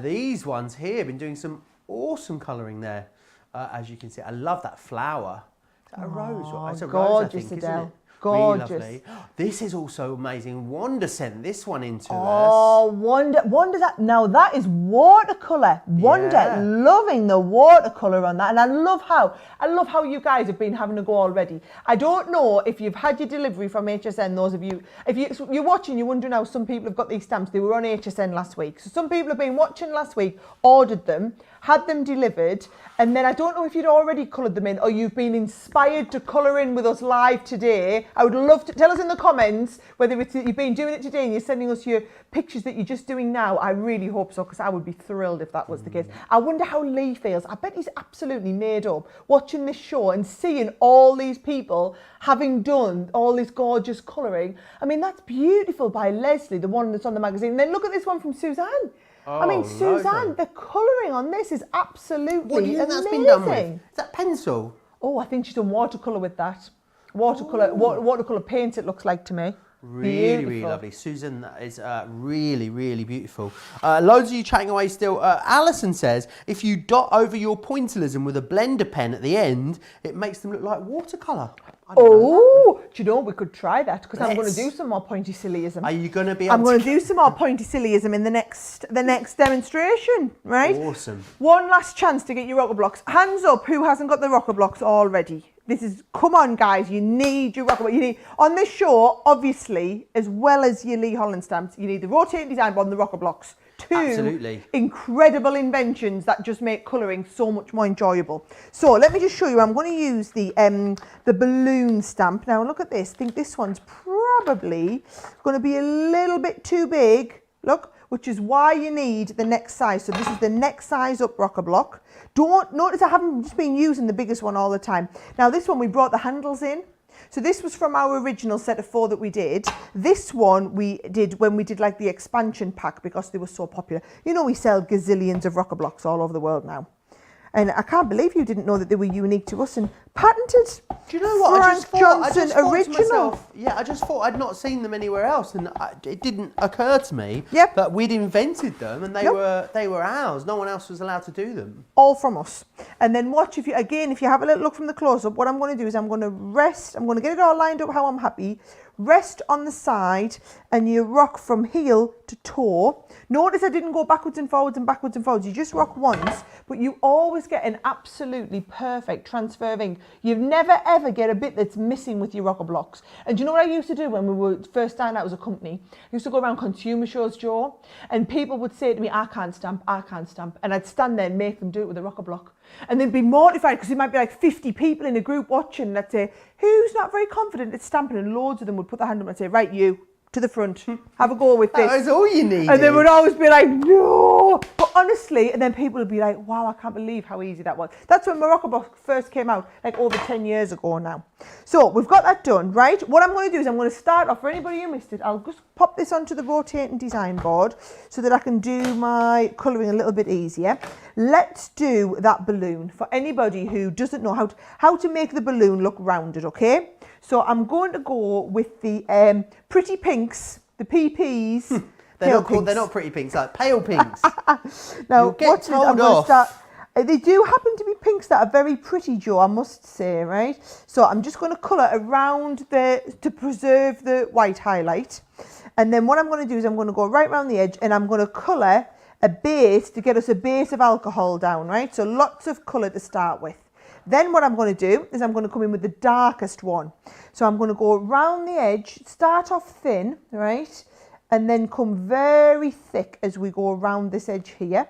these ones here. Been doing some awesome colouring there, as you can see. I love that flower. Is that a rose? It's a rose, I think, Adele. isn't it? Gorgeous. Really lovely. This is also amazing. Wanda sent this one in to us. Oh, Wanda, now that is watercolour. Wanda, loving the watercolour on that. And I love how you guys have been having a go already. I don't know if you've had your delivery from HSN, those of you, if you're watching, you're wondering how some people have got these stamps. They were on HSN last week. So some people have been watching last week, ordered them, had them delivered, and then I don't know if you'd already coloured them in or you've been inspired to colour in with us live today. I would love to tell us in the comments whether it's you've been doing it today and you're sending us your pictures that you're just doing now. I really hope so, because I would be thrilled if that was the case. I wonder how Lee feels. I bet he's absolutely made up watching this show and seeing all these people having done all this gorgeous colouring. I mean, that's beautiful by Leslie, the one that's on the magazine. And then look at this one from Suzanne. I mean, Suzanne, the colouring on this is absolutely what do you think amazing. That's been done with? Is that pencil? Oh, I think she's done watercolour with that. Watercolour paint, it looks like to me. Really, really Beautiful. lovely. Susan, that is really, really beautiful. Loads of you chatting away still. Alison says, if you dot over your pointillism with a blender pen at the end, it makes them look like watercolour. Oh, do you know, we could try that because I'm going to Let's. do some more pointillism. Are you going to be I'm able going to do some more pointillism in the next demonstration, right? Awesome. One last chance to get your rocker blocks. Hands up who hasn't got the rocker blocks already. This is, come on guys, you need your rocker blocks. You need, on this show, obviously, as well as your Lee Holland stamps, you need the rotating design board and the rocker blocks. Two Absolutely. incredible inventions that just make colouring so much more enjoyable. So let me just show you. I'm going to use the balloon stamp. Now look at this. I think this one's probably going to be a little bit too big. Look, which is why you need the next size. So this is the next size up rocker block. Don't notice I haven't just been using the biggest one all the time. Now this one we brought the handles in. So this was from our original set of 4 that we did. This one we did when we did like the expansion pack because they were so popular. You know, we sell gazillions of rocker blocks all over the world now. And I can't believe you didn't know that they were unique to us and patented. Do you know what? Frank Johnson to original. myself, yeah, I just thought I'd not seen them anywhere else, and it didn't occur to me Yep. that we'd invented them, and they Yep. were ours. No one else was allowed to do them. All from us. And then watch, if you have a little look from the close-up, what I'm going to do is I'm going to rest, I'm going to get it all lined up how I'm happy, rest on the side, and you rock from heel to toe. Notice I didn't go backwards and forwards and backwards and forwards. You just rock once, but you always get an absolutely perfect transfer of ink. You never ever get a bit that's missing with your rocker blocks. And do you know what I used to do when we were first starting out as a company? I used to go around consumer shows, Joe, and people would say to me, I can't stamp. And I'd stand there and make them do it with a rocker block. And they'd be mortified because there might be like 50 people in a group watching, and I'd say, who's not very confident at stamping? And loads of them would put their hand up and I'd say, right, you, to the front, have a go with this. That was all you needed. And they would always be like, no. But honestly, and then people would be like, wow, I can't believe how easy that was. That's when Morocco Box first came out, like over 10 years ago now. So we've got that done, right? What I'm going to do is I'm going to start off, for anybody who missed it, I'll just pop this onto the rotating design board so that I can do my colouring a little bit easier. Let's do that balloon for anybody who doesn't know how to make the balloon look rounded, okay? So I'm going to go with the pretty pinks, the PPs. They're not pretty pinks, like pale pinks. Now, You'll get watch this, I'm told going to off. start. They do happen to be pinks that are very pretty, Joe, I must say, right? So I'm just going to colour around to preserve the white highlight. And then what I'm going to do is I'm going to go right around the edge and I'm going to colour a base to get us a base of alcohol down, right? So lots of colour to start with. Then what I'm going to do is I'm going to come in with the darkest one. So I'm going to go around the edge, start off thin, right? And then come very thick as we go around this edge here.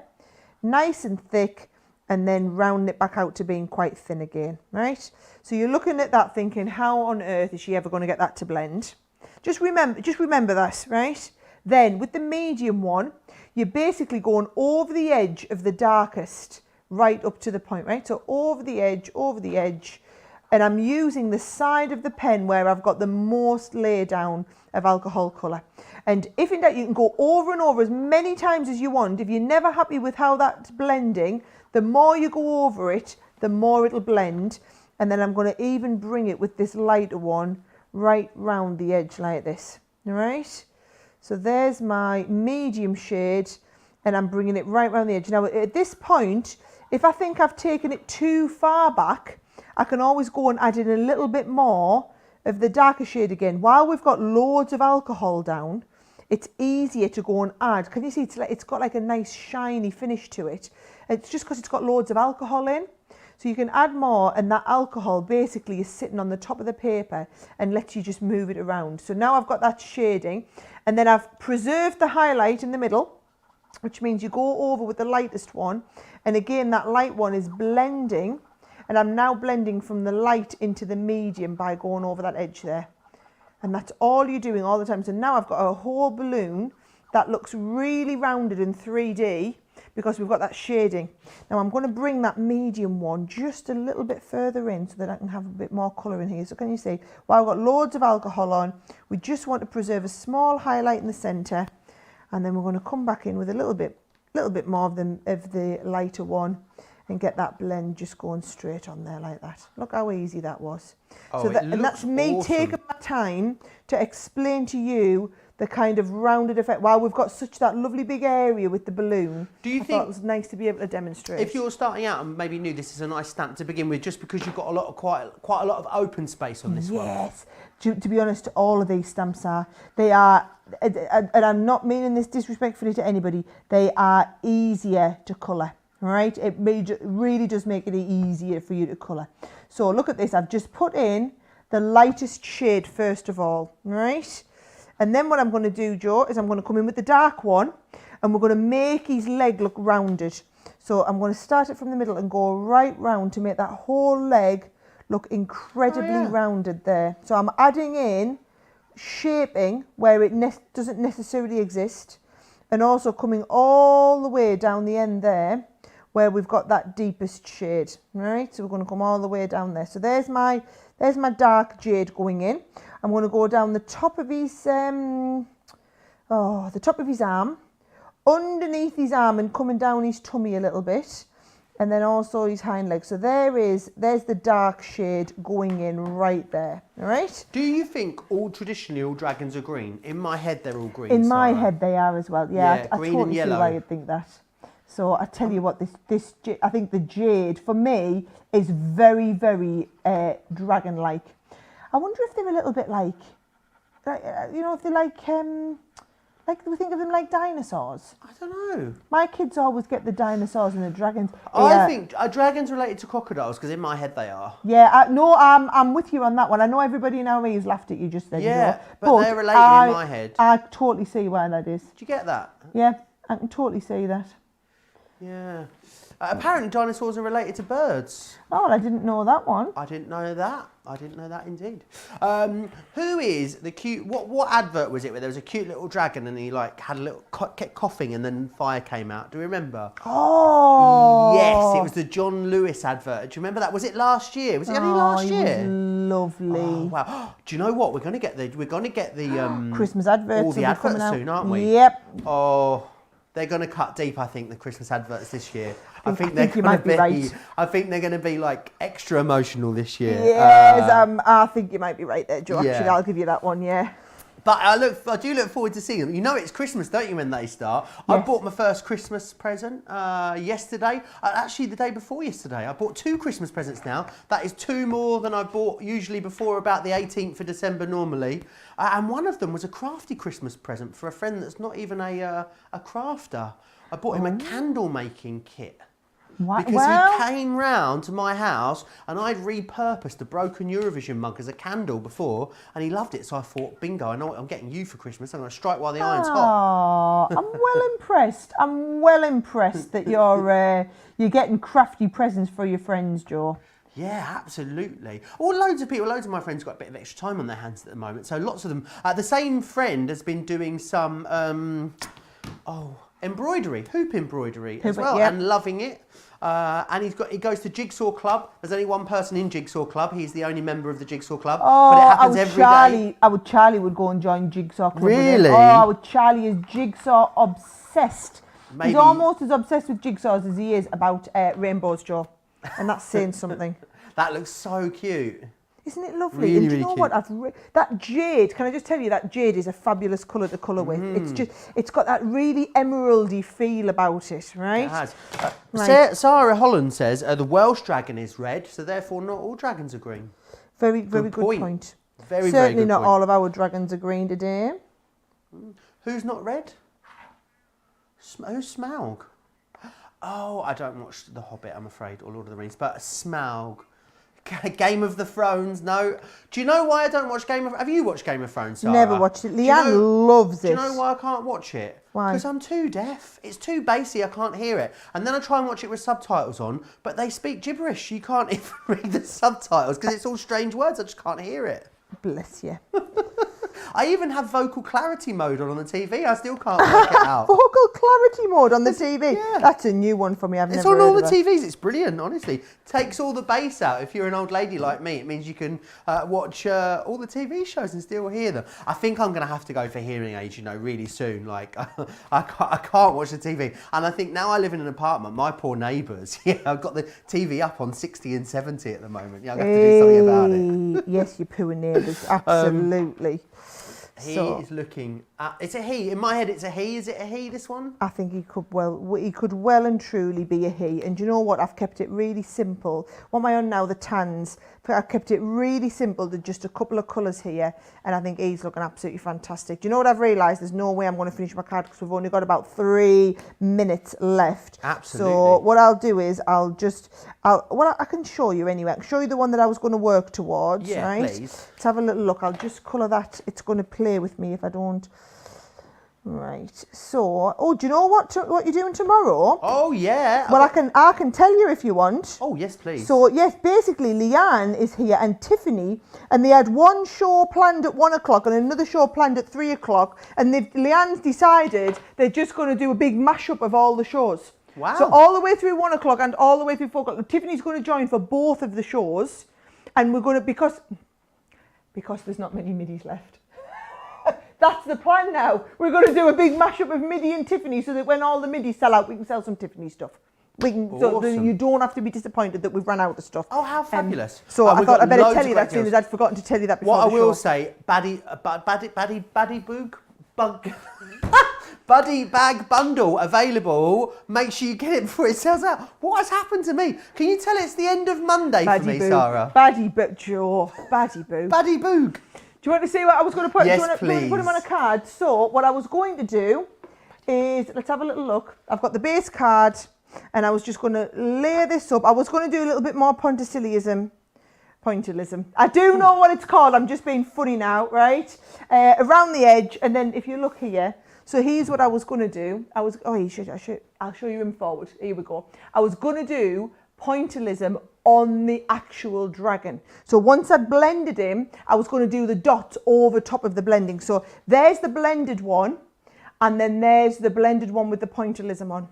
Nice and thick, and then round it back out to being quite thin again, right? So you're looking at that thinking, how on earth is she ever going to get that to blend? Just remember that, right? Then with the medium one, you're basically going over the edge of the darkest right up to the point, right? So over the edge, and I'm using the side of the pen where I've got the most lay down of alcohol colour. And if in doubt, you can go over and over as many times as you want. If you're never happy with how that's blending, the more you go over it, the more it'll blend. And then I'm going to even bring it with this lighter one right round the edge like this, all right? So there's my medium shade, and I'm bringing it right round the edge. Now at this point, if I think I've taken it too far back, I can always go and add in a little bit more of the darker shade again. While we've got loads of alcohol down, it's easier to go and add. Can you see it's got like a nice shiny finish to it? It's just because it's got loads of alcohol in. So you can add more, and that alcohol basically is sitting on the top of the paper and lets you just move it around. So now I've got that shading, and then I've preserved the highlight in the middle, which means you go over with the lightest one. And again, that light one is blending, and I'm now blending from the light into the medium by going over that edge there. And that's all you're doing all the time. So now I've got a whole balloon that looks really rounded in 3D because we've got that shading. Now I'm going to bring that medium one just a little bit further in so that I can have a bit more colour in here. So can you see, while I've got loads of alcohol on, we just want to preserve a small highlight in the centre, and then we're going to come back in with a little bit more of the lighter one. and get that blend just going straight on there like that. Look how easy that was. Oh, So it that, and that's looks me awesome. taking my time to explain to you the kind of rounded effect. While we've got such that lovely big area with the balloon, Do you I think thought it was nice to be able to demonstrate. if you're starting out and maybe new, this is a nice stamp to begin with, just because you've got a lot of quite a lot of open space on this one? Yes, to be honest, all of these stamps are, and I'm not meaning this disrespectfully to anybody, they are easier to colour, right? It really does make it easier for you to colour. So look at this, I've just put in the lightest shade first of all, right? And then what I'm going to do, Joe, is I'm going to come in with the dark one and we're going to make his leg look rounded. So I'm going to start it from the middle and go right round to make that whole leg look incredibly rounded there. So I'm adding in shaping where it doesn't necessarily exist, and also coming all the way down the end there where we've got that deepest shade, right? So we're going to come all the way down there. So there's my dark jade going in. I'm going to go down the top of his arm, underneath his arm and coming down his tummy a little bit, and then also his hind leg. So there's the dark shade going in right there, all right? Do you think traditionally all dragons are green? In my head, they're all green. In my Sarah. head, they are as well. Yeah, I green totally and see yellow. why you'd think that. So I tell you what, I think the jade for me is very, very dragon-like. I wonder if they're a little bit like if they're like we think of them like dinosaurs. I don't know. My kids always get the dinosaurs and the dragons. I think are dragons related to crocodiles? Because in my head they are. Yeah, no, I'm with you on that one. I know everybody in our ears laughed at you just then. Yeah, Joe, but they're related in my head. I totally see why that is. Do you get that? Yeah, I can totally see that. Yeah. Apparently dinosaurs are related to birds. Oh, well, I didn't know that one. I didn't know that. I didn't know that indeed. Who is the cute... What advert was it where there was a cute little dragon and he had a little... kept coughing and then fire came out? Do you remember? Oh! Yes, it was the John Lewis advert. Do you remember that? Was it last year? Was it only last year? Was lovely. Oh, wow. Do you know what? We're going to get the Christmas adverts. all the will be coming adverts out soon, aren't we? Yep. Oh, they're going to cut deep, I think, the Christmas adverts this year. I think you might be right. I think they're going to be like extra emotional this year. Yes, I think you might be right there, Joe. Yeah. Actually, I'll give you that one, yeah. But I do look forward to seeing them. You know it's Christmas, don't you, when they start? Yes. I bought my first Christmas present yesterday. Actually, the day before yesterday. I bought 2 Christmas presents now. That is 2 more than I bought usually before about the 18th of December normally. And one of them was a crafty Christmas present for a friend that's not even a crafter. I bought him a candle making kit. What? Because he came round to my house and I'd repurposed a broken Eurovision mug as a candle before and he loved it. So I thought, bingo, I know what I'm getting you for Christmas. I'm going to strike while the iron's hot. Oh, I'm well impressed. I'm well impressed that you're getting crafty presents for your friends, Joe. Yeah, absolutely. Well, loads of my friends got a bit of extra time on their hands at the moment. So lots of them, the same friend has been doing some, embroidery, hoop embroidery as well, and loving it. And he goes to Jigsaw Club. There's only one person in Jigsaw Club. He's the only member of the Jigsaw Club. Oh, but it happens every day. Charlie would go and join Jigsaw Club. Really? Charlie is Jigsaw obsessed. Maybe. He's almost as obsessed with jigsaws as he is about rainbows, Joe. And that's saying something. That looks so cute. Isn't it lovely? Really, and do you really know cute. what? That jade, can I just tell you, that jade is a fabulous colour to colour with. It's got that really emeraldy feel about it, right? It has. Right. Sarah Holland says the Welsh dragon is red, so therefore not all dragons are green. Very good point. Very, Certainly very good not point. all of our dragons are green today. Who's not red? Who's Smaug? Oh, I don't watch The Hobbit, I'm afraid, or Lord of the Rings, but Smaug. Game of the Thrones, no. Do you know why I don't watch Have you watched Game of Thrones, Sarah? Never watched it. Leanne loves it. Do you know why I can't watch it? Why? Because I'm too deaf. It's too bassy, I can't hear it. And then I try and watch it with subtitles on, but they speak gibberish. You can't even read the subtitles because it's all strange words. I just can't hear it. Bless you. I even have vocal clarity mode on the TV. I still can't work it out. Vocal clarity mode on the TV. Yeah. That's a new one for me. I've It's never on all heard the of that. TVs. It's brilliant, honestly. Takes all the bass out. If you're an old lady like me, it means you can watch all the TV shows and still hear them. I think I'm going to have to go for hearing aids, you know, really soon. Like, I can't watch the TV. And I think now I live in an apartment, my poor neighbours, I've got the TV up on 60 and 70 at the moment. Yeah, I'm going to have to do something about it. Yes, you poor neighbours. Absolutely. He is looking at, it's a he. In my head, it's a he. Is it a he, this one? I think he could well and truly be a he. And do you know what? I've kept it really simple. What am I on now? The tans. But I've kept it really simple to just a couple of colours here. And I think he's looking absolutely fantastic. Do you know what I've realised? There's no way I'm going to finish my card because we've only got about 3 minutes left. Absolutely. So what I'll do is I can show you anyway. I can show you the one that I was going to work towards. Yeah, right? please. Let's have a little look. I'll just colour that. It's going to play with me if I don't. Right. So, do you know what you're doing tomorrow? Oh, yeah. Well, I can tell you if you want. Oh, yes, please. So, yes, basically, Leanne is here and Tiffany, and they had one show planned at 1 o'clock and another show planned at 3 o'clock, and Leanne's decided they're just going to do a big mashup of all the shows. Wow. So all the way through 1 o'clock and all the way through 4 o'clock. Tiffany's going to join for both of the shows, and we're going to, because there's not many middies left. That's the plan now. We're going to do a big mashup of Midi and Tiffany so that when all the middies sell out, we can sell some Tiffany stuff. So that you don't have to be disappointed that we've run out of stuff. Oh, how fabulous. So I we've thought got I better loads tell of you great that, seeing deals. as I'd forgotten to tell you that before What I the will show. say, Buddy Bag Bundle available. Make sure you get it before it sells out. What has happened to me? Can you tell it's the end of Monday for me, Sarah? Baddie Boo. Baddie Boo. Buddy Boog. Do you want to see what I was going to put? Yes, do you want to please. put them on a card? So what I was going to do is, let's have a little look. I've got the base card and I was just going to layer this up. I was going to do a little bit more pointillism. I do know what it's called. I'm just being funny now, right? Around the edge. And then if you look here, so here's what I was going to do. I'll show you him forward. Here we go. I was going to do pointillism on the actual dragon. So once I'd blended him, I was going to do the dots over top of the blending. So there's the blended one, and then there's the blended one with the pointillism on.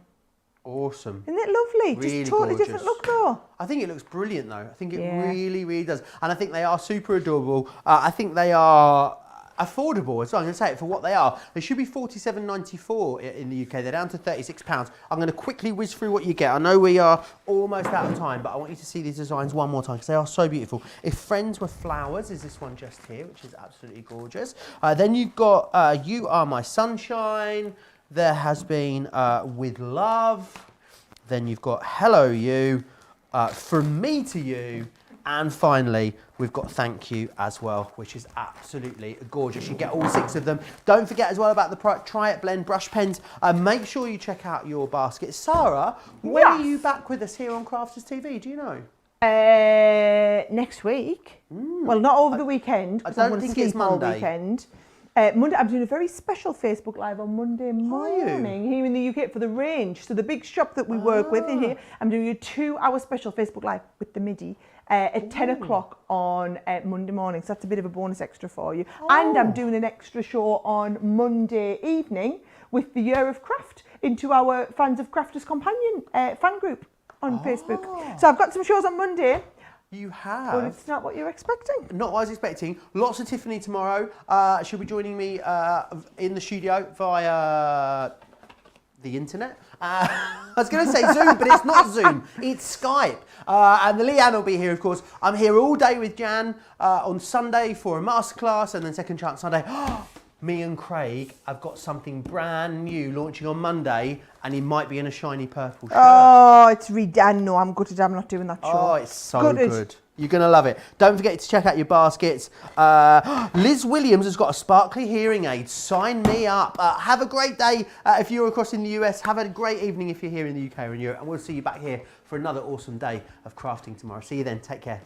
Awesome. Isn't it lovely? Really Just totally gorgeous. different look though. I think it looks brilliant though. I think it Yeah. really, really does. And I think they are super adorable. I think they are affordable as well. I'm going to say it for what they are. They should be $47.94 in the UK. They're down to £36. I'm going to quickly whiz through what you get. I know we are almost out of time, but I want you to see these designs one more time because they are so beautiful. If Friends Were Flowers is this one just here, which is absolutely gorgeous. Then you've got You Are My Sunshine. There has been With Love. Then you've got Hello You, From Me to You, and finally we've got Thank You as well, which is absolutely gorgeous. You get all 6 of them. Don't forget as well about the Try It Blend brush pens. Make sure you check out your basket. Sarah, when are you back with us here on Crafters TV? Do you know? Next week. Well, not over the weekend. I 'cause I'm don't gonna think it's sleep all Monday. Weekend. Monday, I'm doing a very special Facebook Live on Monday morning here in the UK for the range. So the big shop that we work with in here, I'm doing a 2-hour special Facebook Live with the MIDI at 10 o'clock on Monday morning. So that's a bit of a bonus extra for you. And I'm doing an extra show on Monday evening with the Year of Craft into our Fans of Crafters Companion fan group on Facebook. So I've got some shows on Monday. You have. But it's not what you're expecting. Not what I was expecting. Lots of Tiffany tomorrow. She'll be joining me in the studio via the internet. I was going to say Zoom, but it's not Zoom. It's Skype. And the Leanne will be here, of course. I'm here all day with Jan on Sunday for a masterclass, and then Second Chance Sunday. Me and Craig have got something brand new launching on Monday, and he might be in a shiny purple shirt. Oh, it's redone. No, I'm gutted. I'm not doing that show. Oh, it's so good. You're going to love it. Don't forget to check out your baskets. Liz Williams has got a sparkly hearing aid. Sign me up. Have a great day if you're across in the US. Have a great evening if you're here in the UK or in Europe. And we'll see you back here for another awesome day of crafting tomorrow. See you then. Take care.